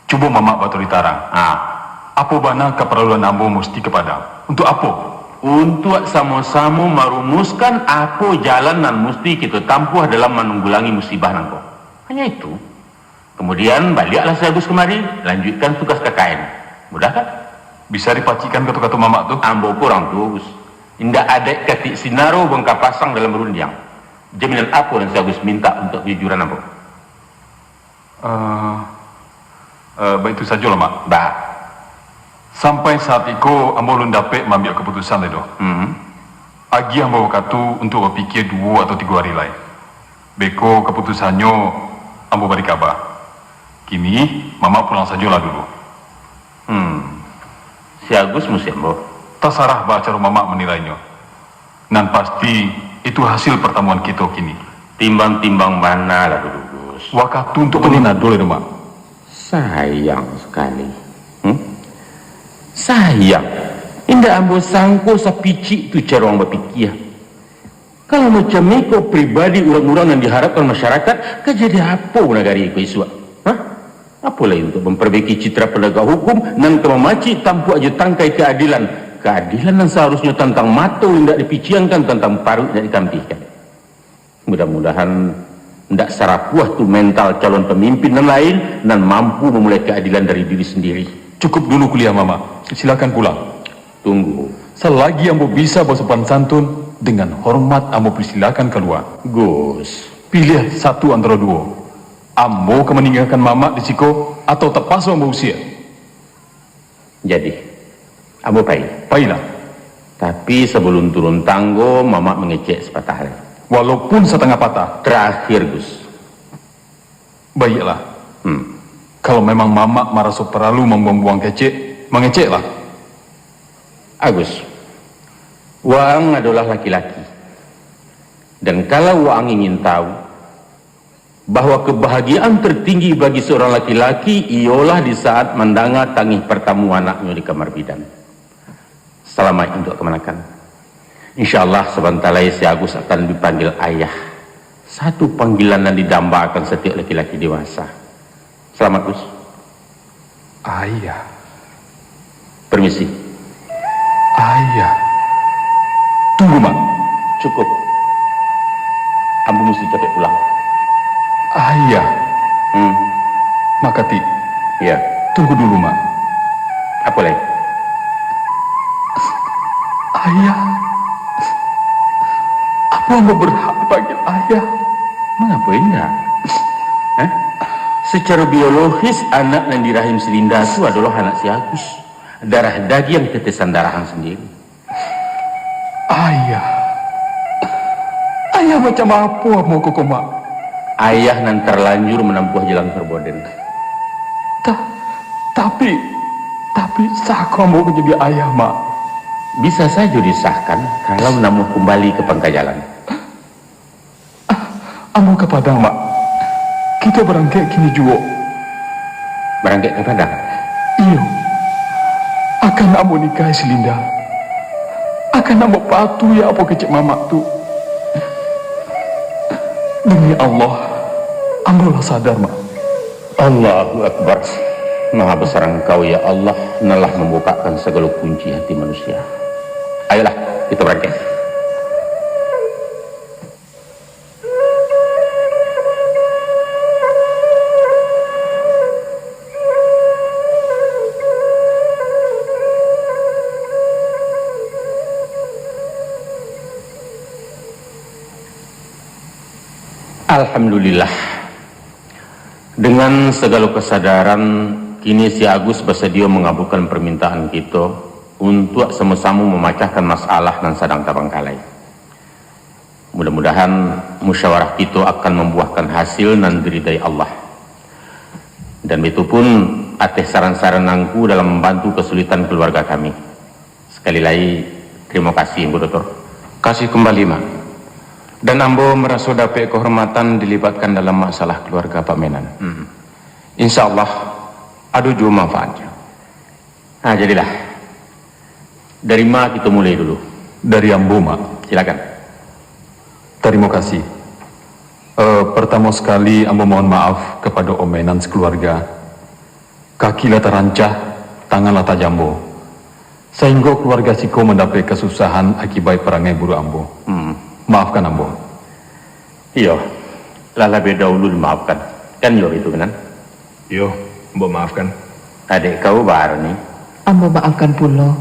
S6: Coba Mamak Batu Tarang. Apa bana keperluan ambo mesti ke Padang? Untuk apa?
S5: Untuk sama-sama merumuskan apa jalan yang mesti kita tampuh dalam menunggulangi musibah nangko. Hanya itu. Kemudian baliklah si Agus kemari, lanjutkan tugas KKN. Mudah kan?
S6: Bisa dipacikan kata-kata Mamak tuh?
S5: Ambo kurang tuh, Gus. Indah ada ketik sinaro bengkak pasang dalam rundiang. Jaminan apa yang si Agus minta untuk kejujuran ambo?
S6: Baik itu saja lah, Mak.
S5: Bah.
S6: Sampai saat itu ambo belum dapat mengambil keputusan itu. Agi ambo katu untuk berpikir 2 atau 3 hari lain. Beko keputusannya ambo beri kabar. Kini Mama pulang sajalah dulu.
S5: Si Agus mesti ambo.
S6: Terserah baca Mama menilainya. Dan pasti itu hasil pertemuan kita kini.
S5: Timbang-timbang mana lah dulu, Gus.
S6: Waktu untuk menina dulu, Mak.
S5: Sayang sekali. Sayang. Indah ambo sangko sapici itu cara orang berpikir. Kalau macam ni kau pribadi orang-orang yang diharapkan masyarakat, kejadian apa negara itu isu? Apa lagi untuk memperbaiki citra penegak hukum dan memaci tanpa aja tangkai keadilan. Keadilan yang seharusnya tentang mata tidak dipiciankan, tentang paru tidak ditampilkan. Mudah-mudahan tidak sarapuah tu mental calon pemimpin dan lain dan mampu memulai keadilan dari diri sendiri.
S6: Cukup dulu kuliah Mama. Silakan pulang.
S5: Tunggu.
S6: Selagi ambo bisa bersopan santun, dengan hormat ambo persilakan keluar.
S5: Gus,
S6: Pilih satu antara 2. Ambo ke meninggalkan Mama di Siko atau terpaksa ambo usia.
S5: jadi ambo pai.
S6: Pailah.
S5: Tapi sebelum turun tanggo, Mama mengecek sepatah hari.
S6: Walaupun setengah patah.
S5: Terakhir, Gus.
S6: Baiklah. Kalau memang Mama merasa perlu membuang-buang kecek, mengeceklah.
S5: Agus, Waang adalah laki-laki. Dan kalau Waang ingin tahu bahwa kebahagiaan tertinggi bagi seorang laki-laki ialah di saat mendengar tangis pertama anaknya di kamar bidan. Selamat untuk kemenakan. InsyaAllah sebentar lagi si Agus akan dipanggil ayah. Satu panggilan yang didambakan setiap laki-laki dewasa. Selamat, Gus.
S6: Ayah.
S5: Permisi.
S6: Ayah. Tunggu, Mak.
S5: Cukup. Ambo mesti cepat pulang.
S6: Ayah. Makati.
S5: Ya.
S6: Tunggu dulu, Mak.
S5: Apa lagi?
S6: Ayah. Apa ambo berhak dipanggil ayah?
S5: Mengapa enggak? Secara biologis anak yang di rahim Selinda itu adalah anak si Agus. Darah daging tetesan darahan sendiri.
S6: Ayah. Ayah macam apa mau koko, Mak?
S5: Ayah nan terlanjur menempuh jalan perboden.
S6: Tapi sako mau menjadi ayah, Mak.
S5: Bisa saja disahkan kalau namu kembali ke pangkal jalan.
S6: Amo ke Padang, Mak. Kita berangkat kini juga.
S5: Berangkat ke Padang?
S6: Iyo. Akan amo nikah Selinda. Akan amo patuh ya apa kecik Mamak tu. Demi Allah, ambolah sadar, Mak.
S5: Allahu Akbar. Maha besar Engkau ya Allah, telah membukakan segala kunci hati manusia. Ayolah, kita berangkat. Alhamdulillah. Dengan segala kesadaran, kini si Agus bersedia mengabulkan permintaan kita untuk sama-sama memecahkan masalah dan sadang tabangkalai. Mudah-mudahan musyawarah kita akan membuahkan hasil dan diridai Allah. Dan itu pun atas saran-sarananku dalam membantu kesulitan keluarga kami. Sekali lagi terima kasih Bu Dokter.
S7: Kasih kembali, Mak. Dan ambo merasa dapat kehormatan dilibatkan dalam masalah keluarga Pak Menan. Insya Allah ada juga manfaatnya.
S5: Nah, jadilah. Dari Ma kita mulai dulu.
S6: Dari ambo, Mak.
S5: Silakan.
S6: Terima kasih. Pertama sekali ambo mohon maaf kepada Om Menan sekeluarga. Kakilah terancah, tanganlah tajambo. Sehingga keluarga Siko mendapat kesusahan akibat perangai buruk ambo. Maafkan ambo.
S5: Iya, lebih dahulu dimaafkan. Kan yo itu kan?
S3: Yo, mbok maafkan.
S5: Adik kau baru nih.
S2: Ambo maafkan pula.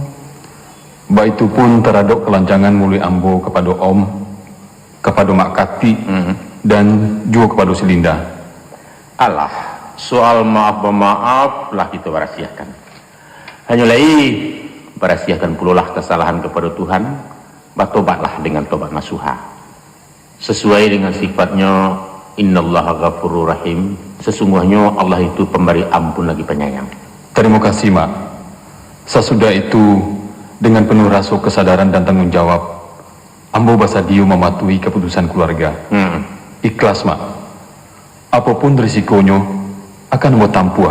S6: Baik itu pun terhadap kelancangan mulai ambo kepada Om, kepada Mak Kati, dan juga kepada si Linda.
S5: Allah, soal maaf lah kita berasiakan. Hanya berasiakan pula lah kesalahan kepada Tuhan. Bertobatlah dengan tobat nasuha. Sesuai dengan sifatnya, Innallaha ghafurur rahim. Sesungguhnya Allah itu pemberi ampun lagi penyayang.
S6: Terima kasih, Mak. Sesudah itu, dengan penuh rasa kesadaran dan tanggung jawab, ambo bersedia mematuhi keputusan keluarga. Ikhlas, Mak. Apapun risikonya, akan ambo tampuh.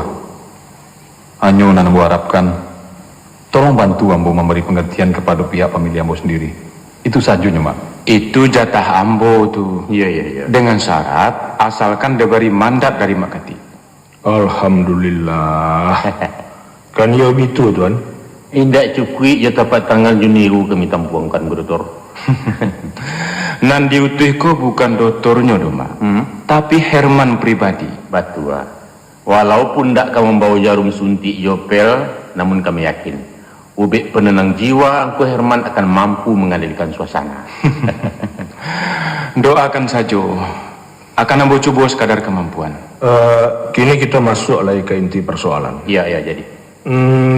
S6: Hanya nan ambo harapkan, tolong bantu ambo memberi pengertian kepada pihak pemilih ambo sendiri. Itu sajunya, Mak.
S7: Itu jatah ambo tuh.
S5: Iya.
S7: Dengan syarat asalkan diberi mandat dari Mak Kati.
S3: Alhamdulillah. Kan yo gitu, Tuan.
S5: Indak cukup ya tepat tanggal Juniru kami tampuangkan Bu Dokter.
S7: Nan diutuh ko bukan doktornya doh, Mak. Tapi Herman pribadi.
S5: Batua. Walaupun ndak kau membawa jarum suntik Yopel, namun kami yakin ubek penenang jiwa Angku Herman akan mampu mengalirkan suasana.
S7: Doakan saja. Akan ambo coba sekadar kemampuan.
S3: Kini kita masuk lagi ke inti persoalan.
S5: Iya jadi.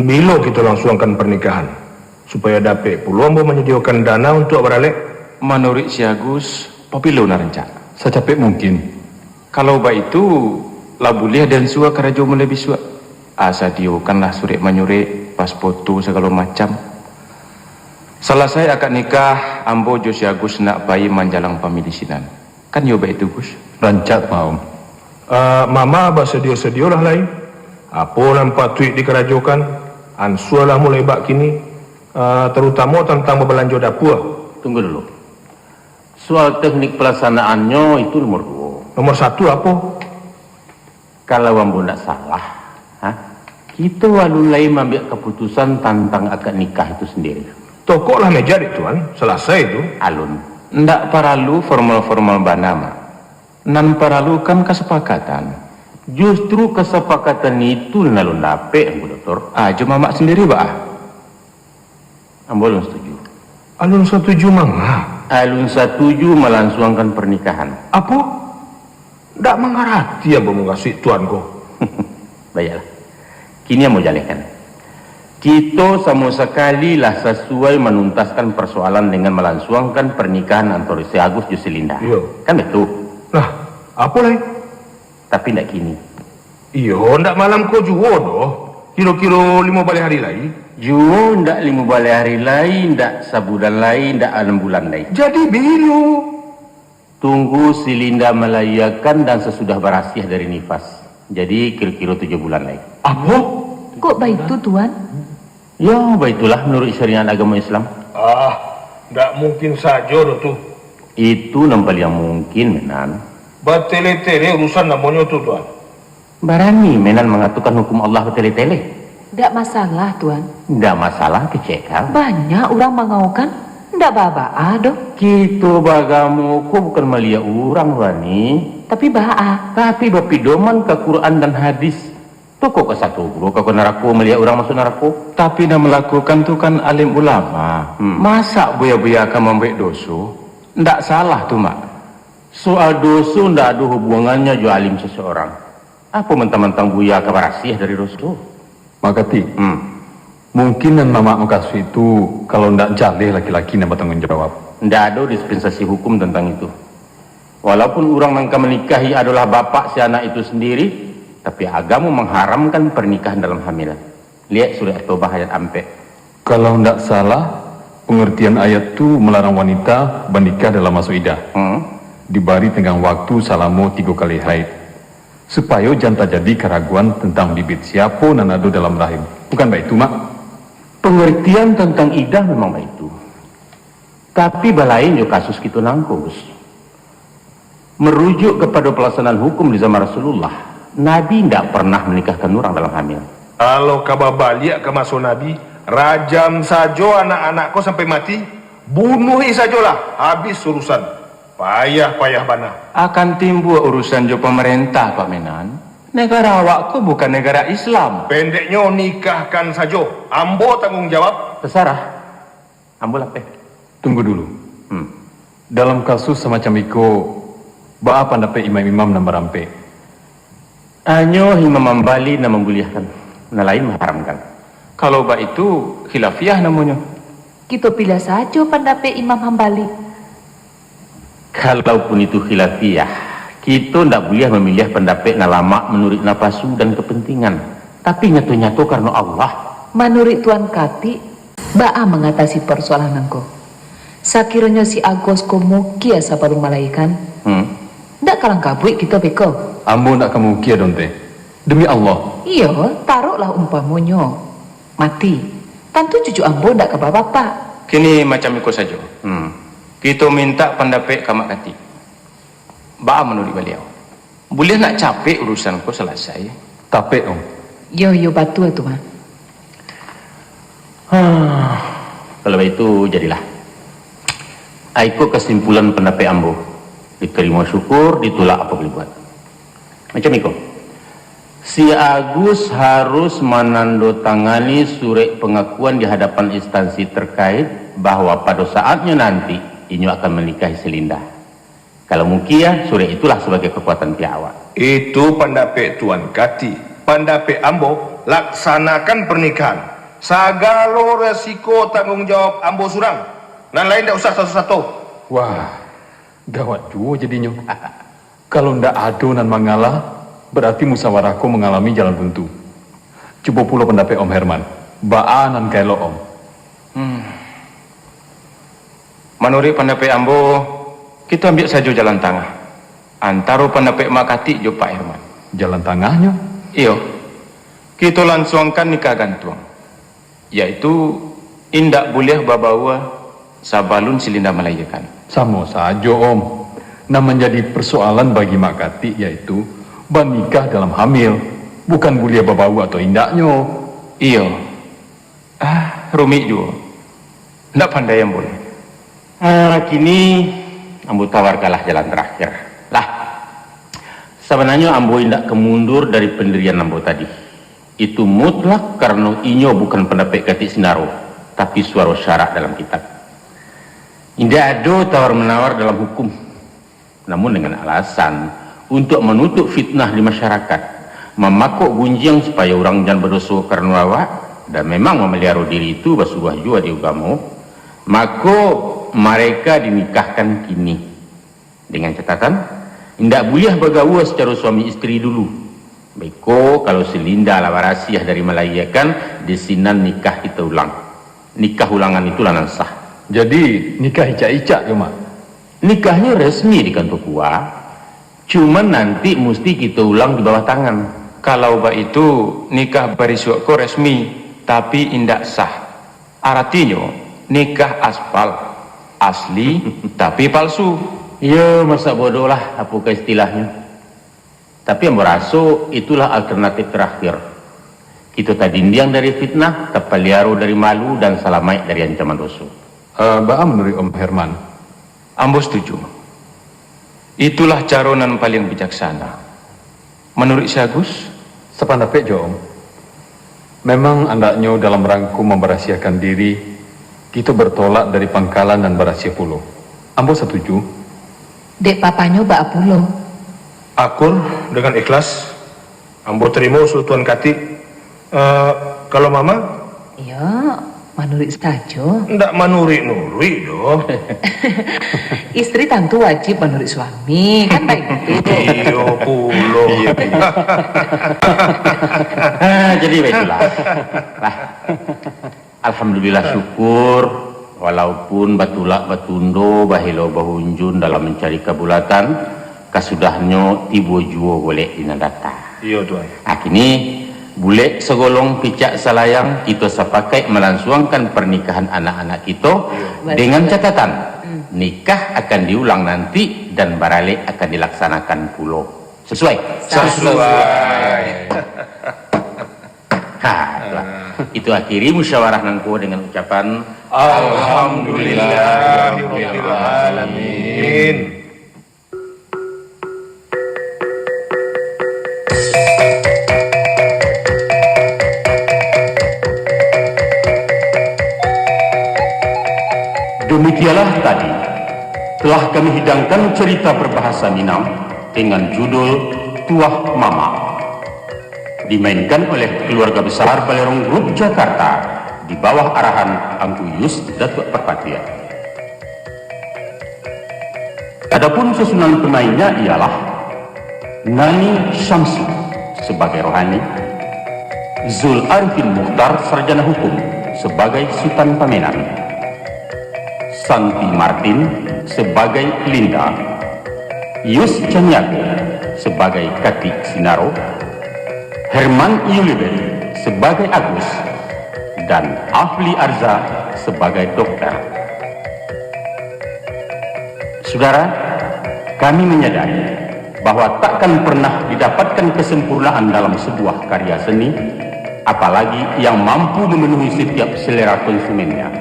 S3: Bila kita langsungkan pernikahan supaya dapat peluang menyediakan dana untuk beralek.
S7: Menurut si Agus, papilo na rencana.
S6: Secapek mungkin.
S7: Kalau baik itu, labuliah dan suah kerajo melebih suah. Asa diukanlah surik menyurik, pas foto segala macam. Selesai akad nikah, ambo jo si Agus nak bayi manjalang pamilisinan. Kan yo baik itu, Gus.
S6: Rancak, mau.
S3: Mama bersedia-sedia lah lain. Apa nampak tweet dikerajokan, ansua lah mulai bak kini, terutama tentang berbelanja dapur.
S5: Tunggu dulu. Soal teknik pelaksanaannya itu nomor 2.
S3: Nomor 1 apa?
S5: Kalau ambo tidak salah, kita walulai mengambil keputusan tentang akad nikah itu sendiri.
S3: Tokok lah meja itu, Tuan. Selesai itu.
S5: Alun.
S7: Ndak paralu formal-formal banama. Nan paralu kan kesepakatan.
S5: Justru kesepakatan itu nalun dapet, Bu Dokter.
S7: Cuma mak sendiri, Pak.
S5: Ambo belum setuju.
S3: Alun setuju, Mama.
S5: Alun setuju melangsungkan pernikahan.
S3: Apa? Ndak mengerti ya mau ngasih Tuan kok.
S5: Baiklah. Kini yang mau jalankan. Kita sama sekali lah sesuai menuntaskan persoalan dengan melangsungkan pernikahan antara si Agus dan si Linda.
S3: Iya.
S5: Kan betul.
S3: Nah, apa lagi?
S5: Tapi tidak kini.
S3: Iya, ndak malam kau juga doh. Kira-kira 5 balik hari lagi.
S5: Juga ndak 5 balik hari lain, ndak sebulan lain, ndak 6 bulan lain.
S3: Jadi biru.
S5: Tunggu si Linda melayakan dan sesudah berhasil dari nifas. Jadi kira-kira 7 bulan lagi.
S3: Apa?
S2: Kok baik itu, Tuan?
S5: Ya, baitulah menurut syariat agama Islam.
S3: Ndak mungkin saja doh tuh.
S5: Itu nampak yang mungkin, Menan.
S3: Bertele-tele urusan namanya tuh, Tuan.
S5: Barani Menan mengaturkan hukum Allah bertele-tele.
S2: Tidak masalah, Tuan.
S5: Tidak masalah kecekal.
S2: Banyak orang mengaukan. Tidak baba doh.
S5: Kita bagamu, kok bukan melihat orang, Rani.
S2: Tapi baa.
S5: Tapi bapidoman ke Quran dan hadis. Tuh kok ke satu bro, ke neraka melihat orang masuk neraka.
S7: Tapi nak melakukan tu kan alim ulama. Masa buya-buya akan membuat dosa? Ndak salah tu, Mak.
S1: Soal dosa ndak ada hubungannya jo alim seseorang. Apa mentang-mentang buya kabar rasih dari dosa?
S6: Makati, mungkin dan mama mengkasu itu kalau ndak jaleh laki-laki yang bertanggung jawab.
S1: Ndak ada dispensasi hukum tentang itu. Walaupun orang nangka menikahi adalah bapak si anak itu sendiri, tapi agama mengharamkan pernikahan dalam hamil. Lihat surah At-Taubah ayat 4.
S6: Kalau ndak salah, pengertian ayat itu melarang wanita bernikah dalam masa idah. Diberi tenggang waktu selama 3 kali haid. Supaya jangan terjadi keraguan tentang bibit siapa nan ada dalam rahim. Bukan baik itu, Mak?
S1: Pengertian tentang idah memang begitu. Tapi balain jo kasus gitu nangkus. Merujuk kepada pelaksanaan hukum di zaman Rasulullah, Nabi tidak pernah menikahkan orang dalam hamil.
S3: Kalau kabar balik ke masa Nabi, rajam saja anak-anakku sampai mati, bunuhi sajalah, habis urusan. Payah bana.
S7: Akan timbul urusan jo pemerintah, Pak Menan. Negara awakku bukan negara Islam.
S3: Pendeknya nikahkan saja, ambo tanggung jawab.
S1: Terserah. Ambil apa?
S6: Tunggu dulu. Dalam kasus semacam itu, apa pendapat imam-imam dan berampe?
S1: Hanya imam membali dan membuliahkan, nah lain mengharamkan.
S7: Kalau itu khilafiyah namanya.
S2: Kita pilih saja pendapat Imam Hambali.
S1: Kalaupun itu khilafiyah, kita tidak boleh memilih pendapat nalama menurut napasu dan kepentingan. Tapi nyatu-nyatu karena Allah.
S2: Menurut Tuan Kati, Ba'a mengatasi persoalan engkau. Sakiranya si Agos komukia sabaru malaikan. Ndak kalang kabui kita beko.
S6: Ambo nak kamu kia donte. Demi Allah.
S2: Iya, taruhlah umpamonyo. Mati. Tentu cucu ambo ndak ke bapak.
S7: Kini macam itu saja. Kita minta pendapat kamak kati. Ba'a menurut beliau. Boleh nak capek urusanku selesai.
S6: Tapi om.
S2: Yo batu itu mah.
S1: Kalau itu jadilah. Aku kesimpulan pendapat ambo. Diterima syukur, ditolak apa boleh buat. Macam itu. Si Agus harus menandatangani surat pengakuan di hadapan instansi terkait bahwa pada saatnya nanti Inyo akan menikahi Selinda. Kalau mungkin surat itulah sebagai kekuatan pihak awak.
S3: Itu pendapat Tuan Kati. Pendapat ambo, laksanakan pernikahan. Segala resiko tanggung jawab ambo surang. Dan lain tidak usah satu-satu.
S6: Wah, gawat juga jadinya. Kalau ndak ado nan mengalah, berarti musyawarahku mengalami jalan buntu. Coba pula pendapat Om Herman. Ba'a nan kailo Om.
S7: Menurut pendapat ambo, kita ambil saja jalan tengah. Antara pendapat Makati jo Pak Herman.
S6: Jalan tengahnya?
S7: Iyo, kita langsungkan nikah gantung. Yaitu, indak boleh babawa sabalun Selinda melahirkan.
S6: Sama saja Om. Nah menjadi persoalan bagi Makati yaitu bernikah dalam hamil, bukan bulia babau atau indaknya.
S7: Iyo. Rumit juga. Ndak pandai yang boleh.
S1: Kini ambo tawarkanlah jalan terakhir. Lah, sebenarnya ambo tidak kemundur dari pendirian ambo tadi. Itu mutlak karena inyo bukan pendapat Kati Sinaro, tapi suara syarak dalam kitab. Tidak ada tawar-menawar dalam hukum. Namun dengan alasan untuk menutup fitnah di masyarakat, memakuk gunjing supaya orang jangan berdosa karena awak, dan memang memelihara diri itu bersuah jua di agama, maka mereka dinikahkan kini. Dengan catatan, tidak boleh bergaul secara suami istri dulu. Beko kalau Selinda ala warasiah dari melahirkan, desinan nikah kita ulang. Nikah ulangan itulah nan sah.
S6: Jadi nikah icak-icak ya Mak?
S1: Nikahnya resmi di kantor kuah, cuman nanti mesti kita ulang di bawah tangan.
S7: Kalau itu nikah barisuakku resmi, tapi indak sah. Artinya nikah aspal, asli tapi palsu.
S1: Ya masa bodoh lah apakah istilahnya. Tapi yang merasa itulah alternatif terakhir. Kita tadindiang dari fitnah, tapaliaro dari malu, dan salamai dari ancaman dosa.
S6: Ba'a menurut Om Herman.
S7: Ambo setuju. Itulah caronan paling bijaksana. Menurut si Agus,
S6: Sependapat jo Om. Memang andaknya dalam rangkum memberahasiakan diri, kita bertolak dari pangkalan dan berasia pulau. Ambo setuju.
S2: Dek papanya Mbak Apulo.
S3: Akur dengan ikhlas. Ambo terima usul Tuan Kati. Kalau Mama?
S2: Ya, menurut saja.
S3: Ndak manuri-nuri doh.
S2: Istri tentu wajib menurut suami, kan baik itu.
S3: Iyo pulo.
S1: Jadi baiklah. Lah, alhamdulillah syukur walaupun batulak batundo bahilo bahunjun dalam mencari kabulatan kasudahnya tibo juo boleh dinadata.
S3: Iya Tuan.
S1: Kini boleh segolong picak salayang kita sepakai melangsungkan pernikahan anak-anak kita dengan catatan nikah akan diulang nanti dan baralik akan dilaksanakan pulo sesuai. Itu akhiri musyawarah nangko dengan ucapan
S3: Alhamdulillahirabbil alamin.
S1: Demikianlah tadi telah kami hidangkan cerita berbahasa Minang dengan judul Tuah Mama, dimainkan oleh keluarga besar Balerong Group Jakarta di bawah arahan Angku Yus Datuk Perpatian. Adapun susunan pemainnya ialah Nani Syamsu sebagai rohani, Zul Arifin Mukhtar sarjana hukum sebagai Sultan Pamenan, Santi Martin sebagai Linda, Yus Canyago sebagai Kati Sinaro, Herman Yulibet sebagai Agus, dan Afli Arza sebagai dokter. Saudara, kami menyadari bahwa takkan pernah didapatkan kesempurnaan dalam sebuah karya seni, apalagi yang mampu memenuhi setiap selera konsumennya.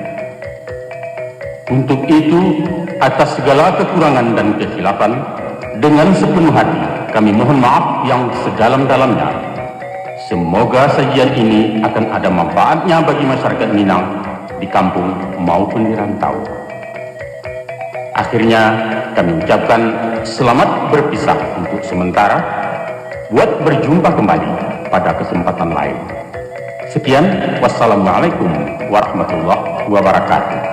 S1: Untuk itu, atas segala kekurangan dan kekhilafan, dengan sepenuh hati kami mohon maaf yang sedalam-dalamnya. Semoga sajian ini akan ada manfaatnya bagi masyarakat Minang di kampung maupun di rantau. Akhirnya kami ucapkan selamat berpisah untuk sementara, buat berjumpa kembali pada kesempatan lain. Sekian, wassalamualaikum warahmatullahi wabarakatuh.